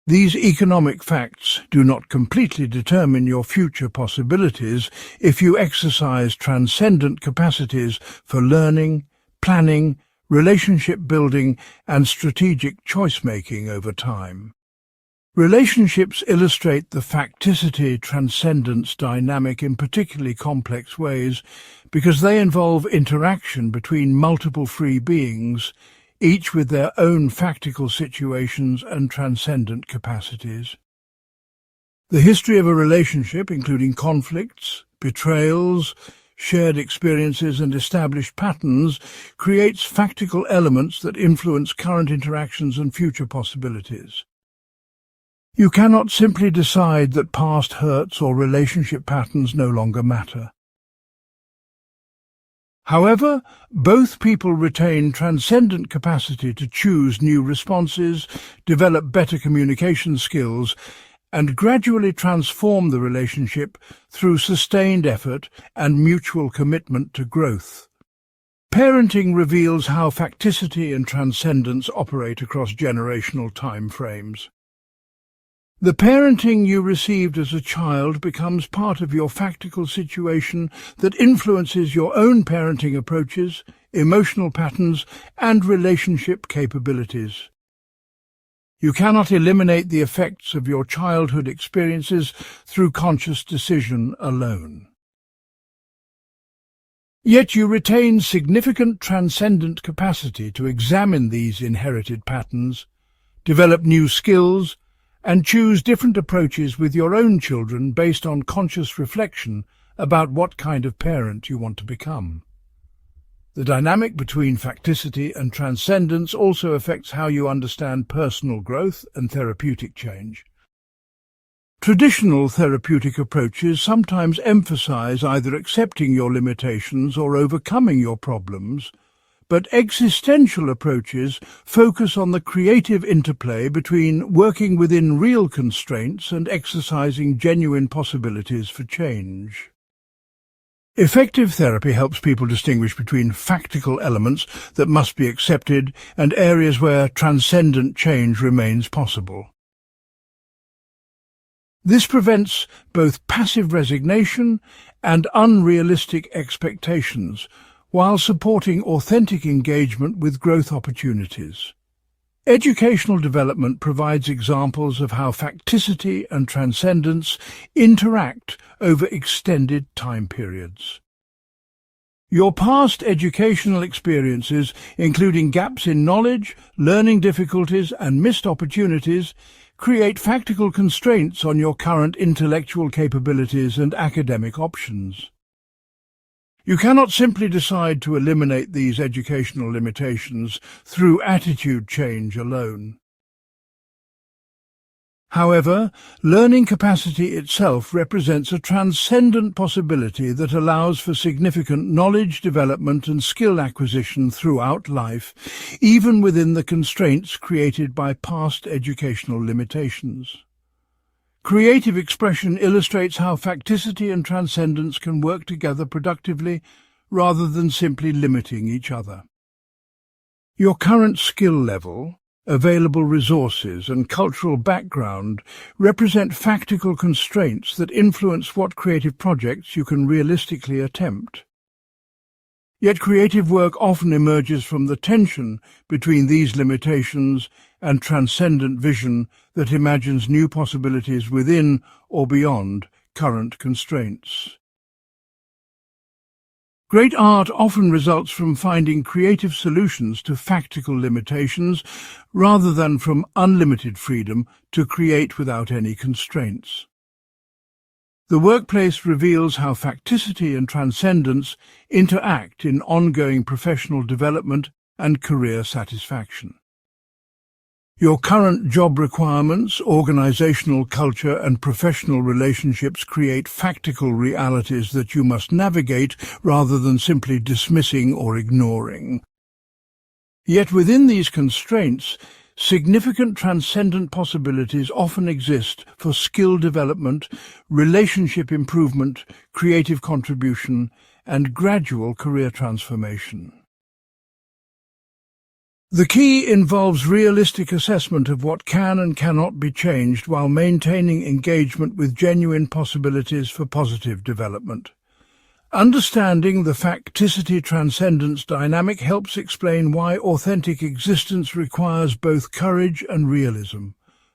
these economic facts do not completely determine your future possibilities if you exercise transcendent capacities for learning, planning, relationship building, and strategic choice-making over time. Relationships illustrate the facticity-transcendence dynamic in particularly complex ways because they involve interaction between multiple free beings, each with their own factical situations and transcendent capacities. The history of a relationship, including conflicts, betrayals, shared experiences and established patterns, creates factical elements that influence current interactions and future possibilities. You cannot simply decide that past hurts or relationship patterns no longer matter. However, both people retain transcendent capacity to choose new responses, develop better communication skills, and gradually transform the relationship through sustained effort and mutual commitment to growth. Parenting reveals how facticity and transcendence operate across generational time frames. The parenting you received as a child becomes part of your factical situation that influences your own parenting approaches, emotional patterns, and relationship capabilities. You cannot eliminate the effects of your childhood experiences through conscious decision alone. Yet you retain significant transcendent capacity to examine these inherited patterns, develop new skills, and choose different approaches with your own children based on conscious reflection about what kind of parent you want to become. The dynamic between facticity and transcendence also affects how you understand personal growth and therapeutic change. Traditional therapeutic approaches sometimes emphasize either accepting your limitations or overcoming your problems, but existential approaches focus on the creative interplay between working within real constraints and exercising genuine possibilities for change. Effective therapy helps people distinguish between factical elements that must be accepted and areas where transcendent change remains possible. This prevents both passive resignation and unrealistic expectations, while supporting authentic engagement with growth opportunities. Educational development provides examples of how facticity and transcendence interact over extended time periods. Your past educational experiences, including gaps in knowledge, learning difficulties, and missed opportunities, create factical constraints on your current intellectual capabilities and academic options. You cannot simply decide to eliminate these educational limitations through attitude change alone. However, learning capacity itself represents a transcendent possibility that allows for significant knowledge development and skill acquisition throughout life, even within the constraints created by past educational limitations. Creative expression illustrates how facticity and transcendence can work together productively rather than simply limiting each other. Your current skill level, available resources, and cultural background represent factical constraints that influence what creative projects you can realistically attempt. Yet creative work often emerges from the tension between these limitations and transcendent vision that imagines new possibilities within or beyond current constraints. Great art often results from finding creative solutions to factical limitations rather than from unlimited freedom to create without any constraints. The workplace reveals how facticity and transcendence interact in ongoing professional development and career satisfaction. Your current job requirements, organizational culture, and professional relationships create factical realities that you must navigate rather than simply dismissing or ignoring. Yet within these constraints, significant transcendent possibilities often exist for skill development, relationship improvement, creative contribution, and gradual career transformation. The key involves realistic assessment of what can and cannot be changed while maintaining engagement with genuine possibilities for positive development. Understanding the facticity-transcendence dynamic helps explain why authentic existence requires both courage and realism,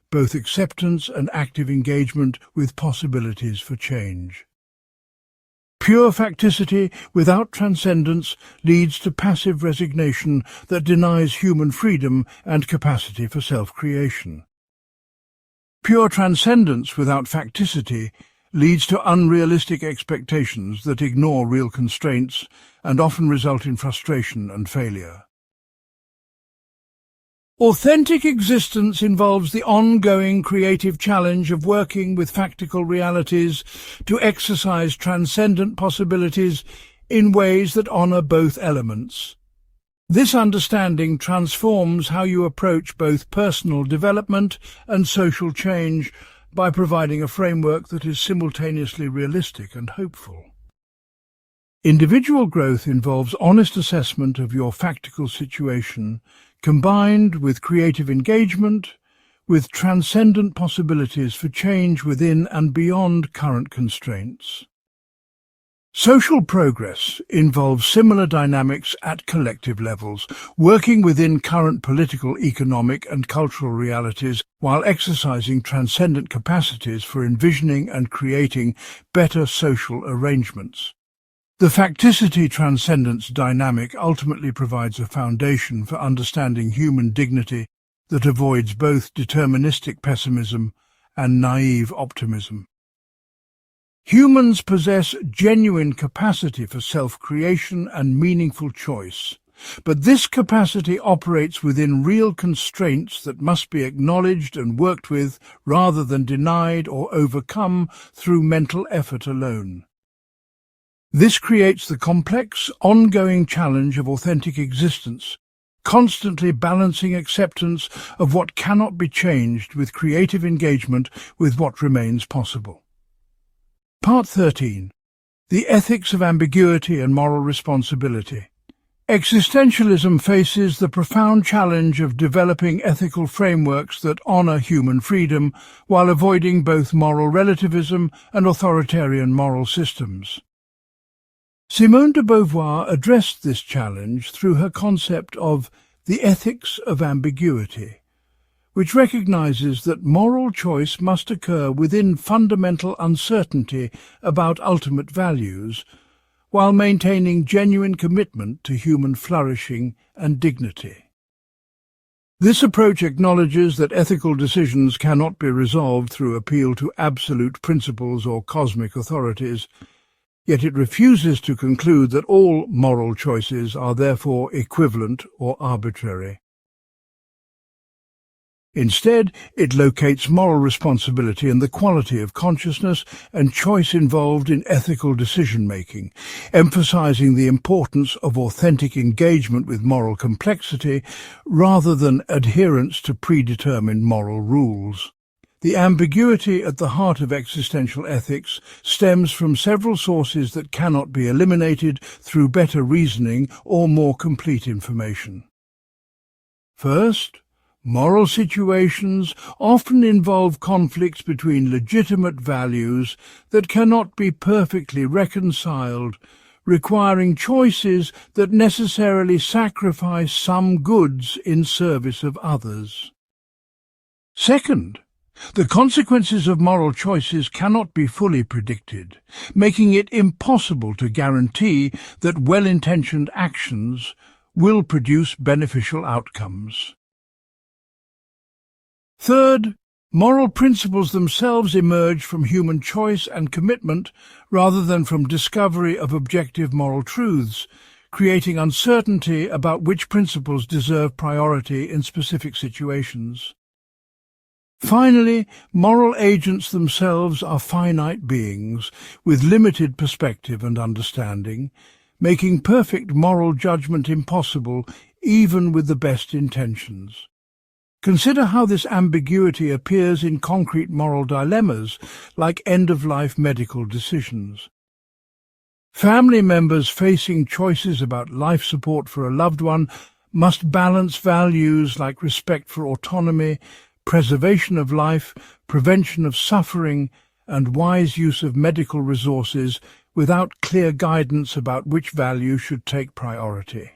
both acceptance and active engagement with possibilities for change. Pure facticity without transcendence leads to passive resignation that denies human freedom and capacity for self-creation. Pure transcendence without facticity leads to unrealistic expectations that ignore real constraints and often result in frustration and failure. Authentic existence involves the ongoing creative challenge of working with factical realities to exercise transcendent possibilities in ways that honor both elements. This understanding transforms how you approach both personal development and social change by providing a framework that is simultaneously realistic and hopeful. Individual growth involves honest assessment of your factical situation, combined with creative engagement, with transcendent possibilities for change within and beyond current constraints. Social progress involves similar dynamics at collective levels, working within current political, economic, and cultural realities while exercising transcendent capacities for envisioning and creating better social arrangements. The facticity-transcendence dynamic ultimately provides a foundation for understanding human dignity that avoids both deterministic pessimism and naive optimism. Humans possess genuine capacity for self-creation and meaningful choice, but this capacity operates within real constraints that must be acknowledged and worked with rather than denied or overcome through mental effort alone. This creates the complex, ongoing challenge of authentic existence, constantly balancing acceptance of what cannot be changed with creative engagement with what remains possible. Part 13. The Ethics of Ambiguity and Moral Responsibility. Existentialism faces the profound challenge of developing ethical frameworks that honor human freedom while avoiding both moral relativism and authoritarian moral systems. Simone de Beauvoir addressed this challenge through her concept of the ethics of ambiguity, which recognizes that moral choice must occur within fundamental uncertainty about ultimate values, while maintaining genuine commitment to human flourishing and dignity. This approach acknowledges that ethical decisions cannot be resolved through appeal to absolute principles or cosmic authorities, yet it refuses to conclude that all moral choices are therefore equivalent or arbitrary. Instead, it locates moral responsibility in the quality of consciousness and choice involved in ethical decision-making, emphasizing the importance of authentic engagement with moral complexity rather than adherence to predetermined moral rules. The ambiguity at the heart of existential ethics stems from several sources that cannot be eliminated through better reasoning or more complete information. First, moral situations often involve conflicts between legitimate values that cannot be perfectly reconciled, requiring choices that necessarily sacrifice some goods in service of others. Second, The consequences of moral choices cannot be fully predicted, making it impossible to guarantee that well-intentioned actions will produce beneficial outcomes. Third, moral principles themselves emerge from human choice and commitment rather than from discovery of objective moral truths, creating uncertainty about which principles deserve priority in specific situations. Finally, moral agents themselves are finite beings with limited perspective and understanding, making perfect moral judgment impossible even with the best intentions. Consider how this ambiguity appears in concrete moral dilemmas like end-of-life medical decisions. Family members facing choices about life support for a loved one must balance values like respect for autonomy, preservation of life, prevention of suffering, and wise use of medical resources without clear guidance about which value should take priority.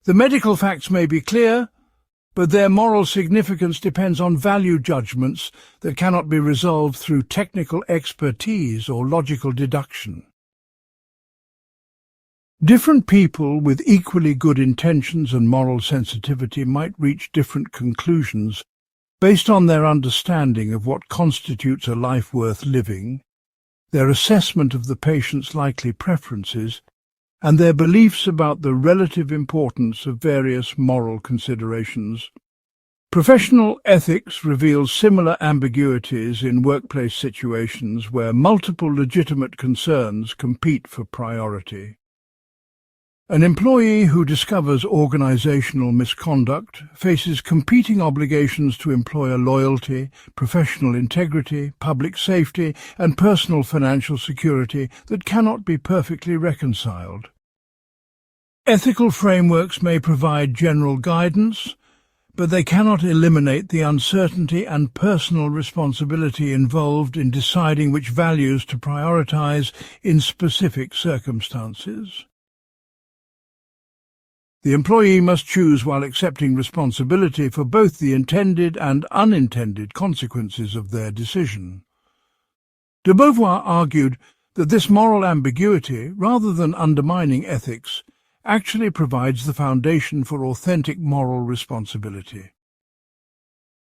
The medical facts may be clear, but their moral significance depends on value judgments that cannot be resolved through technical expertise or logical deduction. Different people with equally good intentions and moral sensitivity might reach different conclusions based on their understanding of what constitutes a life worth living, their assessment of the patient's likely preferences, and their beliefs about the relative importance of various moral considerations. Professional ethics reveals similar ambiguities in workplace situations where multiple legitimate concerns compete for priority. An employee who discovers organizational misconduct faces competing obligations to employer loyalty, professional integrity, public safety, and personal financial security that cannot be perfectly reconciled. Ethical frameworks may provide general guidance, but they cannot eliminate the uncertainty and personal responsibility involved in deciding which values to prioritize in specific circumstances. The employee must choose while accepting responsibility for both the intended and unintended consequences of their decision. De Beauvoir argued that this moral ambiguity, rather than undermining ethics, actually provides the foundation for authentic moral responsibility.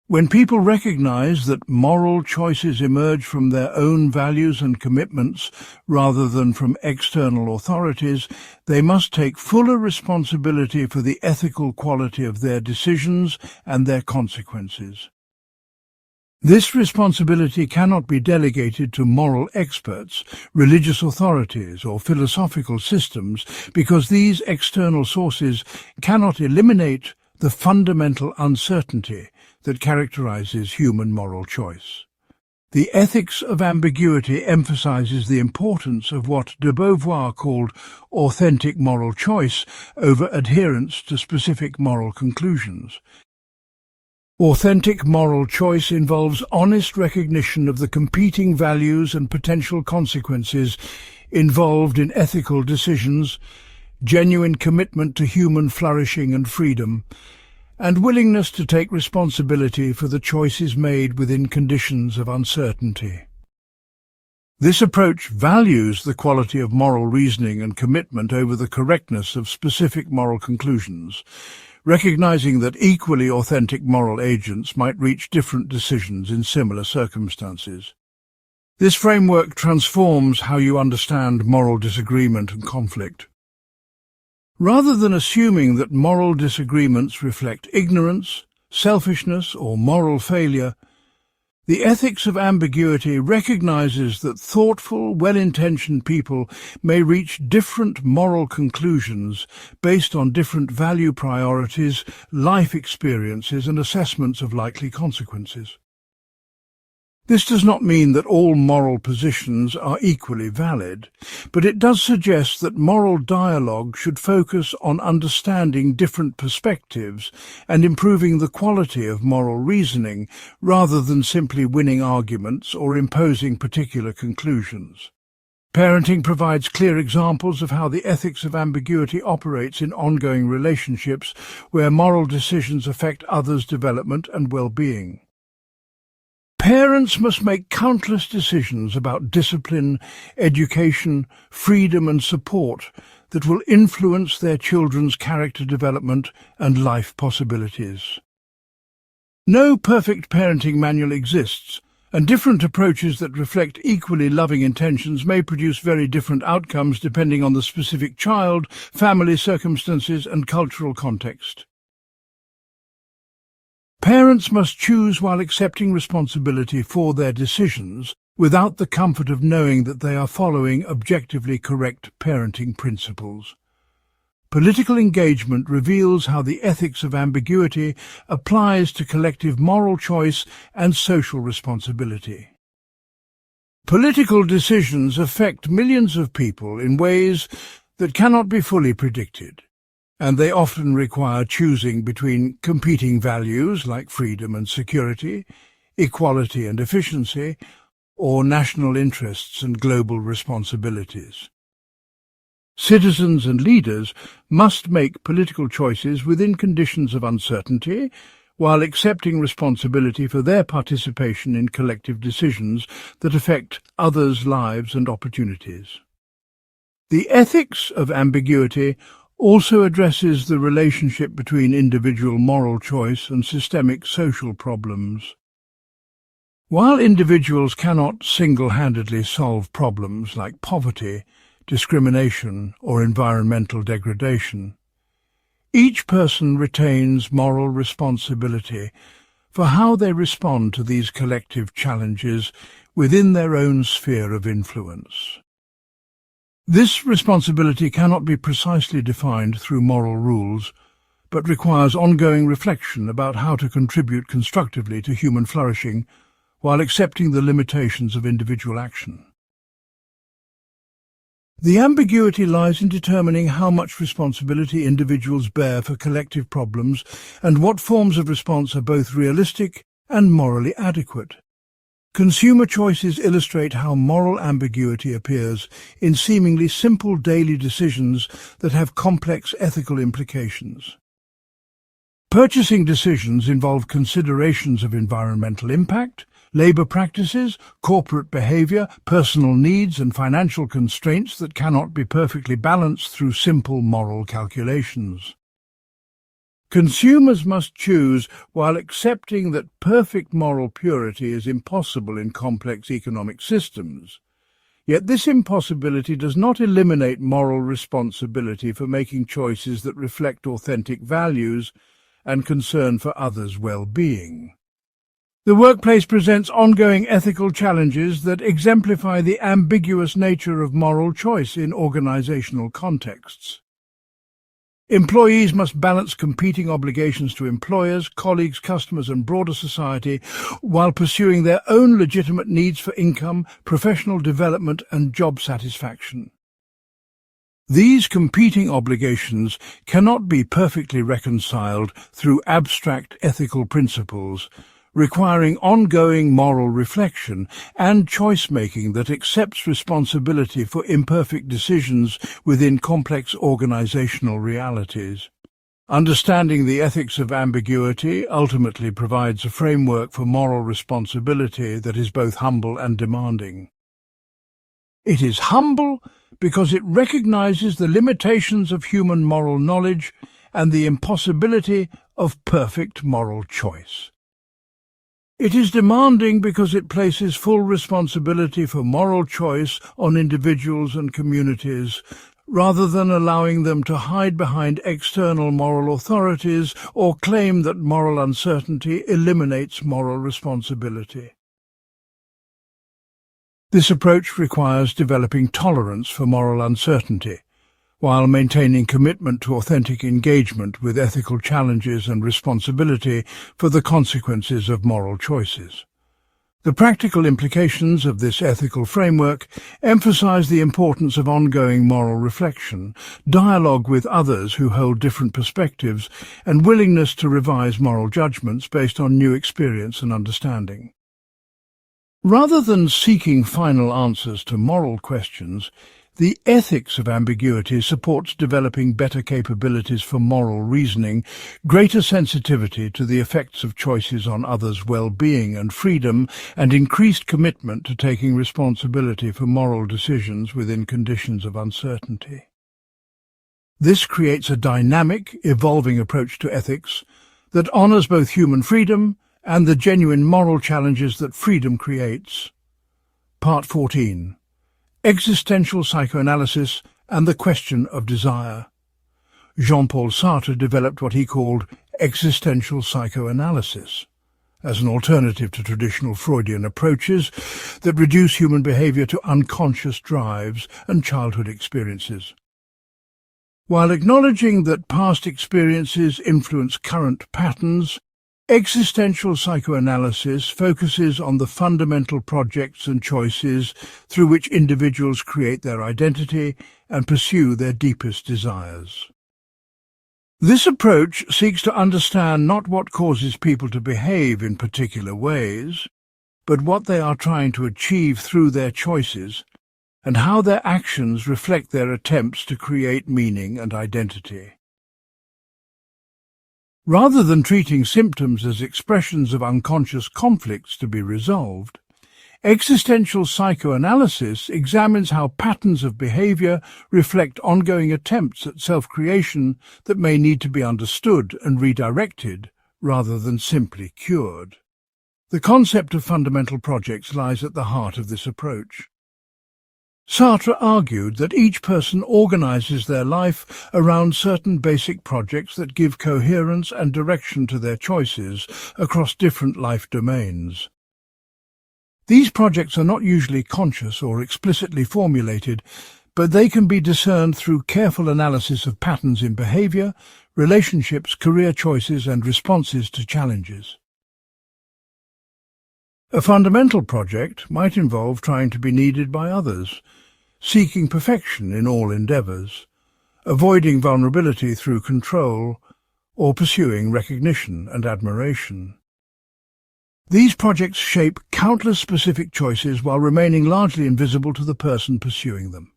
When people recognize that moral choices emerge from their own values and commitments rather than from external authorities, they must take fuller responsibility for the ethical quality of their decisions and their consequences. This responsibility cannot be delegated to moral experts, religious authorities, or philosophical systems because these external sources cannot eliminate the fundamental uncertainty that characterizes human moral choice. The ethics of ambiguity emphasizes the importance of what de Beauvoir called authentic moral choice over adherence to specific moral conclusions. Authentic moral choice involves honest recognition of the competing values and potential consequences involved in ethical decisions, genuine commitment to human flourishing and freedom, and willingness to take responsibility for the choices made within conditions of uncertainty. This approach values the quality of moral reasoning and commitment over the correctness of specific moral conclusions, recognizing that equally authentic moral agents might reach different decisions in similar circumstances. This framework transforms how you understand moral disagreement and conflict. Rather than assuming that moral disagreements reflect ignorance, selfishness, or moral failure, the ethics of ambiguity recognizes that thoughtful, well-intentioned people may reach different moral conclusions based on different value priorities, life experiences, and assessments of likely consequences. This does not mean that all moral positions are equally valid, but it does suggest that moral dialogue should focus on understanding different perspectives and improving the quality of moral reasoning, rather than simply winning arguments or imposing particular conclusions. Parenting provides clear examples of how the ethics of ambiguity operates in ongoing relationships where moral decisions affect others' development and well-being. Parents must make countless decisions about discipline, education, freedom and support that will influence their children's character development and life possibilities. No perfect parenting manual exists, and different approaches that reflect equally loving intentions may produce very different outcomes depending on the specific child, family circumstances and cultural context. Parents must choose while accepting responsibility for their decisions without the comfort of knowing that they are following objectively correct parenting principles. Political engagement reveals how the ethics of ambiguity applies to collective moral choice and social responsibility. Political decisions affect millions of people in ways that cannot be fully predicted, and they often require choosing between competing values like freedom and security, equality and efficiency, or national interests and global responsibilities. Citizens and leaders must make political choices within conditions of uncertainty, while accepting responsibility for their participation in collective decisions that affect others' lives and opportunities. The ethics of ambiguity also addresses the relationship between individual moral choice and systemic social problems. While individuals cannot single-handedly solve problems like poverty, discrimination, or environmental degradation, each person retains moral responsibility for how they respond to these collective challenges within their own sphere of influence. This responsibility cannot be precisely defined through moral rules, but requires ongoing reflection about how to contribute constructively to human flourishing while accepting the limitations of individual action. The ambiguity lies in determining how much responsibility individuals bear for collective problems and what forms of response are both realistic and morally adequate. Consumer choices illustrate how moral ambiguity appears in seemingly simple daily decisions that have complex ethical implications. Purchasing decisions involve considerations of environmental impact, labor practices, corporate behavior, personal needs and financial constraints that cannot be perfectly balanced through simple moral calculations. Consumers must choose while accepting that perfect moral purity is impossible in complex economic systems. Yet this impossibility does not eliminate moral responsibility for making choices that reflect authentic values and concern for others' well-being. The workplace presents ongoing ethical challenges that exemplify the ambiguous nature of moral choice in organizational contexts. Employees must balance competing obligations to employers, colleagues, customers and broader society while pursuing their own legitimate needs for income, professional development and job satisfaction. These competing obligations cannot be perfectly reconciled through abstract ethical principles, requiring ongoing moral reflection and choice-making that accepts responsibility for imperfect decisions within complex organizational realities. Understanding the ethics of ambiguity ultimately provides a framework for moral responsibility that is both humble and demanding. It is humble because it recognizes the limitations of human moral knowledge and the impossibility of perfect moral choice. It is demanding because it places full responsibility for moral choice on individuals and communities, rather than allowing them to hide behind external moral authorities or claim that moral uncertainty eliminates moral responsibility. This approach requires developing tolerance for moral uncertainty, while maintaining commitment to authentic engagement with ethical challenges and responsibility for the consequences of moral choices. The practical implications of this ethical framework emphasize the importance of ongoing moral reflection, dialogue with others who hold different perspectives, and willingness to revise moral judgments based on new experience and understanding. Rather than seeking final answers to moral questions, The ethics of ambiguity supports developing better capabilities for moral reasoning, greater sensitivity to the effects of choices on others' well-being and freedom, and increased commitment to taking responsibility for moral decisions within conditions of uncertainty. This creates a dynamic, evolving approach to ethics that honors both human freedom and the genuine moral challenges that freedom creates. Part 14. Existential Psychoanalysis and the Question of Desire. Jean-Paul Sartre developed what he called existential psychoanalysis as an alternative to traditional Freudian approaches that reduce human behavior to unconscious drives and childhood experiences. While acknowledging that past experiences influence current patterns, existential psychoanalysis focuses on the fundamental projects and choices through which individuals create their identity and pursue their deepest desires. This approach seeks to understand not what causes people to behave in particular ways, but what they are trying to achieve through their choices, and how their actions reflect their attempts to create meaning and identity. Rather than treating symptoms as expressions of unconscious conflicts to be resolved, existential psychoanalysis examines how patterns of behavior reflect ongoing attempts at self-creation that may need to be understood and redirected rather than simply cured. The concept of fundamental projects lies at the heart of this approach. Sartre argued that each person organizes their life around certain basic projects that give coherence and direction to their choices across different life domains. These projects are not usually conscious or explicitly formulated, but they can be discerned through careful analysis of patterns in behavior, relationships, career choices, and responses to challenges. A fundamental project might involve trying to be needed by others, seeking perfection in all endeavours, avoiding vulnerability through control, or pursuing recognition and admiration. These projects shape countless specific choices while remaining largely invisible to the person pursuing them.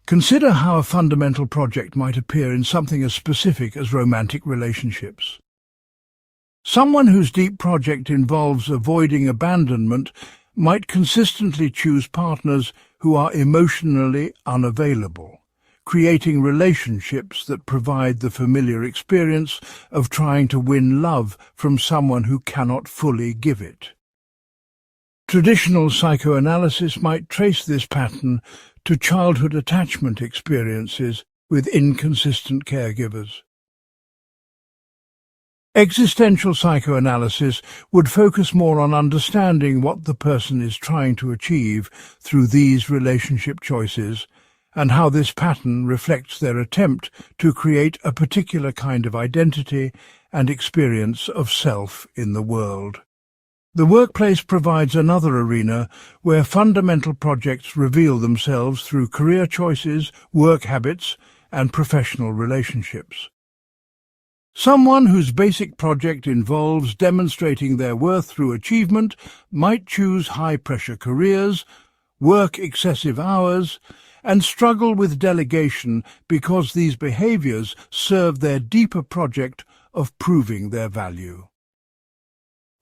Consider how a fundamental project might appear in something as specific as romantic relationships. Someone whose deep project involves avoiding abandonment might consistently choose partners who are emotionally unavailable, creating relationships that provide the familiar experience of trying to win love from someone who cannot fully give it. Traditional psychoanalysis might trace this pattern to childhood attachment experiences with inconsistent caregivers. Existential psychoanalysis would focus more on understanding what the person is trying to achieve through these relationship choices and how this pattern reflects their attempt to create a particular kind of identity and experience of self in the world. The workplace provides another arena where fundamental projects reveal themselves through career choices, work habits, and professional relationships. Someone whose basic project involves demonstrating their worth through achievement might choose high-pressure careers, work excessive hours, and struggle with delegation because these behaviors serve their deeper project of proving their value.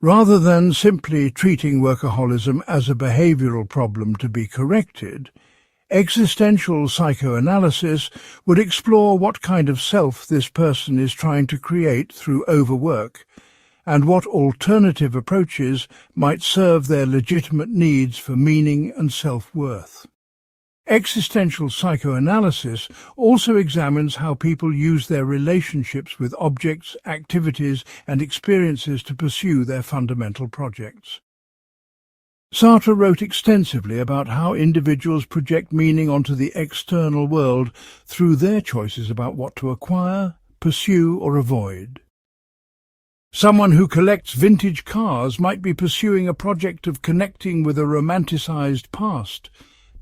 Rather than simply treating workaholism as a behavioral problem to be corrected, existential psychoanalysis would explore what kind of self this person is trying to create through overwork, and what alternative approaches might serve their legitimate needs for meaning and self-worth. Existential psychoanalysis also examines how people use their relationships with objects, activities, and experiences to pursue their fundamental projects. Sartre wrote extensively about how individuals project meaning onto the external world through their choices about what to acquire, pursue, or avoid. Someone who collects vintage cars might be pursuing a project of connecting with a romanticized past,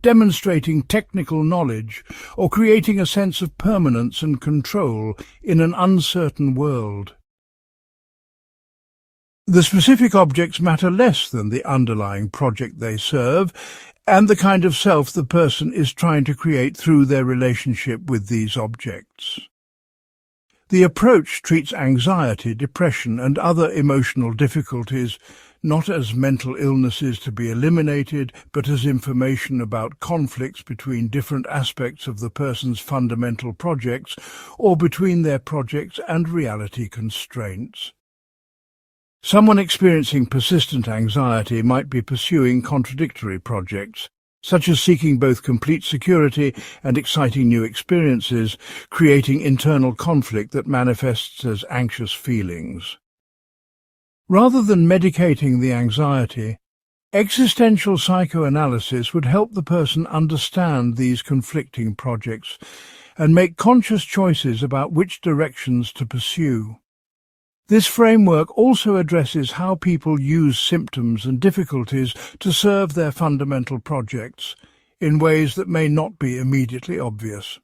demonstrating technical knowledge, or creating a sense of permanence and control in an uncertain world. The specific objects matter less than the underlying project they serve, and the kind of self the person is trying to create through their relationship with these objects. The approach treats anxiety, depression, and other emotional difficulties not as mental illnesses to be eliminated, but as information about conflicts between different aspects of the person's fundamental projects, or between their projects and reality constraints. Someone experiencing persistent anxiety might be pursuing contradictory projects, such as seeking both complete security and exciting new experiences, creating internal conflict that manifests as anxious feelings. Rather than medicating the anxiety, existential psychoanalysis would help the person understand these conflicting projects and make conscious choices about which directions to pursue. This framework also addresses how people use symptoms and difficulties to serve their fundamental projects in ways that may not be immediately obvious.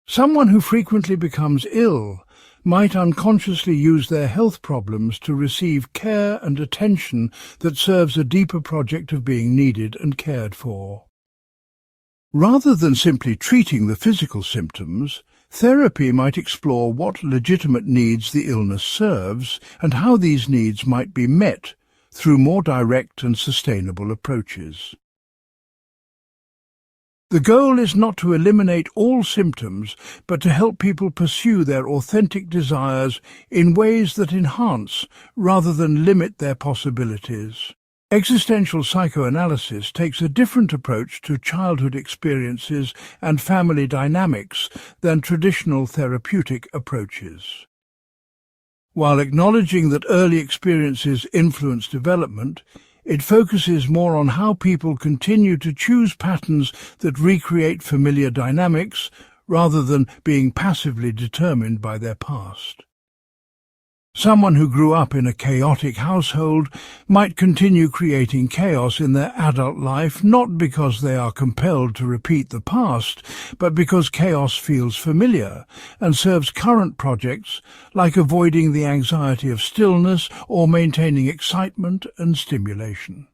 Someone who frequently becomes ill might unconsciously use their health problems to receive care and attention that serves a deeper project of being needed and cared for. Rather than simply treating the physical symptoms, therapy might explore what legitimate needs the illness serves and how these needs might be met through more direct and sustainable approaches. The goal is not to eliminate all symptoms, but to help people pursue their authentic desires in ways that enhance rather than limit their possibilities. Existential psychoanalysis takes a different approach to childhood experiences and family dynamics than traditional therapeutic approaches. While acknowledging that early experiences influence development, it focuses more on how people continue to choose patterns that recreate familiar dynamics rather than being passively determined by their past. Someone who grew up in a chaotic household might continue creating chaos in their adult life not because they are compelled to repeat the past, but because chaos feels familiar and serves current projects like avoiding the anxiety of stillness or maintaining excitement and stimulation.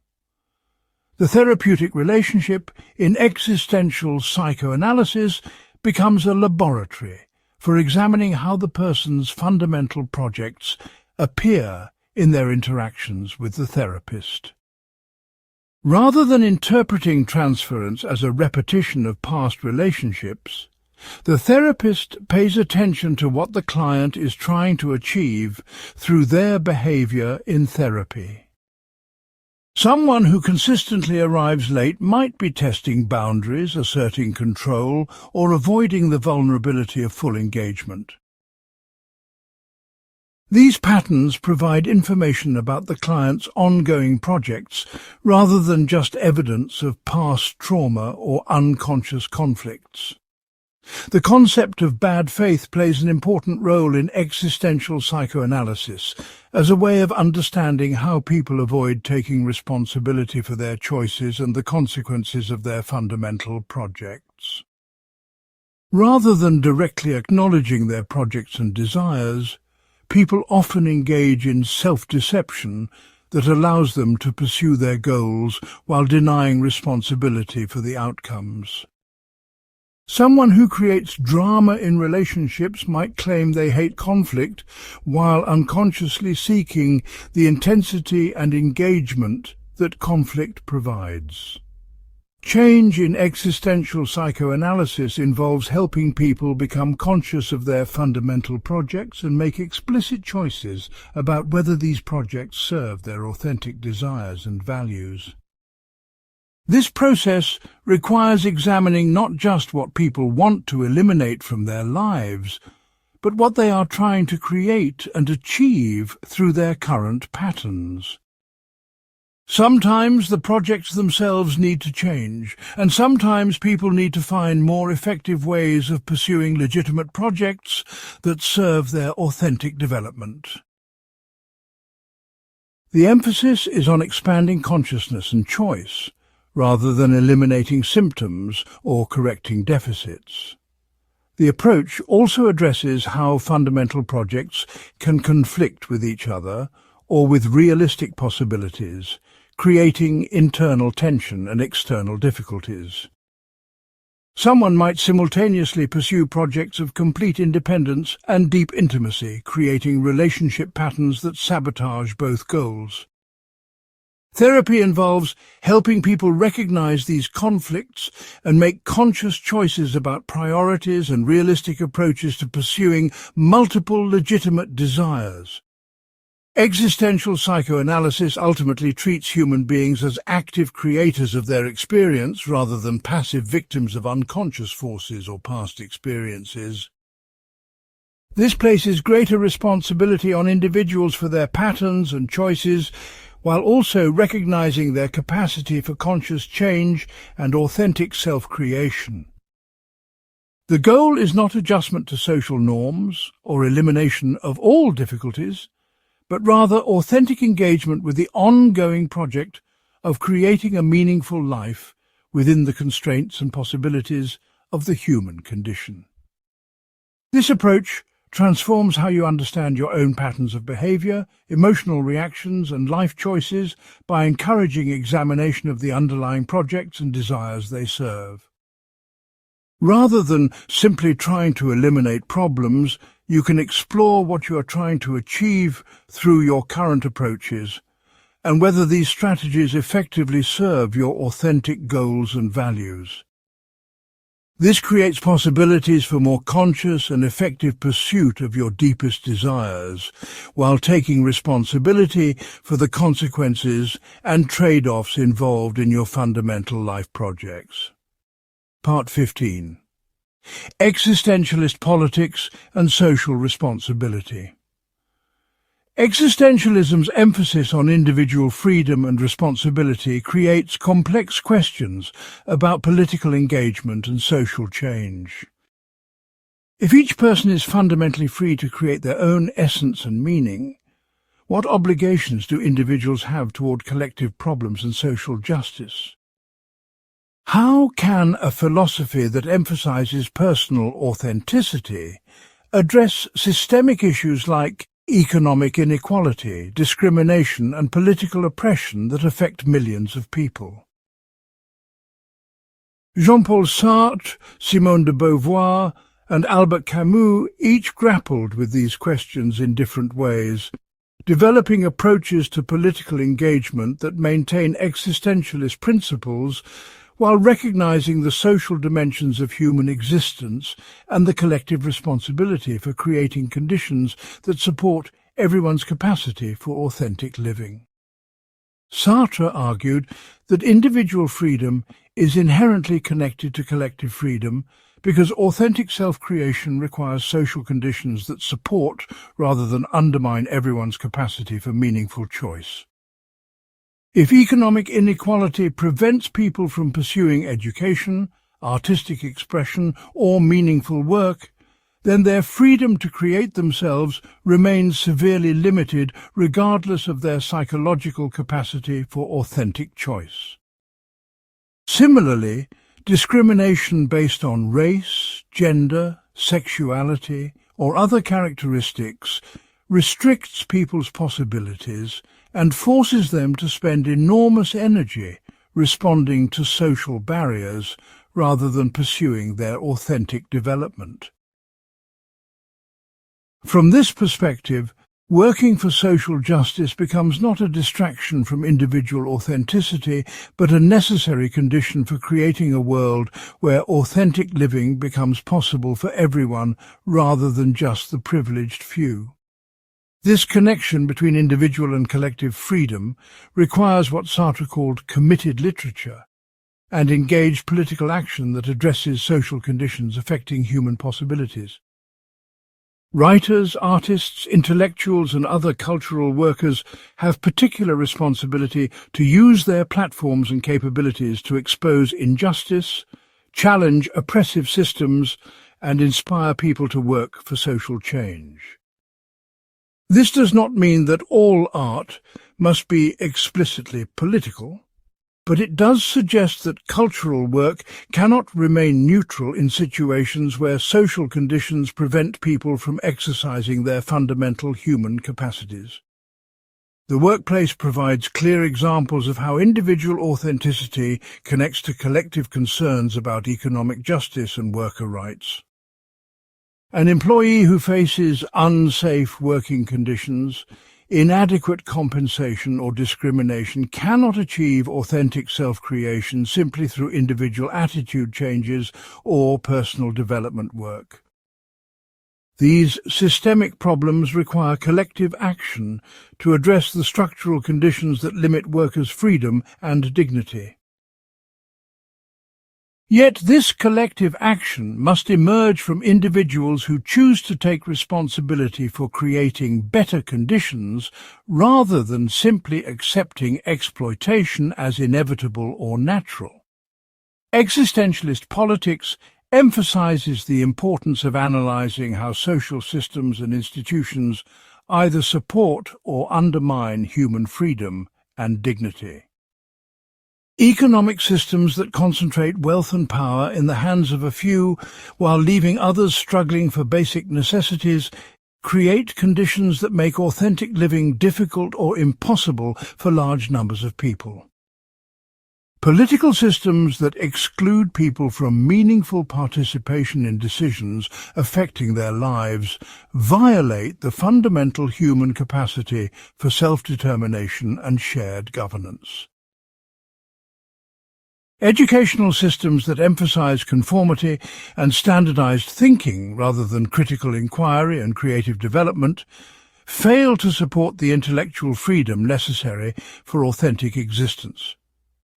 The therapeutic relationship in existential psychoanalysis becomes a laboratory for examining how the person's fundamental projects appear in their interactions with the therapist. Rather than interpreting transference as a repetition of past relationships, the therapist pays attention to what the client is trying to achieve through their behavior in therapy. Someone who consistently arrives late might be testing boundaries, asserting control, or avoiding the vulnerability of full engagement. These patterns provide information about the client's ongoing projects rather than just evidence of past trauma or unconscious conflicts. The concept of bad faith plays an important role in existential psychoanalysis as a way of understanding how people avoid taking responsibility for their choices and the consequences of their fundamental projects. Rather than directly acknowledging their projects and desires, people often engage in self-deception that allows them to pursue their goals while denying responsibility for the outcomes. Someone who creates drama in relationships might claim they hate conflict while unconsciously seeking the intensity and engagement that conflict provides. Change in existential psychoanalysis involves helping people become conscious of their fundamental projects and make explicit choices about whether these projects serve their authentic desires and values. This process requires examining not just what people want to eliminate from their lives, but what they are trying to create and achieve through their current patterns. Sometimes the projects themselves need to change, and sometimes people need to find more effective ways of pursuing legitimate projects that serve their authentic development. The emphasis is on expanding consciousness and choice, rather than eliminating symptoms or correcting deficits. The approach also addresses how fundamental projects can conflict with each other or with realistic possibilities, creating internal tension and external difficulties. Someone might simultaneously pursue projects of complete independence and deep intimacy, creating relationship patterns that sabotage both goals. Therapy involves helping people recognize these conflicts and make conscious choices about priorities and realistic approaches to pursuing multiple legitimate desires. Existential psychoanalysis ultimately treats human beings as active creators of their experience rather than passive victims of unconscious forces or past experiences. This places greater responsibility on individuals for their patterns and choices, while also recognizing their capacity for conscious change and authentic self-creation. The goal is not adjustment to social norms or elimination of all difficulties, but rather authentic engagement with the ongoing project of creating a meaningful life within the constraints and possibilities of the human condition. This approach transforms how you understand your own patterns of behavior, emotional reactions, and life choices by encouraging examination of the underlying projects and desires they serve. Rather than simply trying to eliminate problems, you can explore what you are trying to achieve through your current approaches and whether these strategies effectively serve your authentic goals and values. This creates possibilities for more conscious and effective pursuit of your deepest desires, while taking responsibility for the consequences and trade-offs involved in your fundamental life projects. Part 15. Existentialist Politics and Social Responsibility. Existentialism's emphasis on individual freedom and responsibility creates complex questions about political engagement and social change. If each person is fundamentally free to create their own essence and meaning, what obligations do individuals have toward collective problems and social justice? How can a philosophy that emphasizes personal authenticity address systemic issues like economic inequality, discrimination, and political oppression that affect millions of people? Jean-Paul Sartre, Simone de Beauvoir, and Albert Camus each grappled with these questions in different ways, developing approaches to political engagement that maintain existentialist principles while recognizing the social dimensions of human existence and the collective responsibility for creating conditions that support everyone's capacity for authentic living. Sartre argued that individual freedom is inherently connected to collective freedom because authentic self-creation requires social conditions that support rather than undermine everyone's capacity for meaningful choice. If economic inequality prevents people from pursuing education, artistic expression, or meaningful work, then their freedom to create themselves remains severely limited regardless of their psychological capacity for authentic choice. Similarly, discrimination based on race, gender, sexuality, or other characteristics restricts people's possibilities and forces them to spend enormous energy responding to social barriers rather than pursuing their authentic development. From this perspective, working for social justice becomes not a distraction from individual authenticity, but a necessary condition for creating a world where authentic living becomes possible for everyone rather than just the privileged few. This connection between individual and collective freedom requires what Sartre called committed literature and engaged political action that addresses social conditions affecting human possibilities. Writers, artists, intellectuals, and other cultural workers have particular responsibility to use their platforms and capabilities to expose injustice, challenge oppressive systems, and inspire people to work for social change. This does not mean that all art must be explicitly political, but it does suggest that cultural work cannot remain neutral in situations where social conditions prevent people from exercising their fundamental human capacities. The workplace provides clear examples of how individual authenticity connects to collective concerns about economic justice and worker rights. An employee who faces unsafe working conditions, inadequate compensation or discrimination cannot achieve authentic self-creation simply through individual attitude changes or personal development work. These systemic problems require collective action to address the structural conditions that limit workers' freedom and dignity. Yet this collective action must emerge from individuals who choose to take responsibility for creating better conditions rather than simply accepting exploitation as inevitable or natural. Existentialist politics emphasizes the importance of analyzing how social systems and institutions either support or undermine human freedom and dignity. Economic systems that concentrate wealth and power in the hands of a few while leaving others struggling for basic necessities create conditions that make authentic living difficult or impossible for large numbers of people. Political systems that exclude people from meaningful participation in decisions affecting their lives violate the fundamental human capacity for self-determination and shared governance. Educational systems that emphasize conformity and standardized thinking rather than critical inquiry and creative development fail to support the intellectual freedom necessary for authentic existence.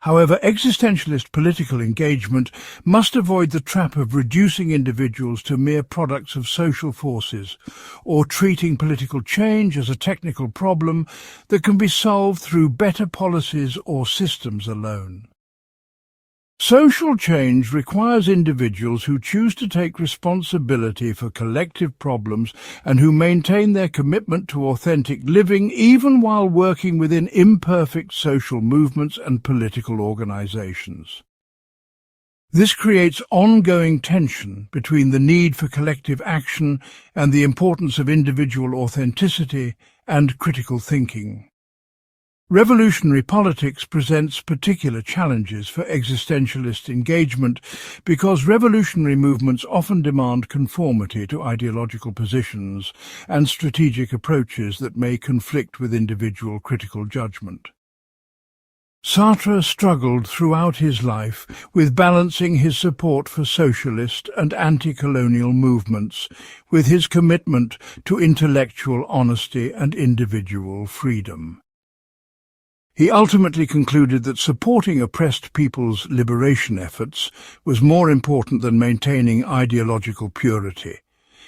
However, existentialist political engagement must avoid the trap of reducing individuals to mere products of social forces, or treating political change as a technical problem that can be solved through better policies or systems alone. Social change requires individuals who choose to take responsibility for collective problems and who maintain their commitment to authentic living even while working within imperfect social movements and political organizations. This creates ongoing tension between the need for collective action and the importance of individual authenticity and critical thinking. Revolutionary politics presents particular challenges for existentialist engagement because revolutionary movements often demand conformity to ideological positions and strategic approaches that may conflict with individual critical judgment. Sartre struggled throughout his life with balancing his support for socialist and anti-colonial movements with his commitment to intellectual honesty and individual freedom. He ultimately concluded that supporting oppressed people's liberation efforts was more important than maintaining ideological purity,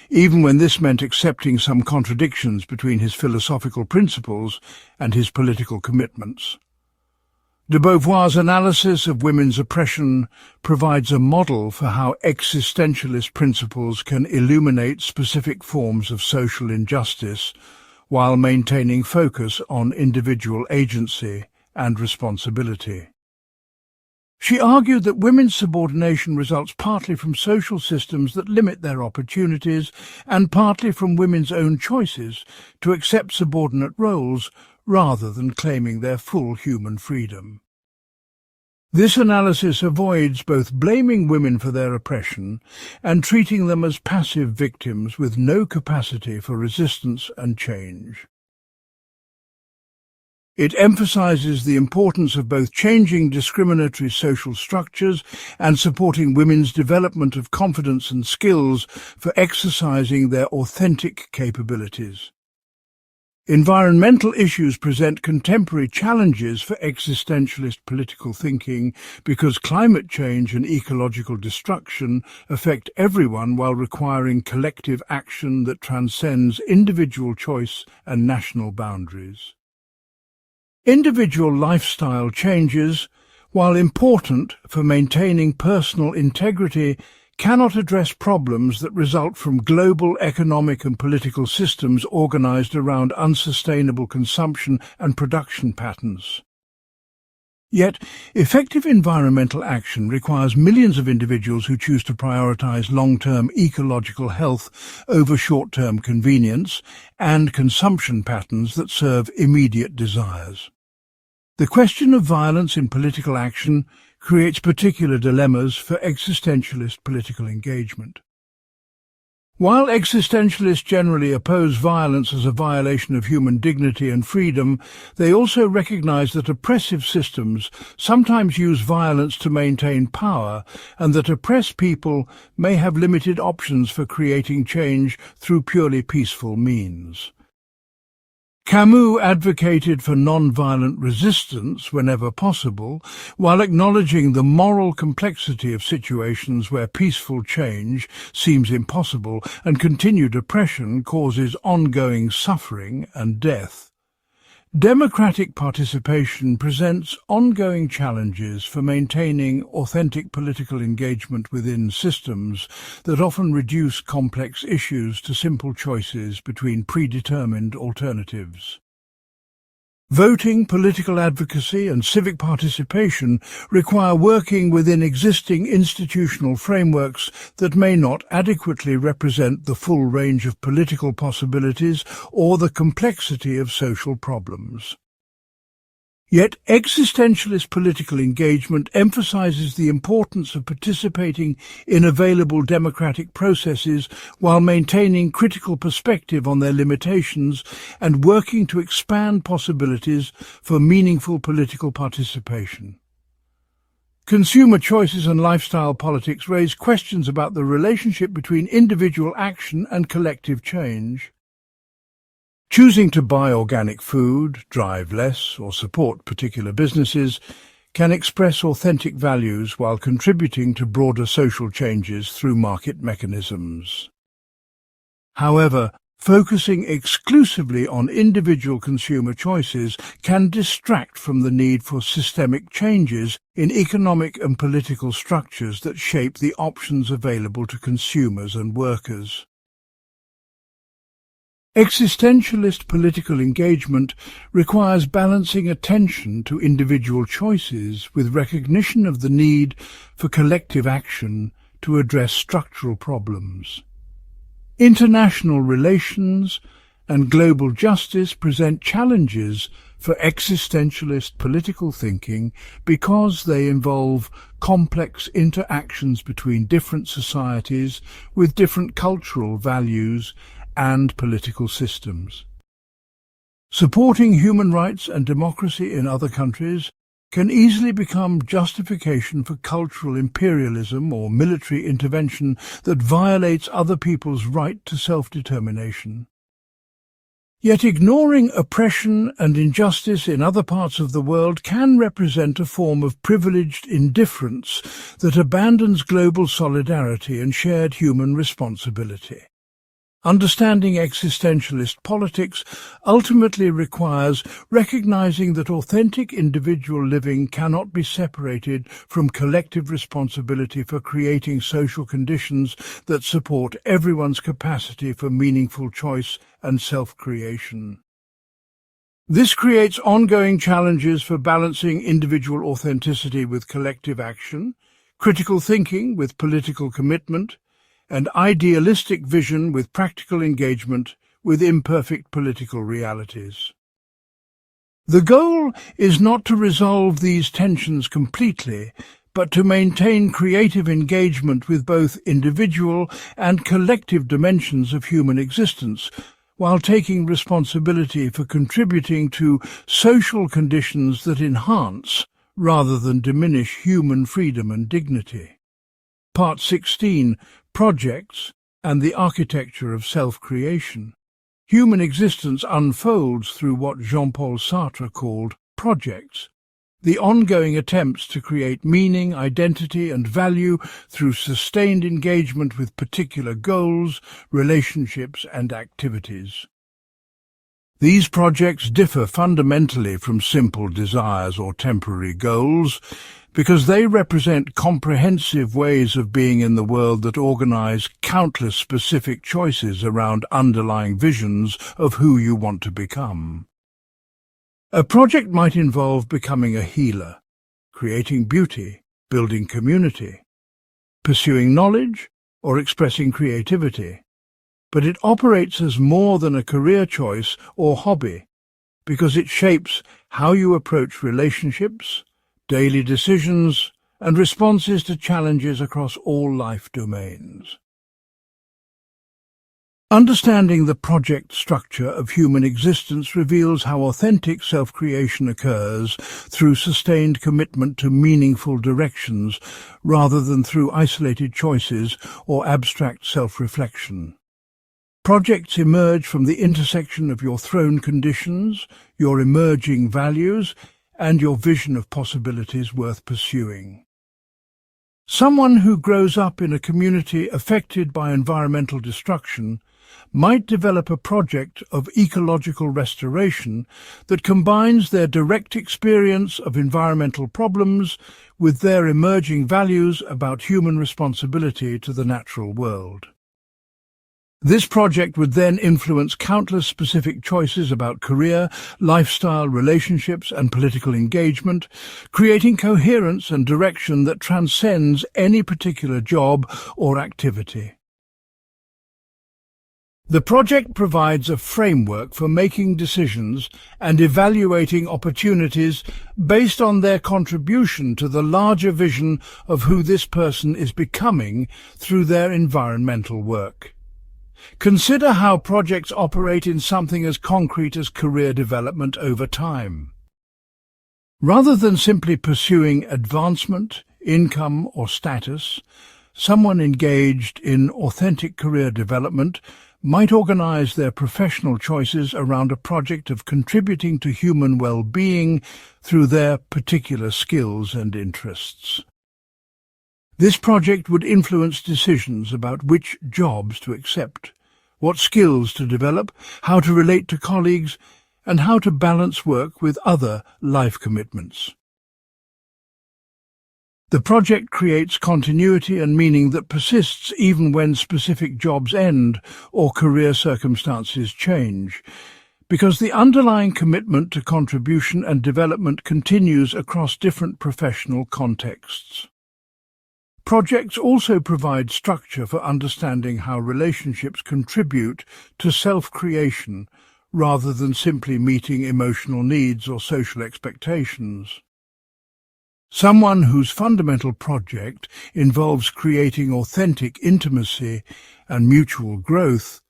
even when this meant accepting some contradictions between his philosophical principles and his political commitments. De Beauvoir's analysis of women's oppression provides a model for how existentialist principles can illuminate specific forms of social injustice while maintaining focus on individual agency and responsibility. She argued that women's subordination results partly from social systems that limit their opportunities and partly from women's own choices to accept subordinate roles rather than claiming their full human freedom. This analysis avoids both blaming women for their oppression and treating them as passive victims with no capacity for resistance and change. It emphasizes the importance of both changing discriminatory social structures and supporting women's development of confidence and skills for exercising their authentic capabilities. Environmental issues present contemporary challenges for existentialist political thinking because climate change and ecological destruction affect everyone while requiring collective action that transcends individual choice and national boundaries. Individual lifestyle changes, while important for maintaining personal integrity, cannot address problems that result from global economic and political systems organized around unsustainable consumption and production patterns. Yet, effective environmental action requires millions of individuals who choose to prioritize long-term ecological health over short-term convenience and consumption patterns that serve immediate desires. The question of violence in political action creates particular dilemmas for existentialist political engagement. While existentialists generally oppose violence as a violation of human dignity and freedom, they also recognize that oppressive systems sometimes use violence to maintain power, and that oppressed people may have limited options for creating change through purely peaceful means. Camus advocated for non-violent resistance whenever possible, while acknowledging the moral complexity of situations where peaceful change seems impossible and continued oppression causes ongoing suffering and death. Democratic participation presents ongoing challenges for maintaining authentic political engagement within systems that often reduce complex issues to simple choices between predetermined alternatives. Voting, political advocacy and civic participation require working within existing institutional frameworks that may not adequately represent the full range of political possibilities or the complexity of social problems. Yet existentialist political engagement emphasizes the importance of participating in available democratic processes while maintaining critical perspective on their limitations and working to expand possibilities for meaningful political participation. Consumer choices and lifestyle politics raise questions about the relationship between individual action and collective change. Choosing to buy organic food, drive less, or support particular businesses can express authentic values while contributing to broader social changes through market mechanisms. However, focusing exclusively on individual consumer choices can distract from the need for systemic changes in economic and political structures that shape the options available to consumers and workers. Existentialist political engagement requires balancing attention to individual choices with recognition of the need for collective action to address structural problems. International relations and global justice present challenges for existentialist political thinking because they involve complex interactions between different societies with different cultural values and political systems. Supporting human rights and democracy in other countries can easily become justification for cultural imperialism or military intervention that violates other people's right to self-determination. Yet ignoring oppression and injustice in other parts of the world can represent a form of privileged indifference that abandons global solidarity and shared human responsibility. Understanding existentialist politics ultimately requires recognizing that authentic individual living cannot be separated from collective responsibility for creating social conditions that support everyone's capacity for meaningful choice and self-creation. This creates ongoing challenges for balancing individual authenticity with collective action, critical thinking with political commitment, and idealistic vision with practical engagement with imperfect political realities. The goal is not to resolve these tensions completely, but to maintain creative engagement with both individual and collective dimensions of human existence, while taking responsibility for contributing to social conditions that enhance rather than diminish human freedom and dignity. Part 16. Projects and the architecture of self-creation. Human existence unfolds through what Jean-Paul Sartre called projects, the ongoing attempts to create meaning, identity and value through sustained engagement with particular goals, relationships and activities. These projects differ fundamentally from simple desires or temporary goals, because they represent comprehensive ways of being in the world that organize countless specific choices around underlying visions of who you want to become. A project might involve becoming a healer, creating beauty, building community, pursuing knowledge, or expressing creativity. But it operates as more than a career choice or hobby, because it shapes how you approach relationships, daily decisions, and responses to challenges across all life domains. Understanding the project structure of human existence reveals how authentic self-creation occurs through sustained commitment to meaningful directions rather than through isolated choices or abstract self-reflection. Projects emerge from the intersection of your thrown conditions, your emerging values, and your vision of possibilities worth pursuing. Someone who grows up in a community affected by environmental destruction might develop a project of ecological restoration that combines their direct experience of environmental problems with their emerging values about human responsibility to the natural world. This project would then influence countless specific choices about career, lifestyle, relationships, and political engagement, creating coherence and direction that transcends any particular job or activity. The project provides a framework for making decisions and evaluating opportunities based on their contribution to the larger vision of who this person is becoming through their environmental work. Consider how projects operate in something as concrete as career development over time. Rather than simply pursuing advancement, income, or status, someone engaged in authentic career development might organize their professional choices around a project of contributing to human well-being through their particular skills and interests. This project would influence decisions about which jobs to accept, what skills to develop, how to relate to colleagues, and how to balance work with other life commitments. The project creates continuity and meaning that persists even when specific jobs end or career circumstances change, because the underlying commitment to contribution and development continues across different professional contexts. Projects also provide structure for understanding how relationships contribute to self-creation rather than simply meeting emotional needs or social expectations. Someone whose fundamental project involves creating authentic intimacy and mutual growth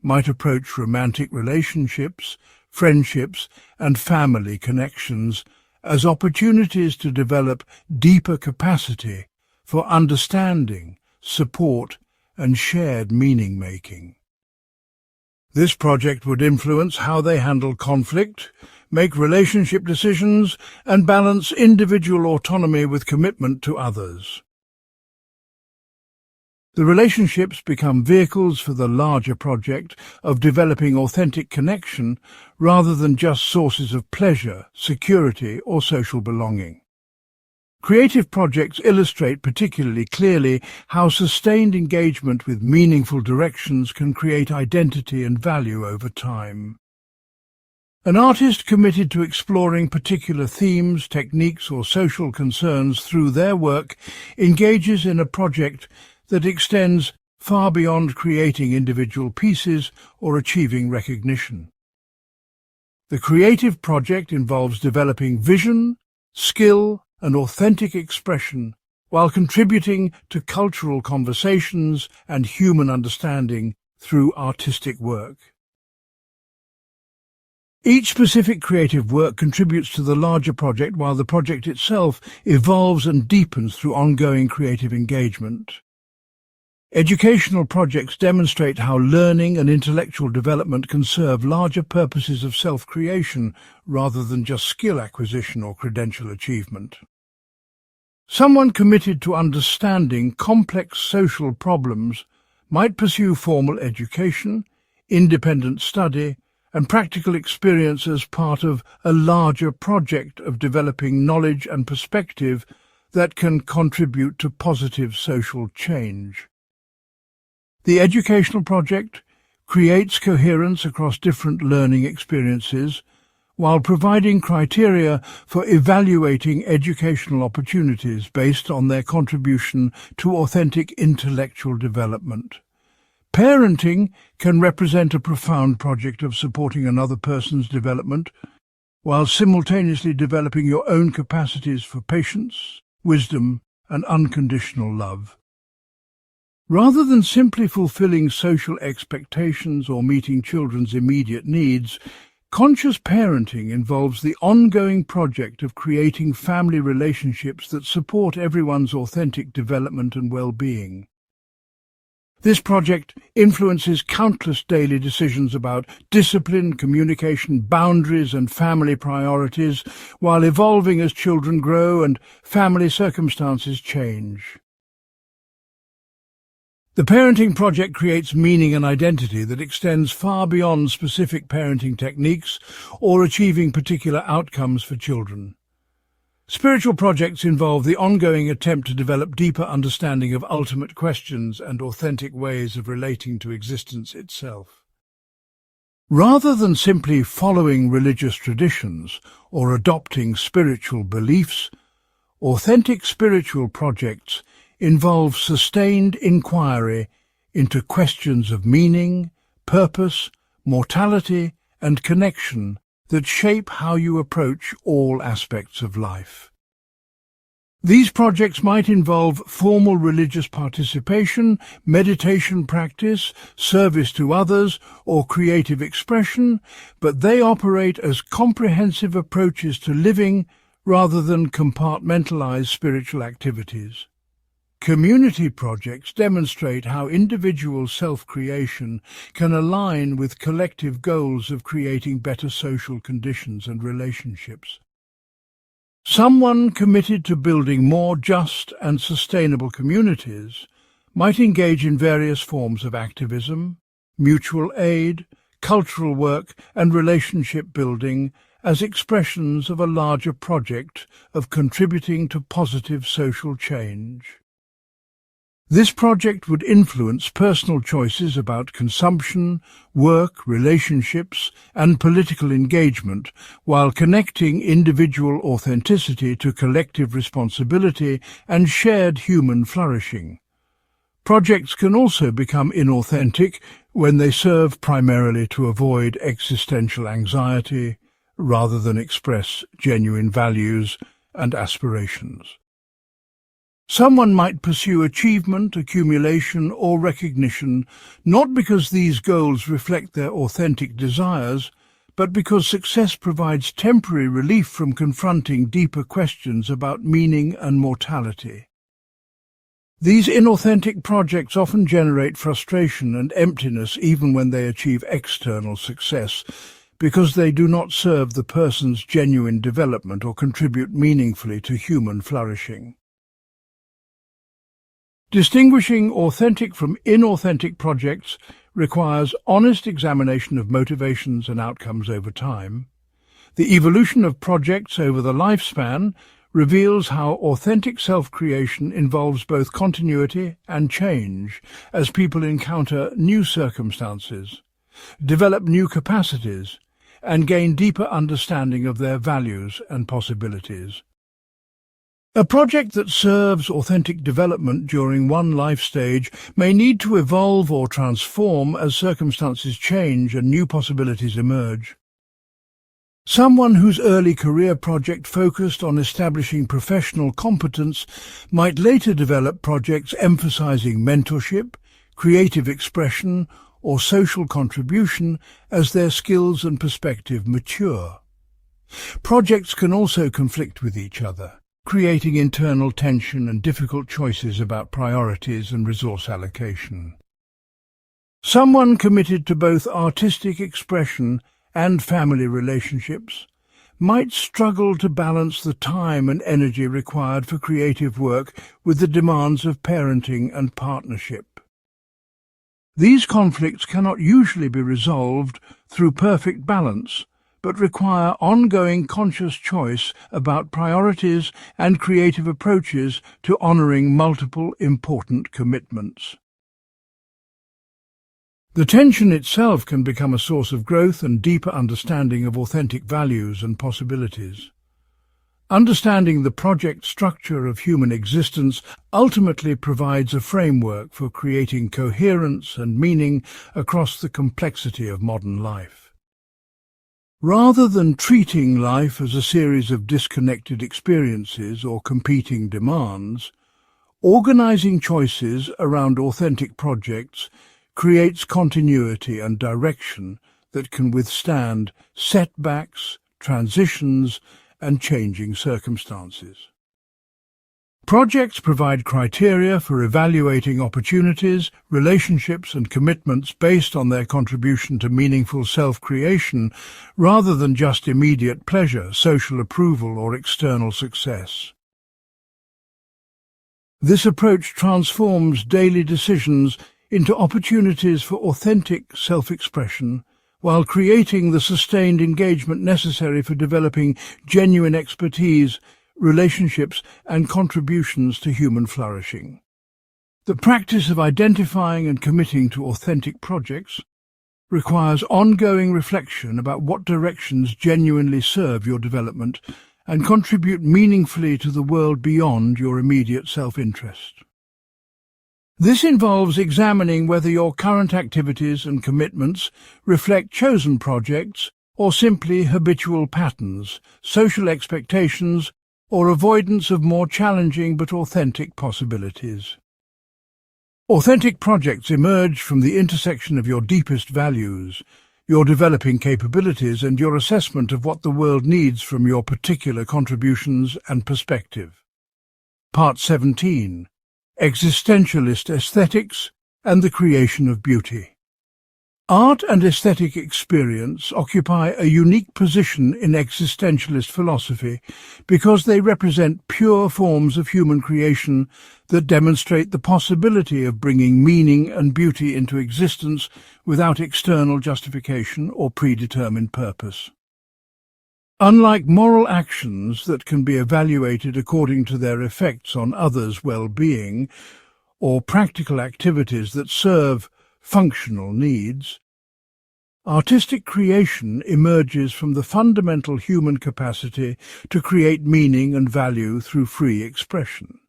might approach romantic relationships, friendships, and family connections as opportunities to develop deeper capacity for understanding, support, and shared meaning-making. This project would influence how they handle conflict, make relationship decisions, and balance individual autonomy with commitment to others. The relationships become vehicles for the larger project of developing authentic connection rather than just sources of pleasure, security, or social belonging. Creative projects illustrate particularly clearly how sustained engagement with meaningful directions can create identity and value over time. An artist committed to exploring particular themes, techniques, or social concerns through their work engages in a project that extends far beyond creating individual pieces or achieving recognition. The creative project involves developing vision, skill, and authentic expression while contributing to cultural conversations and human understanding through artistic work. Each specific creative work contributes to the larger project while the project itself evolves and deepens through ongoing creative engagement. Educational projects demonstrate how learning and intellectual development can serve larger purposes of self-creation rather than just skill acquisition or credential achievement. Someone committed to understanding complex social problems might pursue formal education, independent study, and practical experience as part of a larger project of developing knowledge and perspective that can contribute to positive social change. The educational project creates coherence across different learning experiences, while providing criteria for evaluating educational opportunities based on their contribution to authentic intellectual development. Parenting can represent a profound project of supporting another person's development, while simultaneously developing your own capacities for patience, wisdom, and unconditional love. Rather than simply fulfilling social expectations or meeting children's immediate needs, conscious parenting involves the ongoing project of creating family relationships that support everyone's authentic development and well-being. This project influences countless daily decisions about discipline, communication, boundaries, and family priorities, while evolving as children grow and family circumstances change. The parenting project creates meaning and identity that extends far beyond specific parenting techniques or achieving particular outcomes for children. Spiritual projects involve the ongoing attempt to develop deeper understanding of ultimate questions and authentic ways of relating to existence itself. Rather than simply following religious traditions or adopting spiritual beliefs, authentic spiritual projects involve sustained inquiry into questions of meaning, purpose, mortality, and connection that shape how you approach all aspects of life. These projects might involve formal religious participation, meditation practice, service to others, or creative expression, but they operate as comprehensive approaches to living rather than compartmentalized spiritual activities. Community projects demonstrate how individual self-creation can align with collective goals of creating better social conditions and relationships. Someone committed to building more just and sustainable communities might engage in various forms of activism, mutual aid, cultural work, and relationship building as expressions of a larger project of contributing to positive social change. This project would influence personal choices about consumption, work, relationships, and political engagement, while connecting individual authenticity to collective responsibility and shared human flourishing. Projects can also become inauthentic when they serve primarily to avoid existential anxiety rather than express genuine values and aspirations. Someone might pursue achievement, accumulation, or recognition not because these goals reflect their authentic desires, but because success provides temporary relief from confronting deeper questions about meaning and mortality. These inauthentic projects often generate frustration and emptiness even when they achieve external success, because they do not serve the person's genuine development or contribute meaningfully to human flourishing. Distinguishing authentic from inauthentic projects requires honest examination of motivations and outcomes over time. The evolution of projects over the lifespan reveals how authentic self-creation involves both continuity and change as people encounter new circumstances, develop new capacities, and gain deeper understanding of their values and possibilities. A project that serves authentic development during one life stage may need to evolve or transform as circumstances change and new possibilities emerge. Someone whose early career project focused on establishing professional competence might later develop projects emphasizing mentorship, creative expression, or social contribution as their skills and perspective mature. Projects can also conflict with each other, creating internal tension and difficult choices about priorities and resource allocation. Someone committed to both artistic expression and family relationships might struggle to balance the time and energy required for creative work with the demands of parenting and partnership. These conflicts cannot usually be resolved through perfect balance, but require ongoing conscious choice about priorities and creative approaches to honoring multiple important commitments. The tension itself can become a source of growth and deeper understanding of authentic values and possibilities. Understanding the project structure of human existence ultimately provides a framework for creating coherence and meaning across the complexity of modern life. Rather than treating life as a series of disconnected experiences or competing demands, organizing choices around authentic projects creates continuity and direction that can withstand setbacks, transitions, and changing circumstances. Projects provide criteria for evaluating opportunities, relationships, and commitments based on their contribution to meaningful self-creation rather than just immediate pleasure, social approval, or external success. This approach transforms daily decisions into opportunities for authentic self-expression, while creating the sustained engagement necessary for developing genuine expertise, relationships, and contributions to human flourishing. The practice of identifying and committing to authentic projects requires ongoing reflection about what directions genuinely serve your development and contribute meaningfully to the world beyond your immediate self-interest. This involves examining whether your current activities and commitments reflect chosen projects or simply habitual patterns, social expectations, or avoidance of more challenging but authentic possibilities. Authentic projects emerge from the intersection of your deepest values, your developing capabilities, and your assessment of what the world needs from your particular contributions and perspective. Part 17. Existentialist Aesthetics and the Creation of Beauty. Art and aesthetic experience occupy a unique position in existentialist philosophy because they represent pure forms of human creation that demonstrate the possibility of bringing meaning and beauty into existence without external justification or predetermined purpose. Unlike moral actions that can be evaluated according to their effects on others' well-being, or practical activities that serve functional needs, artistic creation emerges from the fundamental human capacity to create meaning and value through free expression.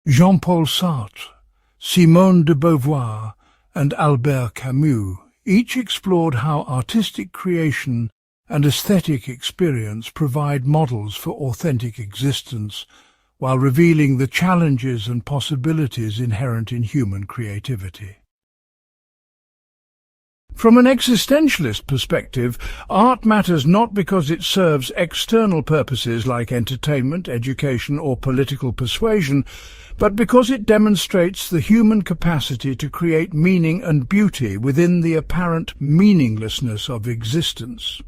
Jean-Paul Sartre, Simone de Beauvoir, and Albert Camus each explored how artistic creation and aesthetic experience provide models for authentic existence while revealing the challenges and possibilities inherent in human creativity. From an existentialist perspective, art matters not because it serves external purposes like entertainment, education, or political persuasion, but because it demonstrates the human capacity to create meaning and beauty within the apparent meaninglessness of existence.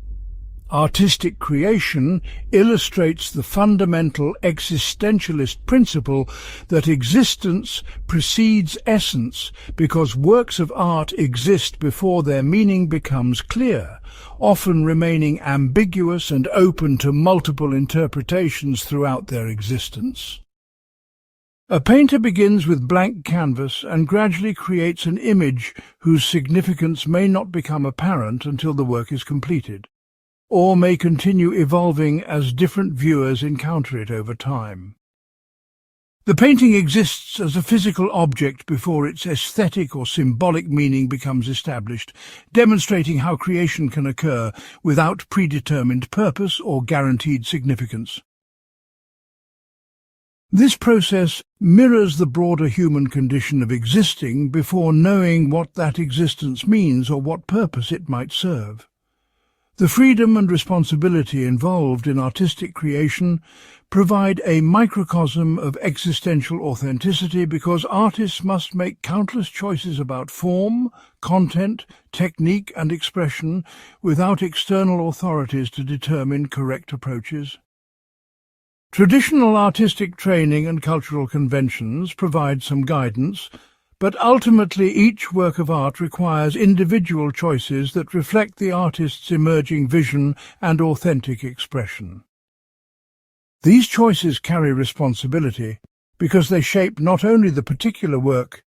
Artistic creation illustrates the fundamental existentialist principle that existence precedes essence because works of art exist before their meaning becomes clear, often remaining ambiguous and open to multiple interpretations throughout their existence. A painter begins with blank canvas and gradually creates an image whose significance may not become apparent until the work is completed, or may continue evolving as different viewers encounter it over time. The painting exists as a physical object before its aesthetic or symbolic meaning becomes established, demonstrating how creation can occur without predetermined purpose or guaranteed significance. This process mirrors the broader human condition of existing before knowing what that existence means or what purpose it might serve. The freedom and responsibility involved in artistic creation provide a microcosm of existential authenticity because artists must make countless choices about form, content, technique, and expression without external authorities to determine correct approaches. Traditional artistic training and cultural conventions provide some guidance, but ultimately each work of art requires individual choices that reflect the artist's emerging vision and authentic expression. These choices carry responsibility because they shape not only the particular work,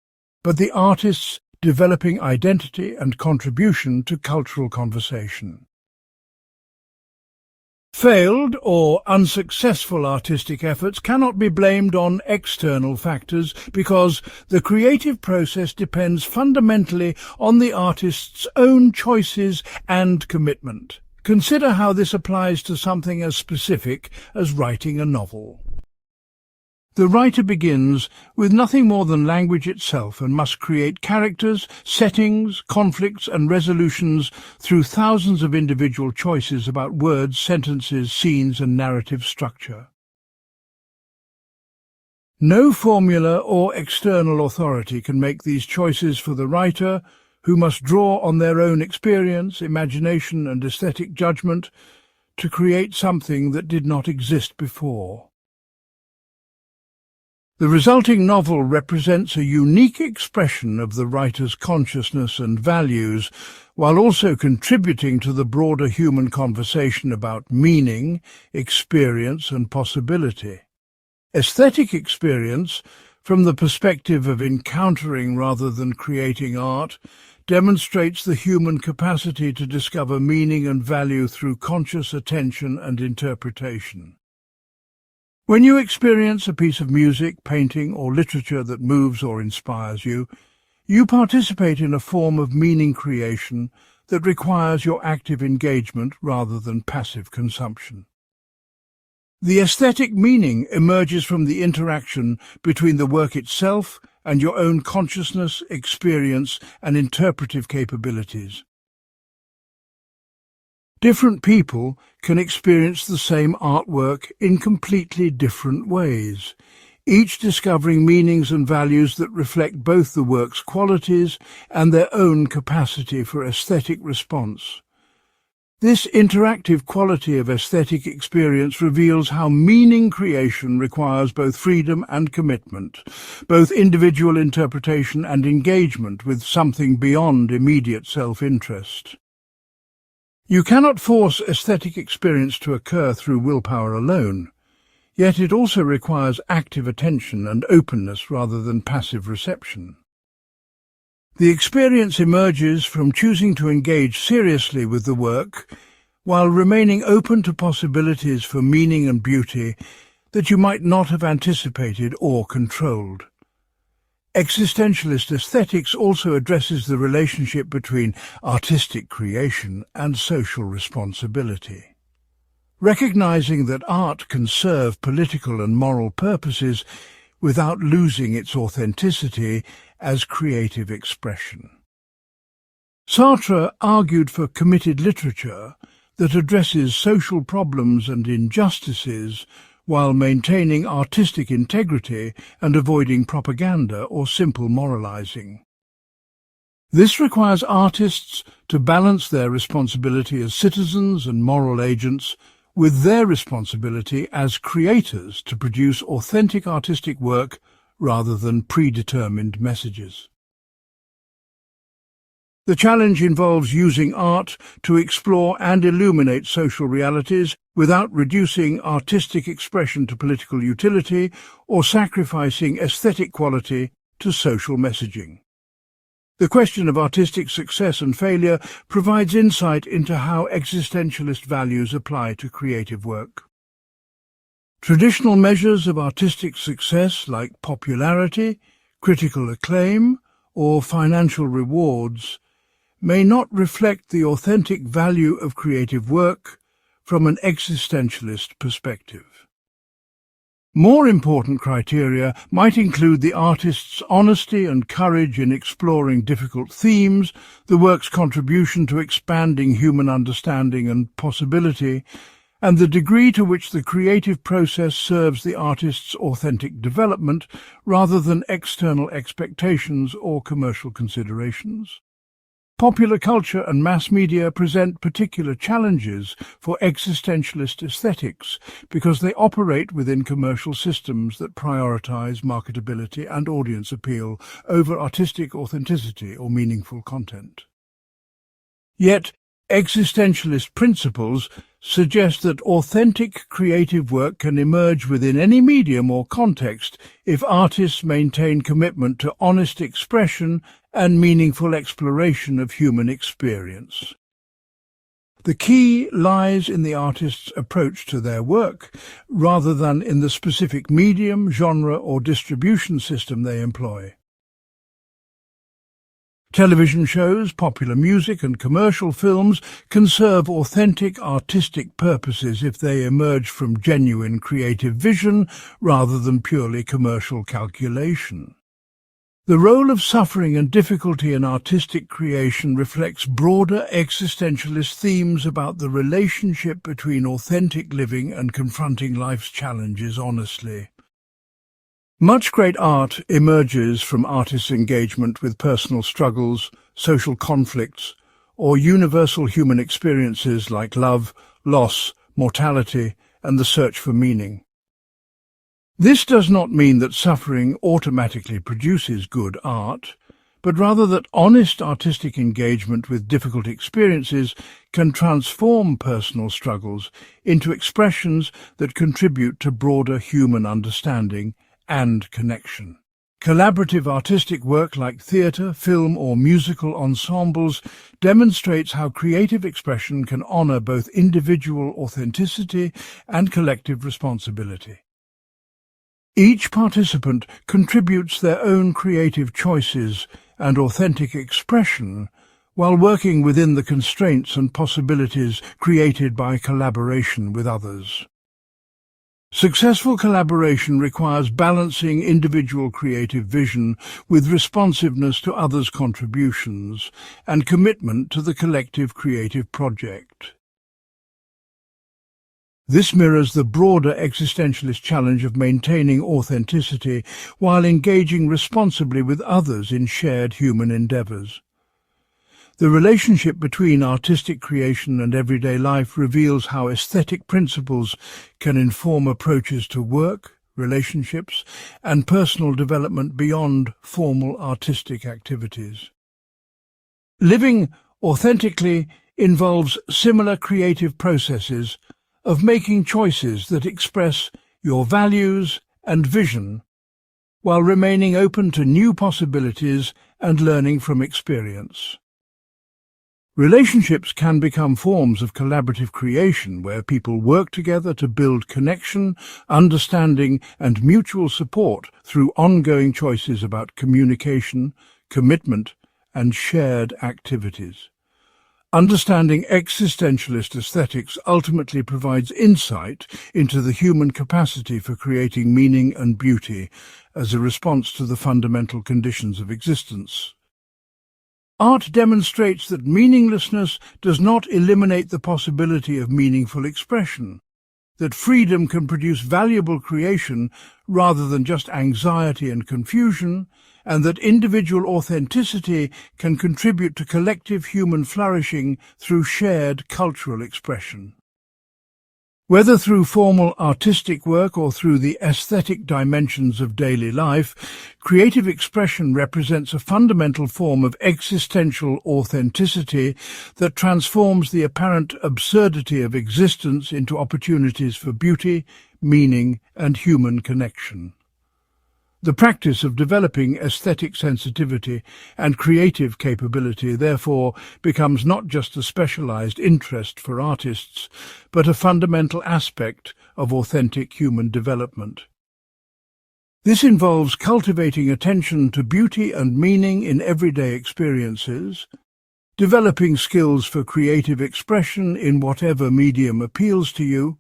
but the artist's developing identity and contribution to cultural conversation. Failed or unsuccessful artistic efforts cannot be blamed on external factors because the creative process depends fundamentally on the artist's own choices and commitment. Consider how this applies to something as specific as writing a novel. The writer begins with nothing more than language itself and must create characters, settings, conflicts and resolutions through thousands of individual choices about words, sentences, scenes and narrative structure. No formula or external authority can make these choices for the writer, who must draw on their own experience, imagination and aesthetic judgment to create something that did not exist before. The resulting novel represents a unique expression of the writer's consciousness and values, while also contributing to the broader human conversation about meaning, experience and possibility. Aesthetic experience, from the perspective of encountering rather than creating art, demonstrates the human capacity to discover meaning and value through conscious attention and interpretation. When you experience a piece of music, painting, or literature that moves or inspires you, you participate in a form of meaning creation that requires your active engagement rather than passive consumption. The aesthetic meaning emerges from the interaction between the work itself and your own consciousness, experience, and interpretive capabilities. Different people can experience the same artwork in completely different ways, each discovering meanings and values that reflect both the work's qualities and their own capacity for aesthetic response. This interactive quality of aesthetic experience reveals how meaning creation requires both freedom and commitment, both individual interpretation and engagement with something beyond immediate self-interest. You cannot force aesthetic experience to occur through willpower alone, yet it also requires active attention and openness rather than passive reception. The experience emerges from choosing to engage seriously with the work while remaining open to possibilities for meaning and beauty that you might not have anticipated or controlled. Existentialist aesthetics also addresses the relationship between artistic creation and social responsibility. Recognizing that art can serve political and moral purposes without losing its authenticity as creative expression. Sartre argued for committed literature that addresses social problems and injustices while maintaining artistic integrity and avoiding propaganda or simple moralizing. This requires artists to balance their responsibility as citizens and moral agents with their responsibility as creators to produce authentic artistic work rather than predetermined messages. The challenge involves using art to explore and illuminate social realities without reducing artistic expression to political utility or sacrificing aesthetic quality to social messaging. The question of artistic success and failure provides insight into how existentialist values apply to creative work. Traditional measures of artistic success like popularity, critical acclaim, or financial rewards may not reflect the authentic value of creative work from an existentialist perspective. More important criteria might include the artist's honesty and courage in exploring difficult themes, the work's contribution to expanding human understanding and possibility, and the degree to which the creative process serves the artist's authentic development rather than external expectations or commercial considerations. Popular culture and mass media present particular challenges for existentialist aesthetics because they operate within commercial systems that prioritize marketability and audience appeal over artistic authenticity or meaningful content. Yet, existentialist principles suggest that authentic creative work can emerge within any medium or context if artists maintain commitment to honest expression and meaningful exploration of human experience. The key lies in the artist's approach to their work, rather than in the specific medium, genre, or distribution system they employ. Television shows, popular music, and commercial films can serve authentic artistic purposes if they emerge from genuine creative vision rather than purely commercial calculation. The role of suffering and difficulty in artistic creation reflects broader existentialist themes about the relationship between authentic living and confronting life's challenges honestly. Much great art emerges from artists' engagement with personal struggles, social conflicts, or universal human experiences like love, loss, mortality, and the search for meaning. This does not mean that suffering automatically produces good art, but rather that honest artistic engagement with difficult experiences can transform personal struggles into expressions that contribute to broader human understanding and connection. Collaborative artistic work like theatre, film, or musical ensembles demonstrates how creative expression can honour both individual authenticity and collective responsibility. Each participant contributes their own creative choices and authentic expression while working within the constraints and possibilities created by collaboration with others. Successful collaboration requires balancing individual creative vision with responsiveness to others' contributions and commitment to the collective creative project. This mirrors the broader existentialist challenge of maintaining authenticity while engaging responsibly with others in shared human endeavours. The relationship between artistic creation and everyday life reveals how aesthetic principles can inform approaches to work, relationships, and personal development beyond formal artistic activities. Living authentically involves similar creative processes of making choices that express your values and vision while remaining open to new possibilities and learning from experience. Relationships can become forms of collaborative creation where people work together to build connection, understanding, and mutual support through ongoing choices about communication, commitment, and shared activities. Understanding existentialist aesthetics ultimately provides insight into the human capacity for creating meaning and beauty as a response to the fundamental conditions of existence. Art demonstrates that meaninglessness does not eliminate the possibility of meaningful expression, that freedom can produce valuable creation rather than just anxiety and confusion, and that individual authenticity can contribute to collective human flourishing through shared cultural expression. Whether through formal artistic work or through the aesthetic dimensions of daily life, creative expression represents a fundamental form of existential authenticity that transforms the apparent absurdity of existence into opportunities for beauty, meaning, and human connection. The practice of developing aesthetic sensitivity and creative capability, therefore, becomes not just a specialized interest for artists, but a fundamental aspect of authentic human development. This involves cultivating attention to beauty and meaning in everyday experiences, developing skills for creative expression in whatever medium appeals to you,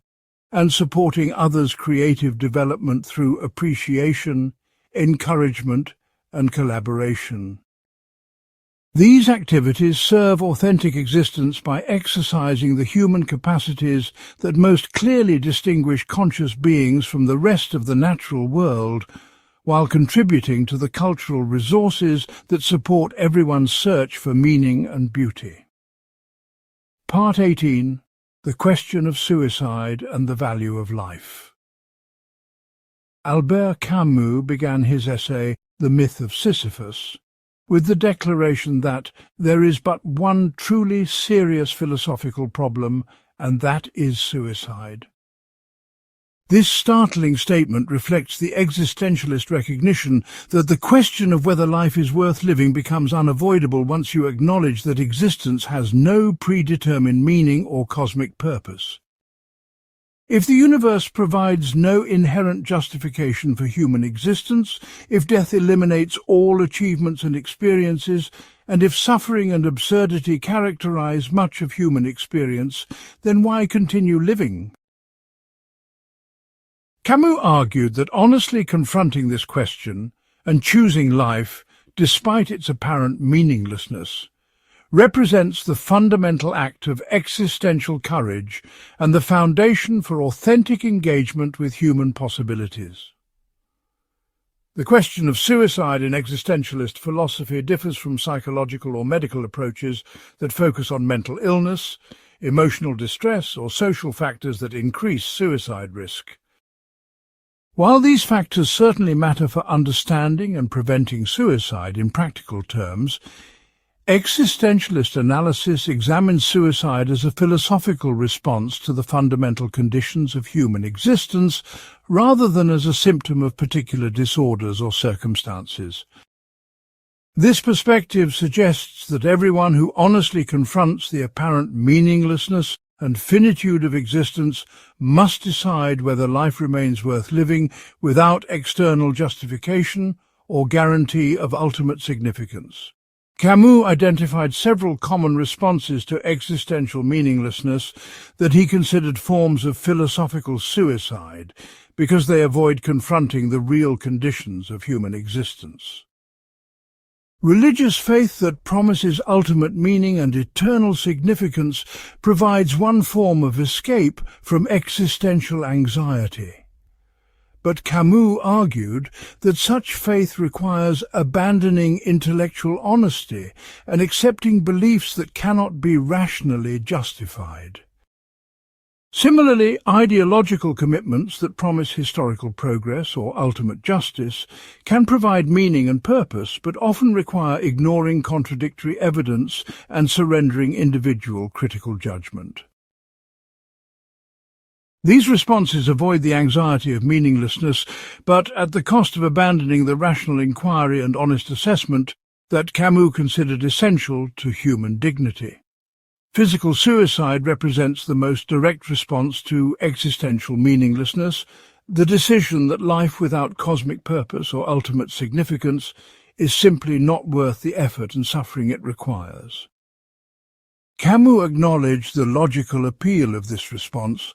and supporting others' creative development through appreciation, encouragement, and collaboration. These activities serve authentic existence by exercising the human capacities that most clearly distinguish conscious beings from the rest of the natural world, while contributing to the cultural resources that support everyone's search for meaning and beauty. Part 18. The Question of Suicide and the Value of Life. Albert Camus began his essay, The Myth of Sisyphus, with the declaration that there is but one truly serious philosophical problem, and that is suicide. This startling statement reflects the existentialist recognition that the question of whether life is worth living becomes unavoidable once you acknowledge that existence has no predetermined meaning or cosmic purpose. If the universe provides no inherent justification for human existence, if death eliminates all achievements and experiences, and if suffering and absurdity characterize much of human experience, then why continue living? Camus argued that honestly confronting this question and choosing life, despite its apparent meaninglessness, represents the fundamental act of existential courage and the foundation for authentic engagement with human possibilities. The question of suicide in existentialist philosophy differs from psychological or medical approaches that focus on mental illness, emotional distress, or social factors that increase suicide risk. While these factors certainly matter for understanding and preventing suicide in practical terms, existentialist analysis examines suicide as a philosophical response to the fundamental conditions of human existence rather than as a symptom of particular disorders or circumstances. This perspective suggests that everyone who honestly confronts the apparent meaninglessness and finitude of existence must decide whether life remains worth living without external justification or guarantee of ultimate significance. Camus identified several common responses to existential meaninglessness that he considered forms of philosophical suicide because they avoid confronting the real conditions of human existence. Religious faith that promises ultimate meaning and eternal significance provides one form of escape from existential anxiety. But Camus argued that such faith requires abandoning intellectual honesty and accepting beliefs that cannot be rationally justified. Similarly, ideological commitments that promise historical progress or ultimate justice can provide meaning and purpose, but often require ignoring contradictory evidence and surrendering individual critical judgment. These responses avoid the anxiety of meaninglessness, but at the cost of abandoning the rational inquiry and honest assessment that Camus considered essential to human dignity. Physical suicide represents the most direct response to existential meaninglessness, the decision that life without cosmic purpose or ultimate significance is simply not worth the effort and suffering it requires. Camus acknowledged the logical appeal of this response,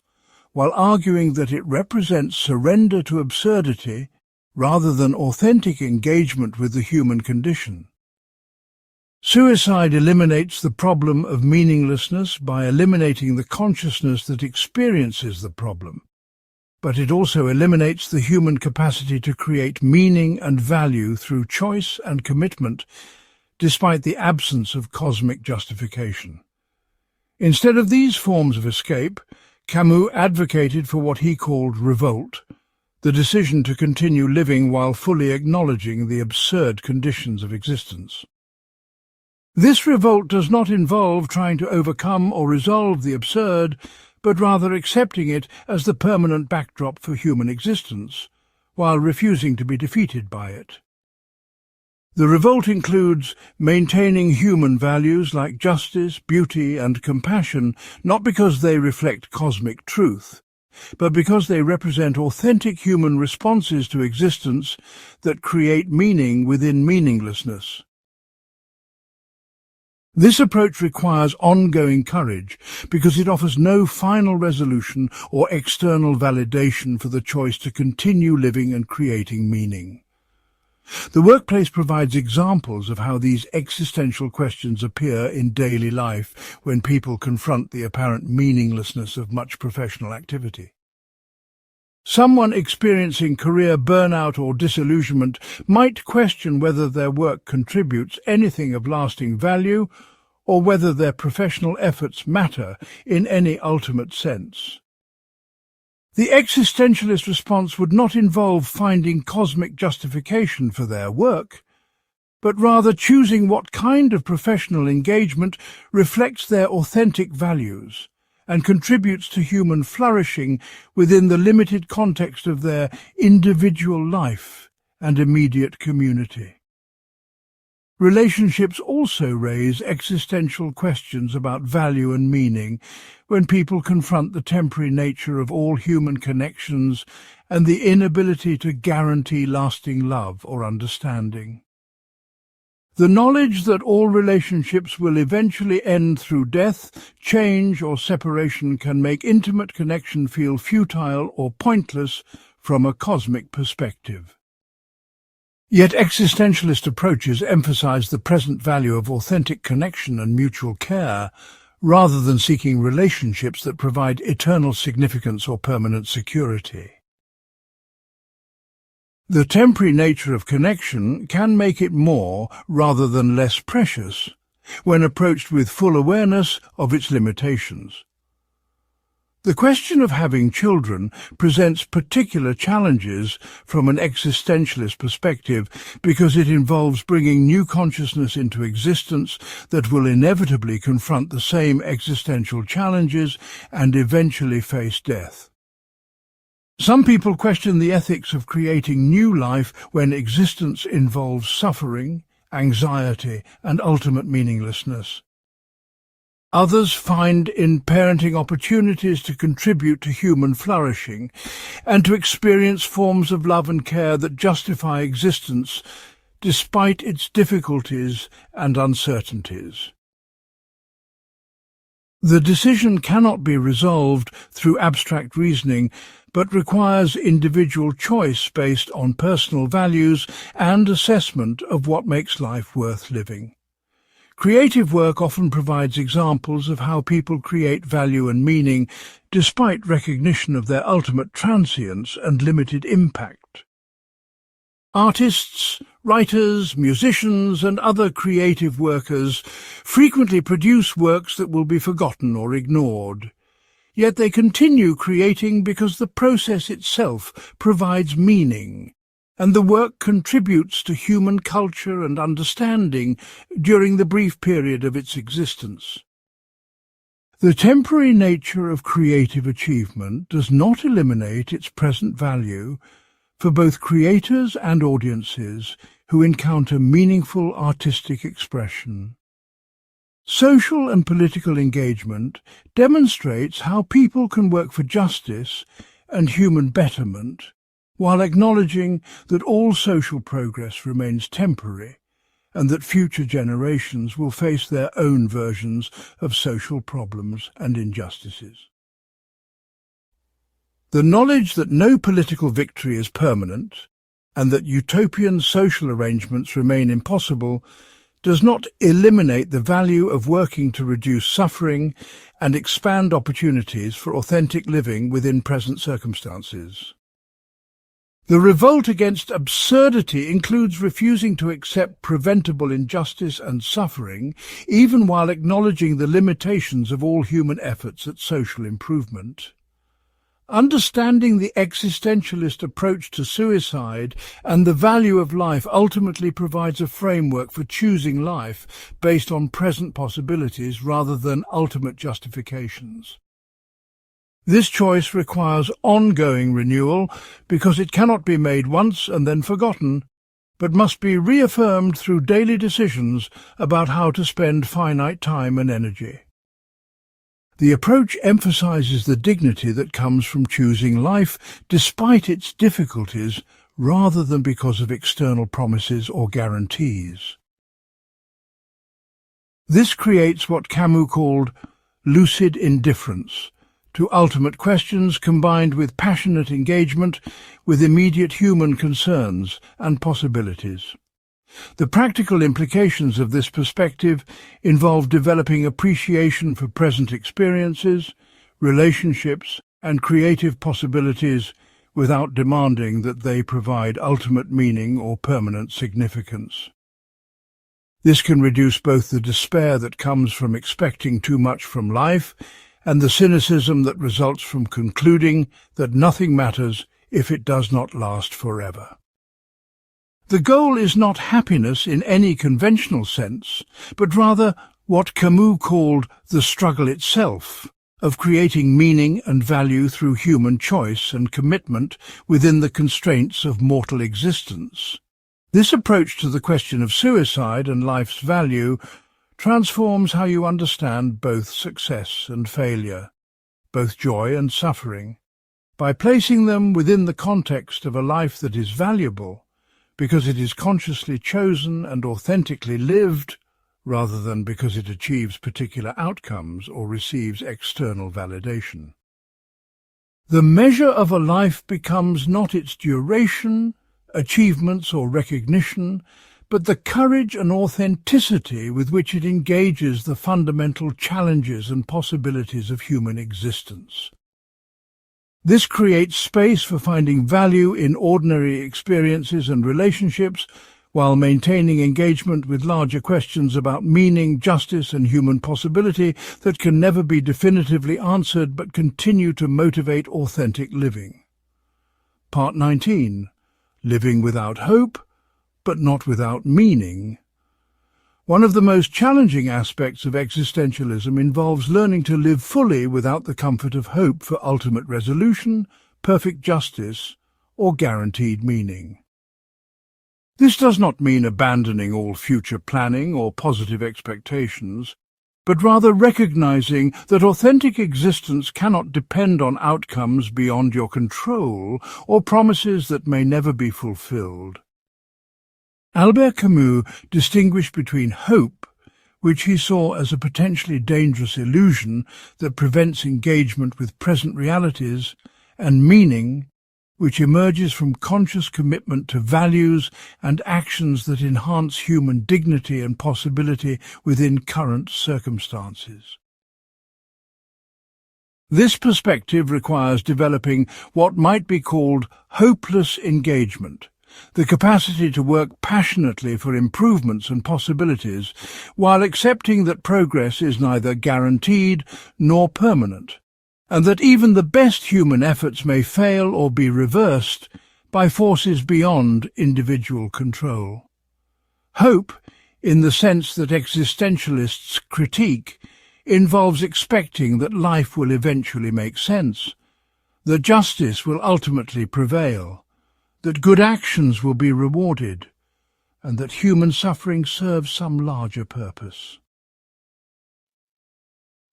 while arguing that it represents surrender to absurdity rather than authentic engagement with the human condition. Suicide eliminates the problem of meaninglessness by eliminating the consciousness that experiences the problem, but it also eliminates the human capacity to create meaning and value through choice and commitment, despite the absence of cosmic justification. Instead of these forms of escape, Camus advocated for what he called revolt, the decision to continue living while fully acknowledging the absurd conditions of existence. This revolt does not involve trying to overcome or resolve the absurd, but rather accepting it as the permanent backdrop for human existence, while refusing to be defeated by it. The revolt includes maintaining human values like justice, beauty, and compassion, not because they reflect cosmic truth, but because they represent authentic human responses to existence that create meaning within meaninglessness. This approach requires ongoing courage because it offers no final resolution or external validation for the choice to continue living and creating meaning. The workplace provides examples of how these existential questions appear in daily life when people confront the apparent meaninglessness of much professional activity. Someone experiencing career burnout or disillusionment might question whether their work contributes anything of lasting value or whether their professional efforts matter in any ultimate sense. The existentialist response would not involve finding cosmic justification for their work, but rather choosing what kind of professional engagement reflects their authentic values and contributes to human flourishing within the limited context of their individual life and immediate community. Relationships also raise existential questions about value and meaning when people confront the temporary nature of all human connections and the inability to guarantee lasting love or understanding. The knowledge that all relationships will eventually end through death, change, or separation can make intimate connection feel futile or pointless from a cosmic perspective. Yet existentialist approaches emphasize the present value of authentic connection and mutual care, rather than seeking relationships that provide eternal significance or permanent security. The temporary nature of connection can make it more rather than less precious when approached with full awareness of its limitations. The question of having children presents particular challenges from an existentialist perspective because it involves bringing new consciousness into existence that will inevitably confront the same existential challenges and eventually face death. Some people question the ethics of creating new life when existence involves suffering, anxiety, and ultimate meaninglessness. Others find in parenting opportunities to contribute to human flourishing and to experience forms of love and care that justify existence despite its difficulties and uncertainties. The decision cannot be resolved through abstract reasoning, but requires individual choice based on personal values and assessment of what makes life worth living. Creative work often provides examples of how people create value and meaning despite recognition of their ultimate transience and limited impact. Artists, writers, musicians, and other creative workers frequently produce works that will be forgotten or ignored. Yet they continue creating because the process itself provides meaning, and the work contributes to human culture and understanding during the brief period of its existence. The temporary nature of creative achievement does not eliminate its present value for both creators and audiences who encounter meaningful artistic expression. Social and political engagement demonstrates how people can work for justice and human betterment, while acknowledging that all social progress remains temporary and that future generations will face their own versions of social problems and injustices. The knowledge that no political victory is permanent and that utopian social arrangements remain impossible does not eliminate the value of working to reduce suffering and expand opportunities for authentic living within present circumstances. The revolt against absurdity includes refusing to accept preventable injustice and suffering, even while acknowledging the limitations of all human efforts at social improvement. Understanding the existentialist approach to suicide and the value of life ultimately provides a framework for choosing life based on present possibilities rather than ultimate justifications. This choice requires ongoing renewal because it cannot be made once and then forgotten, but must be reaffirmed through daily decisions about how to spend finite time and energy. The approach emphasizes the dignity that comes from choosing life despite its difficulties rather than because of external promises or guarantees. This creates what Camus called lucid indifference to ultimate questions combined with passionate engagement with immediate human concerns and possibilities. The practical implications of this perspective involve developing appreciation for present experiences, relationships, and creative possibilities without demanding that they provide ultimate meaning or permanent significance. This can reduce both the despair that comes from expecting too much from life and the cynicism that results from concluding that nothing matters if it does not last forever. The goal is not happiness in any conventional sense, but rather what Camus called the struggle itself, of creating meaning and value through human choice and commitment within the constraints of mortal existence. This approach to the question of suicide and life's value transforms how you understand both success and failure, both joy and suffering, by placing them within the context of a life that is valuable because it is consciously chosen and authentically lived, rather than because it achieves particular outcomes or receives external validation. The measure of a life becomes not its duration, achievements or recognition, but the courage and authenticity with which it engages the fundamental challenges and possibilities of human existence. This creates space for finding value in ordinary experiences and relationships, while maintaining engagement with larger questions about meaning, justice and human possibility that can never be definitively answered but continue to motivate authentic living. Part 19. Living without hope, but not without meaning. One of the most challenging aspects of existentialism involves learning to live fully without the comfort of hope for ultimate resolution, perfect justice, or guaranteed meaning. This does not mean abandoning all future planning or positive expectations, but rather recognizing that authentic existence cannot depend on outcomes beyond your control or promises that may never be fulfilled. Albert Camus distinguished between hope, which he saw as a potentially dangerous illusion that prevents engagement with present realities, and meaning, which emerges from conscious commitment to values and actions that enhance human dignity and possibility within current circumstances. This perspective requires developing what might be called hopeless engagement, the capacity to work passionately for improvements and possibilities, while accepting that progress is neither guaranteed nor permanent, and that even the best human efforts may fail or be reversed by forces beyond individual control. Hope, in the sense that existentialists critique, involves expecting that life will eventually make sense, that justice will ultimately prevail, that good actions will be rewarded, and that human suffering serves some larger purpose.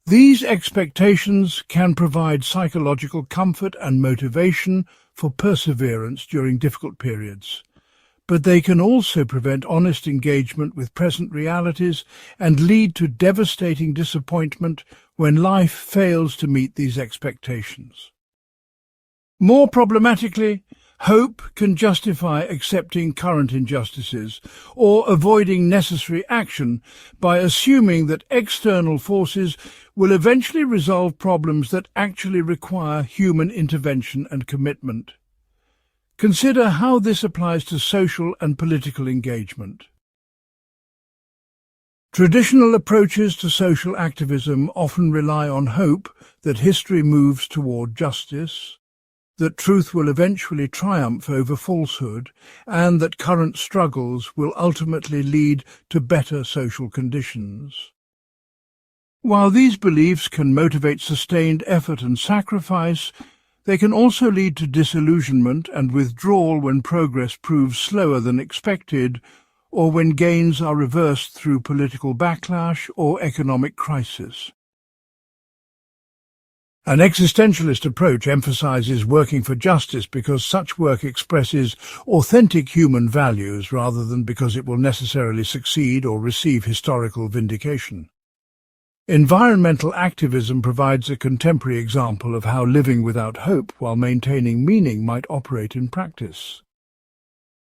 These expectations can provide psychological comfort and motivation for perseverance during difficult periods, but they can also prevent honest engagement with present realities and lead to devastating disappointment when life fails to meet these expectations. More problematically, hope can justify accepting current injustices or avoiding necessary action by assuming that external forces will eventually resolve problems that actually require human intervention and commitment. Consider how this applies to social and political engagement. Traditional approaches to social activism often rely on hope that history moves toward justice, that truth will eventually triumph over falsehood, and that current struggles will ultimately lead to better social conditions. While these beliefs can motivate sustained effort and sacrifice, they can also lead to disillusionment and withdrawal when progress proves slower than expected, or when gains are reversed through political backlash or economic crisis. An existentialist approach emphasizes working for justice because such work expresses authentic human values rather than because it will necessarily succeed or receive historical vindication. Environmental activism provides a contemporary example of how living without hope while maintaining meaning might operate in practice.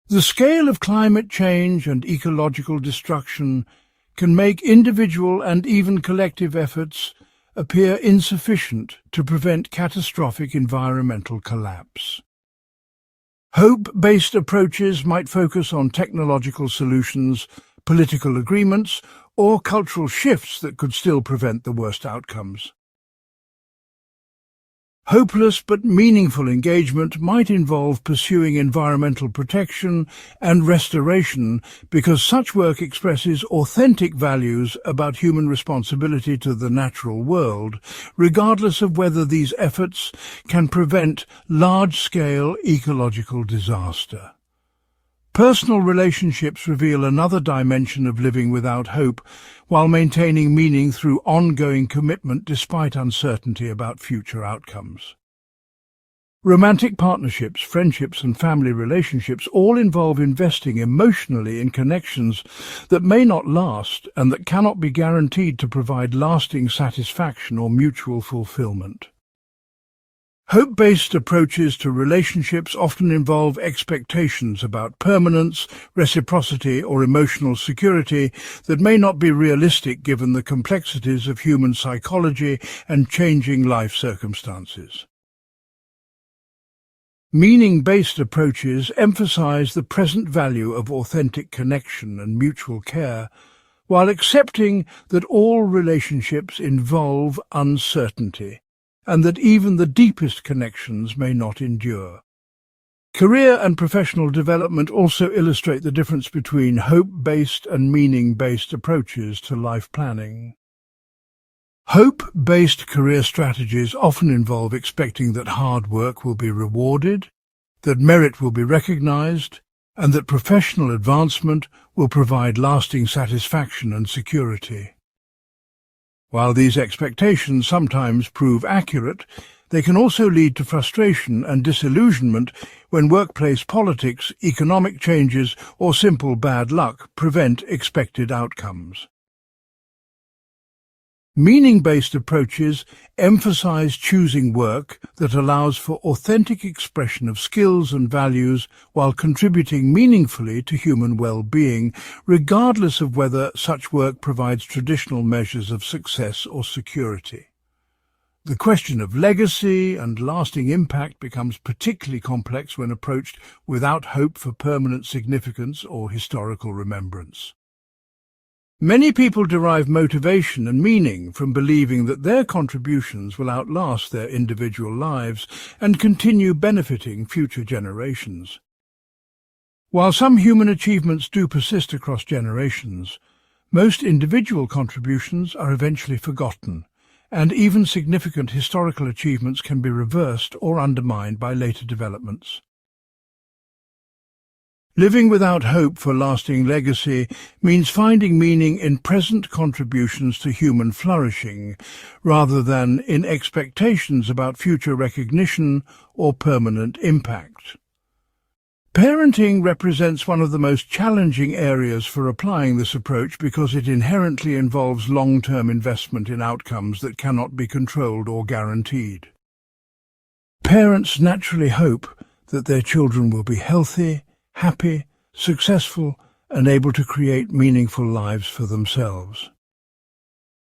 The scale of climate change and ecological destruction can make individual and even collective efforts appear insufficient to prevent catastrophic environmental collapse. Hope-based approaches might focus on technological solutions, political agreements, or cultural shifts that could still prevent the worst outcomes. Hopeless but meaningful engagement might involve pursuing environmental protection and restoration because such work expresses authentic values about human responsibility to the natural world, regardless of whether these efforts can prevent large-scale ecological disaster. Personal relationships reveal another dimension of living without hope, while maintaining meaning through ongoing commitment despite uncertainty about future outcomes. Romantic partnerships, friendships and family relationships all involve investing emotionally in connections that may not last and that cannot be guaranteed to provide lasting satisfaction or mutual fulfillment. Hope-based approaches to relationships often involve expectations about permanence, reciprocity, or emotional security that may not be realistic given the complexities of human psychology and changing life circumstances. Meaning-based approaches emphasize the present value of authentic connection and mutual care, while accepting that all relationships involve uncertainty, and that even the deepest connections may not endure. Career and professional development also illustrate the difference between hope-based and meaning-based approaches to life planning. Hope-based career strategies often involve expecting that hard work will be rewarded, that merit will be recognized, and that professional advancement will provide lasting satisfaction and security. While these expectations sometimes prove accurate, they can also lead to frustration and disillusionment when workplace politics, economic changes, or simple bad luck prevent expected outcomes. Meaning-based approaches emphasize choosing work that allows for authentic expression of skills and values while contributing meaningfully to human well-being, regardless of whether such work provides traditional measures of success or security. The question of legacy and lasting impact becomes particularly complex when approached without hope for permanent significance or historical remembrance. Many people derive motivation and meaning from believing that their contributions will outlast their individual lives and continue benefiting future generations. While some human achievements do persist across generations, most individual contributions are eventually forgotten, and even significant historical achievements can be reversed or undermined by later developments. Living without hope for lasting legacy means finding meaning in present contributions to human flourishing, rather than in expectations about future recognition or permanent impact. Parenting represents one of the most challenging areas for applying this approach because it inherently involves long-term investment in outcomes that cannot be controlled or guaranteed. Parents naturally hope that their children will be healthy, happy, successful, and able to create meaningful lives for themselves.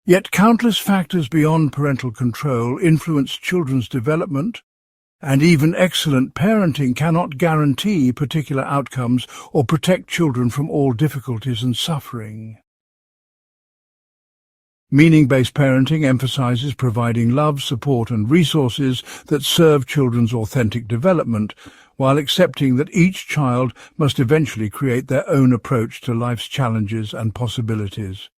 Yet countless factors beyond parental control influence children's development, and even excellent parenting cannot guarantee particular outcomes or protect children from all difficulties and suffering. Meaning-based parenting emphasizes providing love, support, and resources that serve children's authentic development, while accepting that each child must eventually create their own approach to life's challenges and possibilities.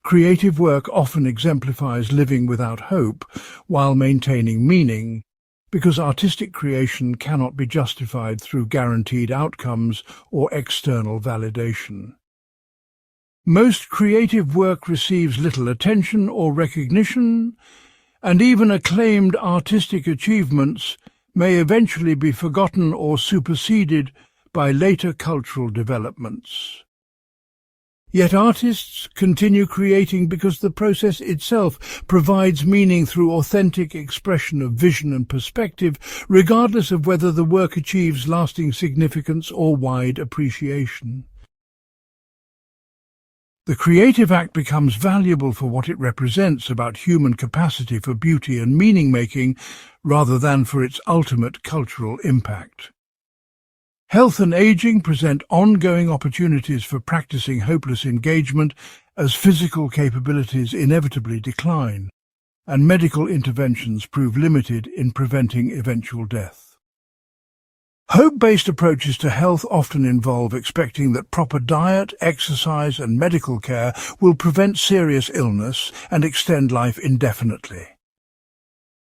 Creative work often exemplifies living without hope while maintaining meaning, because artistic creation cannot be justified through guaranteed outcomes or external validation. Most creative work receives little attention or recognition, and even acclaimed artistic achievements may eventually be forgotten or superseded by later cultural developments. Yet artists continue creating because the process itself provides meaning through authentic expression of vision and perspective, regardless of whether the work achieves lasting significance or wide appreciation. The creative act becomes valuable for what it represents about human capacity for beauty and meaning-making, rather than for its ultimate cultural impact. Health and aging present ongoing opportunities for practicing hopeless engagement as physical capabilities inevitably decline. and medical interventions prove limited in preventing eventual death. Hope-based approaches to health often involve expecting that proper diet, exercise, and medical care will prevent serious illness and extend life indefinitely.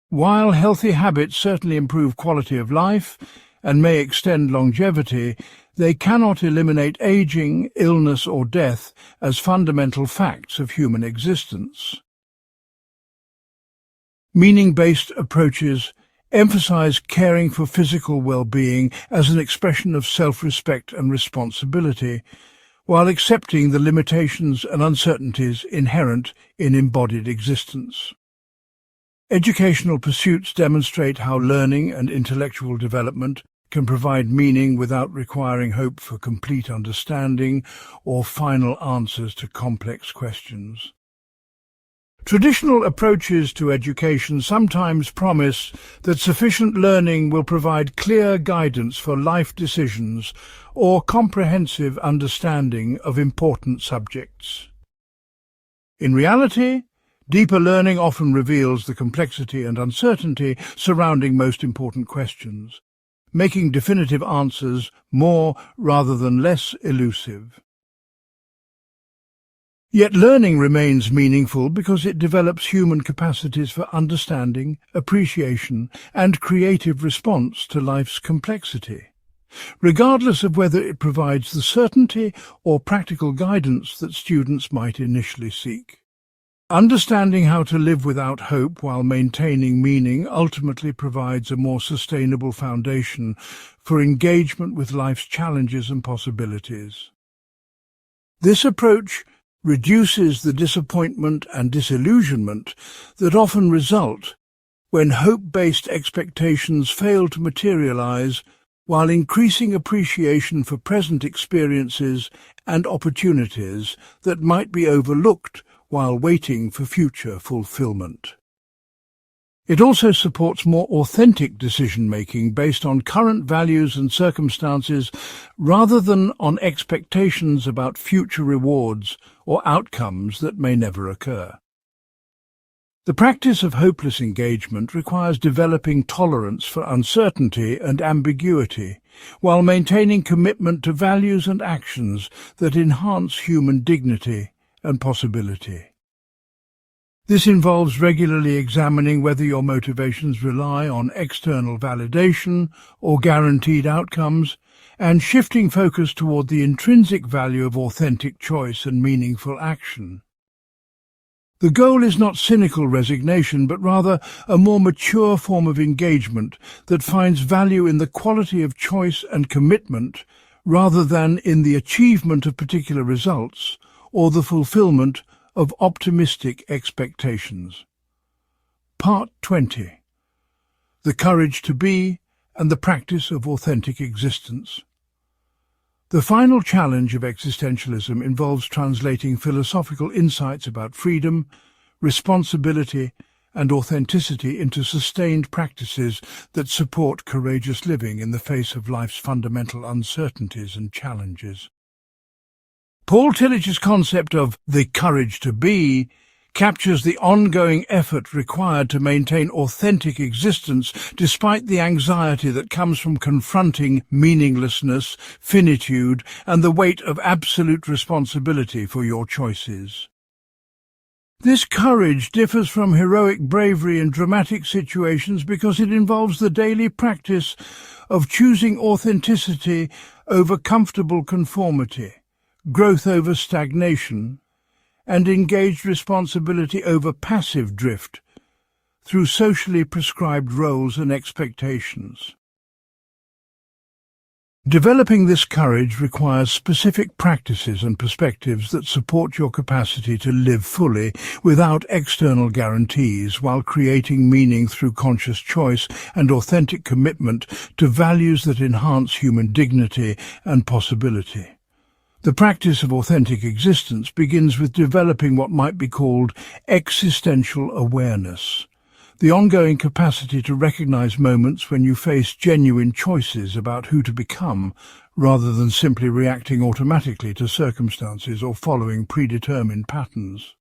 While healthy habits certainly improve quality of life and may extend longevity, they cannot eliminate aging, illness, or death as fundamental facts of human existence. Meaning-based approaches emphasize caring for physical well-being as an expression of self-respect and responsibility, while accepting the limitations and uncertainties inherent in embodied existence. Educational pursuits demonstrate how learning and intellectual development can provide meaning without requiring hope for complete understanding or final answers to complex questions. Traditional approaches to education sometimes promise that sufficient learning will provide clear guidance for life decisions or comprehensive understanding of important subjects. In reality, deeper learning often reveals the complexity and uncertainty surrounding most important questions, making definitive answers more rather than less elusive. Yet learning remains meaningful because it develops human capacities for understanding, appreciation, and creative response to life's complexity, regardless of whether it provides the certainty or practical guidance that students might initially seek. Understanding how to live without hope while maintaining meaning ultimately provides a more sustainable foundation for engagement with life's challenges and possibilities. This approach reduces the disappointment and disillusionment that often result when hope-based expectations fail to materialize, while increasing appreciation for present experiences and opportunities that might be overlooked while waiting for future fulfillment. It also supports more authentic decision-making based on current values and circumstances rather than on expectations about future rewards or outcomes that may never occur. The practice of hopeless engagement requires developing tolerance for uncertainty and ambiguity, while maintaining commitment to values and actions that enhance human dignity and possibility. This involves regularly examining whether your motivations rely on external validation or guaranteed outcomes, and shifting focus toward the intrinsic value of authentic choice and meaningful action. The goal is not cynical resignation, but rather a more mature form of engagement that finds value in the quality of choice and commitment rather than in the achievement of particular results or the fulfillment of optimistic expectations. Part 20. The Courage to Be and the Practice of Authentic Existence. The final challenge of existentialism involves translating philosophical insights about freedom, responsibility, and authenticity into sustained practices that support courageous living in the face of life's fundamental uncertainties and challenges. Paul Tillich's concept of the courage to be captures the ongoing effort required to maintain authentic existence despite the anxiety that comes from confronting meaninglessness, finitude, and the weight of absolute responsibility for your choices. This courage differs from heroic bravery in dramatic situations because it involves the daily practice of choosing authenticity over comfortable conformity, growth over stagnation, and engaged responsibility over passive drift through socially prescribed roles and expectations. Developing this courage requires specific practices and perspectives that support your capacity to live fully without external guarantees, while creating meaning through conscious choice and authentic commitment to values that enhance human dignity and possibility. The practice of authentic existence begins with developing what might be called existential awareness, the ongoing capacity to recognize moments when you face genuine choices about who to become, rather than simply reacting automatically to circumstances or following predetermined patterns.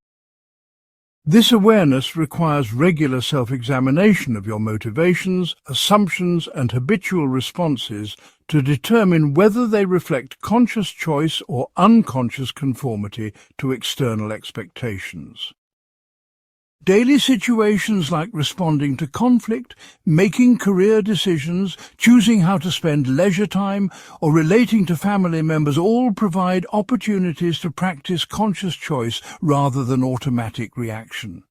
This awareness requires regular self-examination of your motivations, assumptions, and habitual responses to determine whether they reflect conscious choice or unconscious conformity to external expectations. Daily situations like responding to conflict, making career decisions, choosing how to spend leisure time, or relating to family members all provide opportunities to practice conscious choice rather than automatic reaction.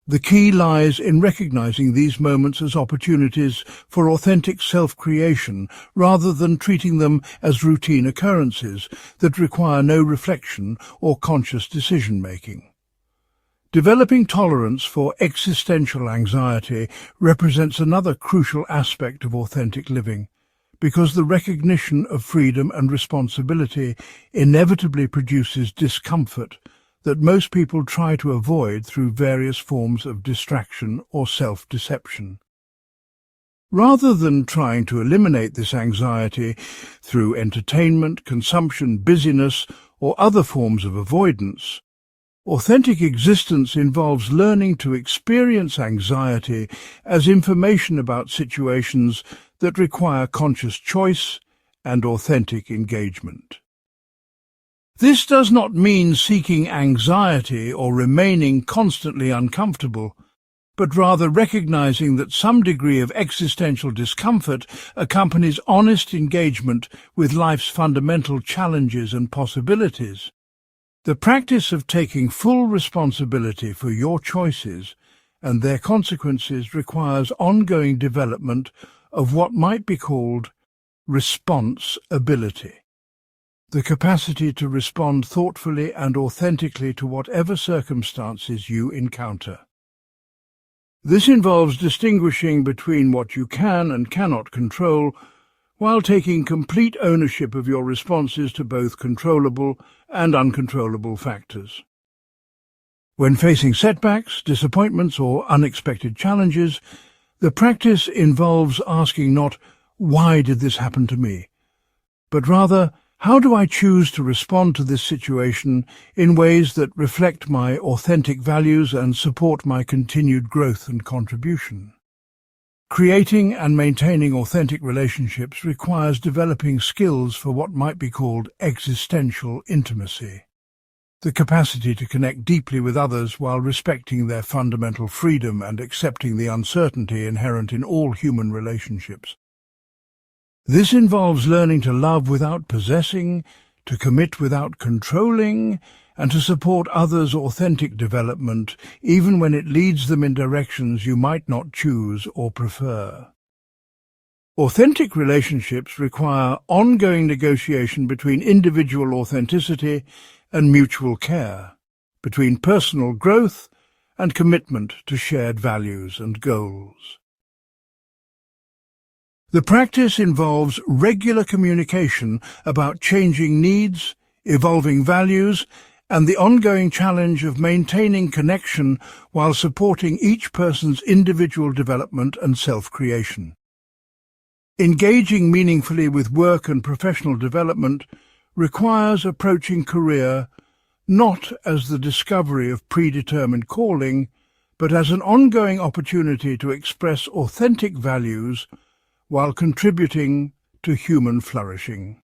The key lies in recognizing these moments as opportunities for authentic self-creation rather than treating them as routine occurrences that require no reflection or conscious decision-making. Developing tolerance for existential anxiety represents another crucial aspect of authentic living, because the recognition of freedom and responsibility inevitably produces discomfort that most people try to avoid through various forms of distraction or self-deception. Rather than trying to eliminate this anxiety through entertainment, consumption, busyness, or other forms of avoidance, authentic existence involves learning to experience anxiety as information about situations that require conscious choice and authentic engagement. This does not mean seeking anxiety or remaining constantly uncomfortable, but rather recognizing that some degree of existential discomfort accompanies honest engagement with life's fundamental challenges and possibilities. The practice of taking full responsibility for your choices and their consequences requires ongoing development of what might be called response ability, the capacity to respond thoughtfully and authentically to whatever circumstances you encounter. This involves distinguishing between what you can and cannot control, while taking complete ownership of your responses to both controllable and uncontrollable factors. When facing setbacks, disappointments, or unexpected challenges, the practice involves asking not, "Why did this happen to me?" but rather, "How do I choose to respond to this situation in ways that reflect my authentic values and support my continued growth and contribution?" Creating and maintaining authentic relationships requires developing skills for what might be called existential intimacy, the capacity to connect deeply with others while respecting their fundamental freedom and accepting the uncertainty inherent in all human relationships. This involves learning to love without possessing, to commit without controlling, and to support others' authentic development, even when it leads them in directions you might not choose or prefer. Authentic relationships require ongoing negotiation between individual authenticity and mutual care, between personal growth and commitment to shared values and goals. The practice involves regular communication about changing needs, evolving values, and the ongoing challenge of maintaining connection while supporting each person's individual development and self-creation. Engaging meaningfully with work and professional development requires approaching career not as the discovery of predetermined calling, but as an ongoing opportunity to express authentic values while contributing to human flourishing.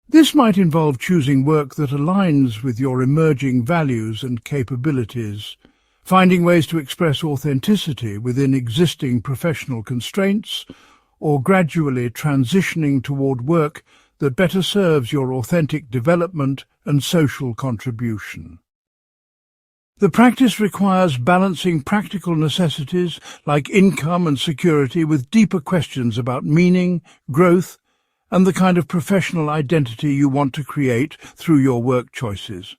This might involve choosing work that aligns with your emerging values and capabilities, finding ways to express authenticity within existing professional constraints, or gradually transitioning toward work that better serves your authentic development and social contribution. The practice requires balancing practical necessities like income and security with deeper questions about meaning, growth, and the kind of professional identity you want to create through your work choices.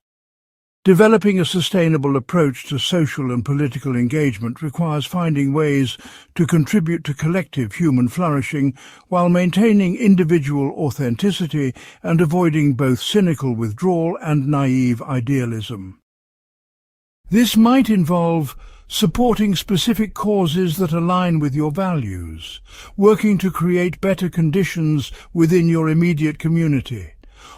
Developing a sustainable approach to social and political engagement requires finding ways to contribute to collective human flourishing while maintaining individual authenticity and avoiding both cynical withdrawal and naive idealism. This might involve supporting specific causes that align with your values, working to create better conditions within your immediate community,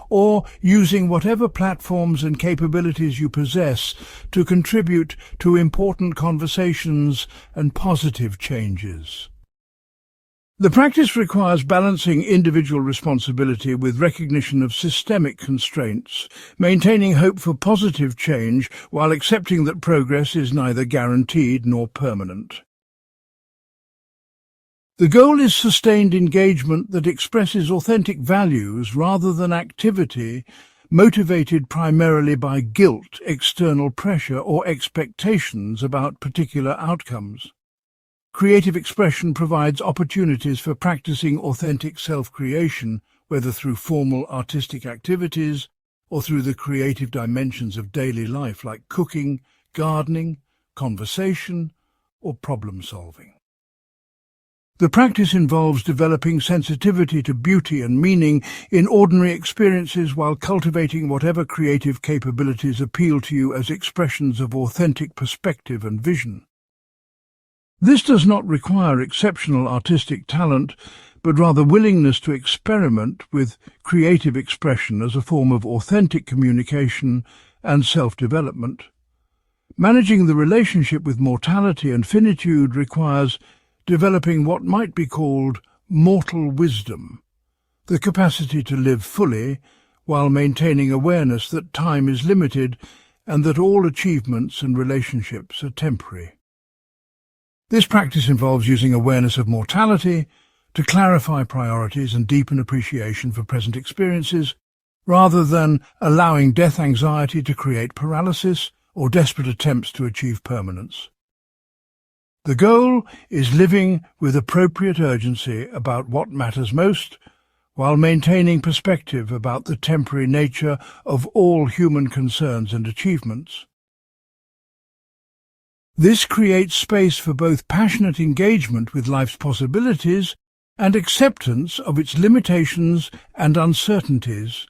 or using whatever platforms and capabilities you possess to contribute to important conversations and positive changes. The practice requires balancing individual responsibility with recognition of systemic constraints, maintaining hope for positive change while accepting that progress is neither guaranteed nor permanent. The goal is sustained engagement that expresses authentic values rather than activity motivated primarily by guilt, external pressure, or expectations about particular outcomes. Creative expression provides opportunities for practicing authentic self-creation, whether through formal artistic activities or through the creative dimensions of daily life like cooking, gardening, conversation, or problem-solving. The practice involves developing sensitivity to beauty and meaning in ordinary experiences while cultivating whatever creative capabilities appeal to you as expressions of authentic perspective and vision. This does not require exceptional artistic talent, but rather willingness to experiment with creative expression as a form of authentic communication and self-development. Managing the relationship with mortality and finitude requires developing what might be called mortal wisdom, the capacity to live fully while maintaining awareness that time is limited and that all achievements and relationships are temporary. This practice involves using awareness of mortality to clarify priorities and deepen appreciation for present experiences, rather than allowing death anxiety to create paralysis or desperate attempts to achieve permanence. The goal is living with appropriate urgency about what matters most, while maintaining perspective about the temporary nature of all human concerns and achievements. This creates space for both passionate engagement with life's possibilities and acceptance of its limitations and uncertainties.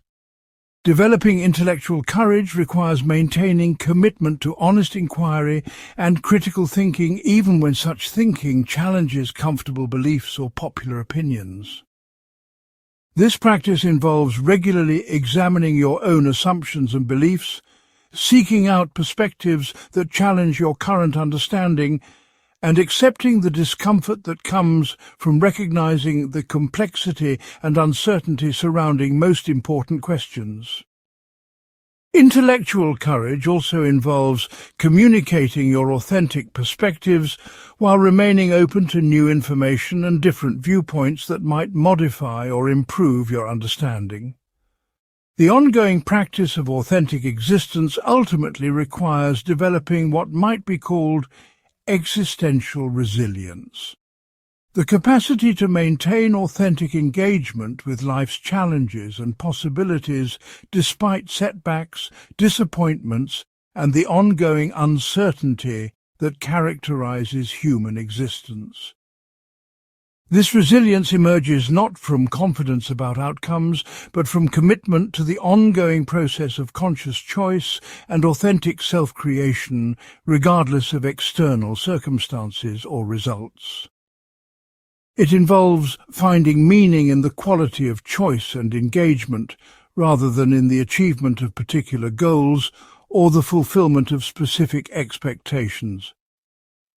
Developing intellectual courage requires maintaining commitment to honest inquiry and critical thinking even when such thinking challenges comfortable beliefs or popular opinions. This practice involves regularly examining your own assumptions and beliefs, seeking out perspectives that challenge your current understanding, and accepting the discomfort that comes from recognizing the complexity and uncertainty surrounding most important questions. Intellectual courage also involves communicating your authentic perspectives while remaining open to new information and different viewpoints that might modify or improve your understanding. The ongoing practice of authentic existence ultimately requires developing what might be called existential resilience, the capacity to maintain authentic engagement with life's challenges and possibilities despite setbacks, disappointments, and the ongoing uncertainty that characterizes human existence. This resilience emerges not from confidence about outcomes, but from commitment to the ongoing process of conscious choice and authentic self-creation, regardless of external circumstances or results. It involves finding meaning in the quality of choice and engagement, rather than in the achievement of particular goals or the fulfillment of specific expectations.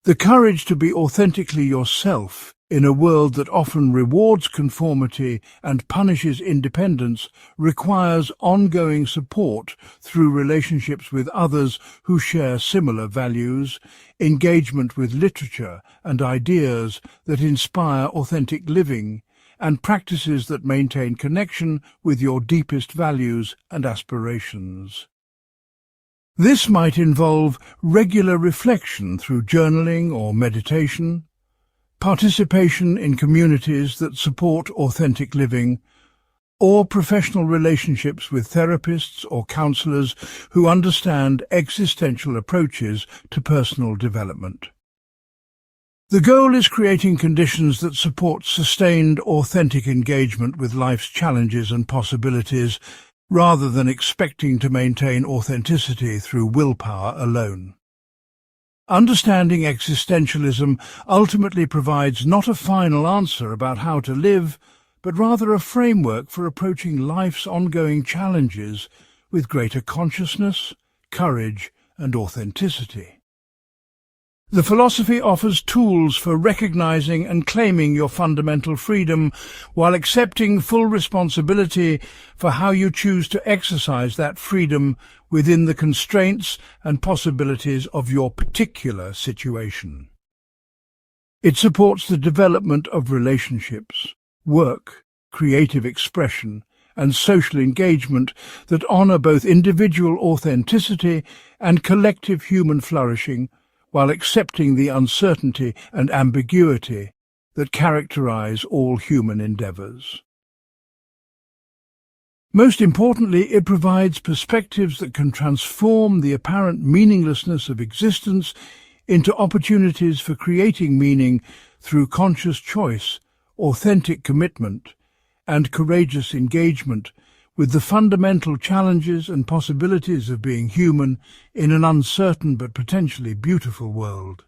The courage to be authentically yourself in a world that often rewards conformity and punishes independence requires ongoing support through relationships with others who share similar values, engagement with literature and ideas that inspire authentic living, and practices that maintain connection with your deepest values and aspirations. This might involve regular reflection through journaling or meditation, participation in communities that support authentic living, or professional relationships with therapists or counselors who understand existential approaches to personal development. The goal is creating conditions that support sustained, authentic engagement with life's challenges and possibilities, rather than expecting to maintain authenticity through willpower alone. Understanding existentialism ultimately provides not a final answer about how to live, but rather a framework for approaching life's ongoing challenges with greater consciousness, courage, and authenticity. The philosophy offers tools for recognizing and claiming your fundamental freedom while accepting full responsibility for how you choose to exercise that freedom within the constraints and possibilities of your particular situation. It supports the development of relationships, work, creative expression, and social engagement that honor both individual authenticity and collective human flourishing, while accepting the uncertainty and ambiguity that characterize all human endeavors. Most importantly, it provides perspectives that can transform the apparent meaninglessness of existence into opportunities for creating meaning through conscious choice, authentic commitment, and courageous engagement with the fundamental challenges and possibilities of being human in an uncertain but potentially beautiful world.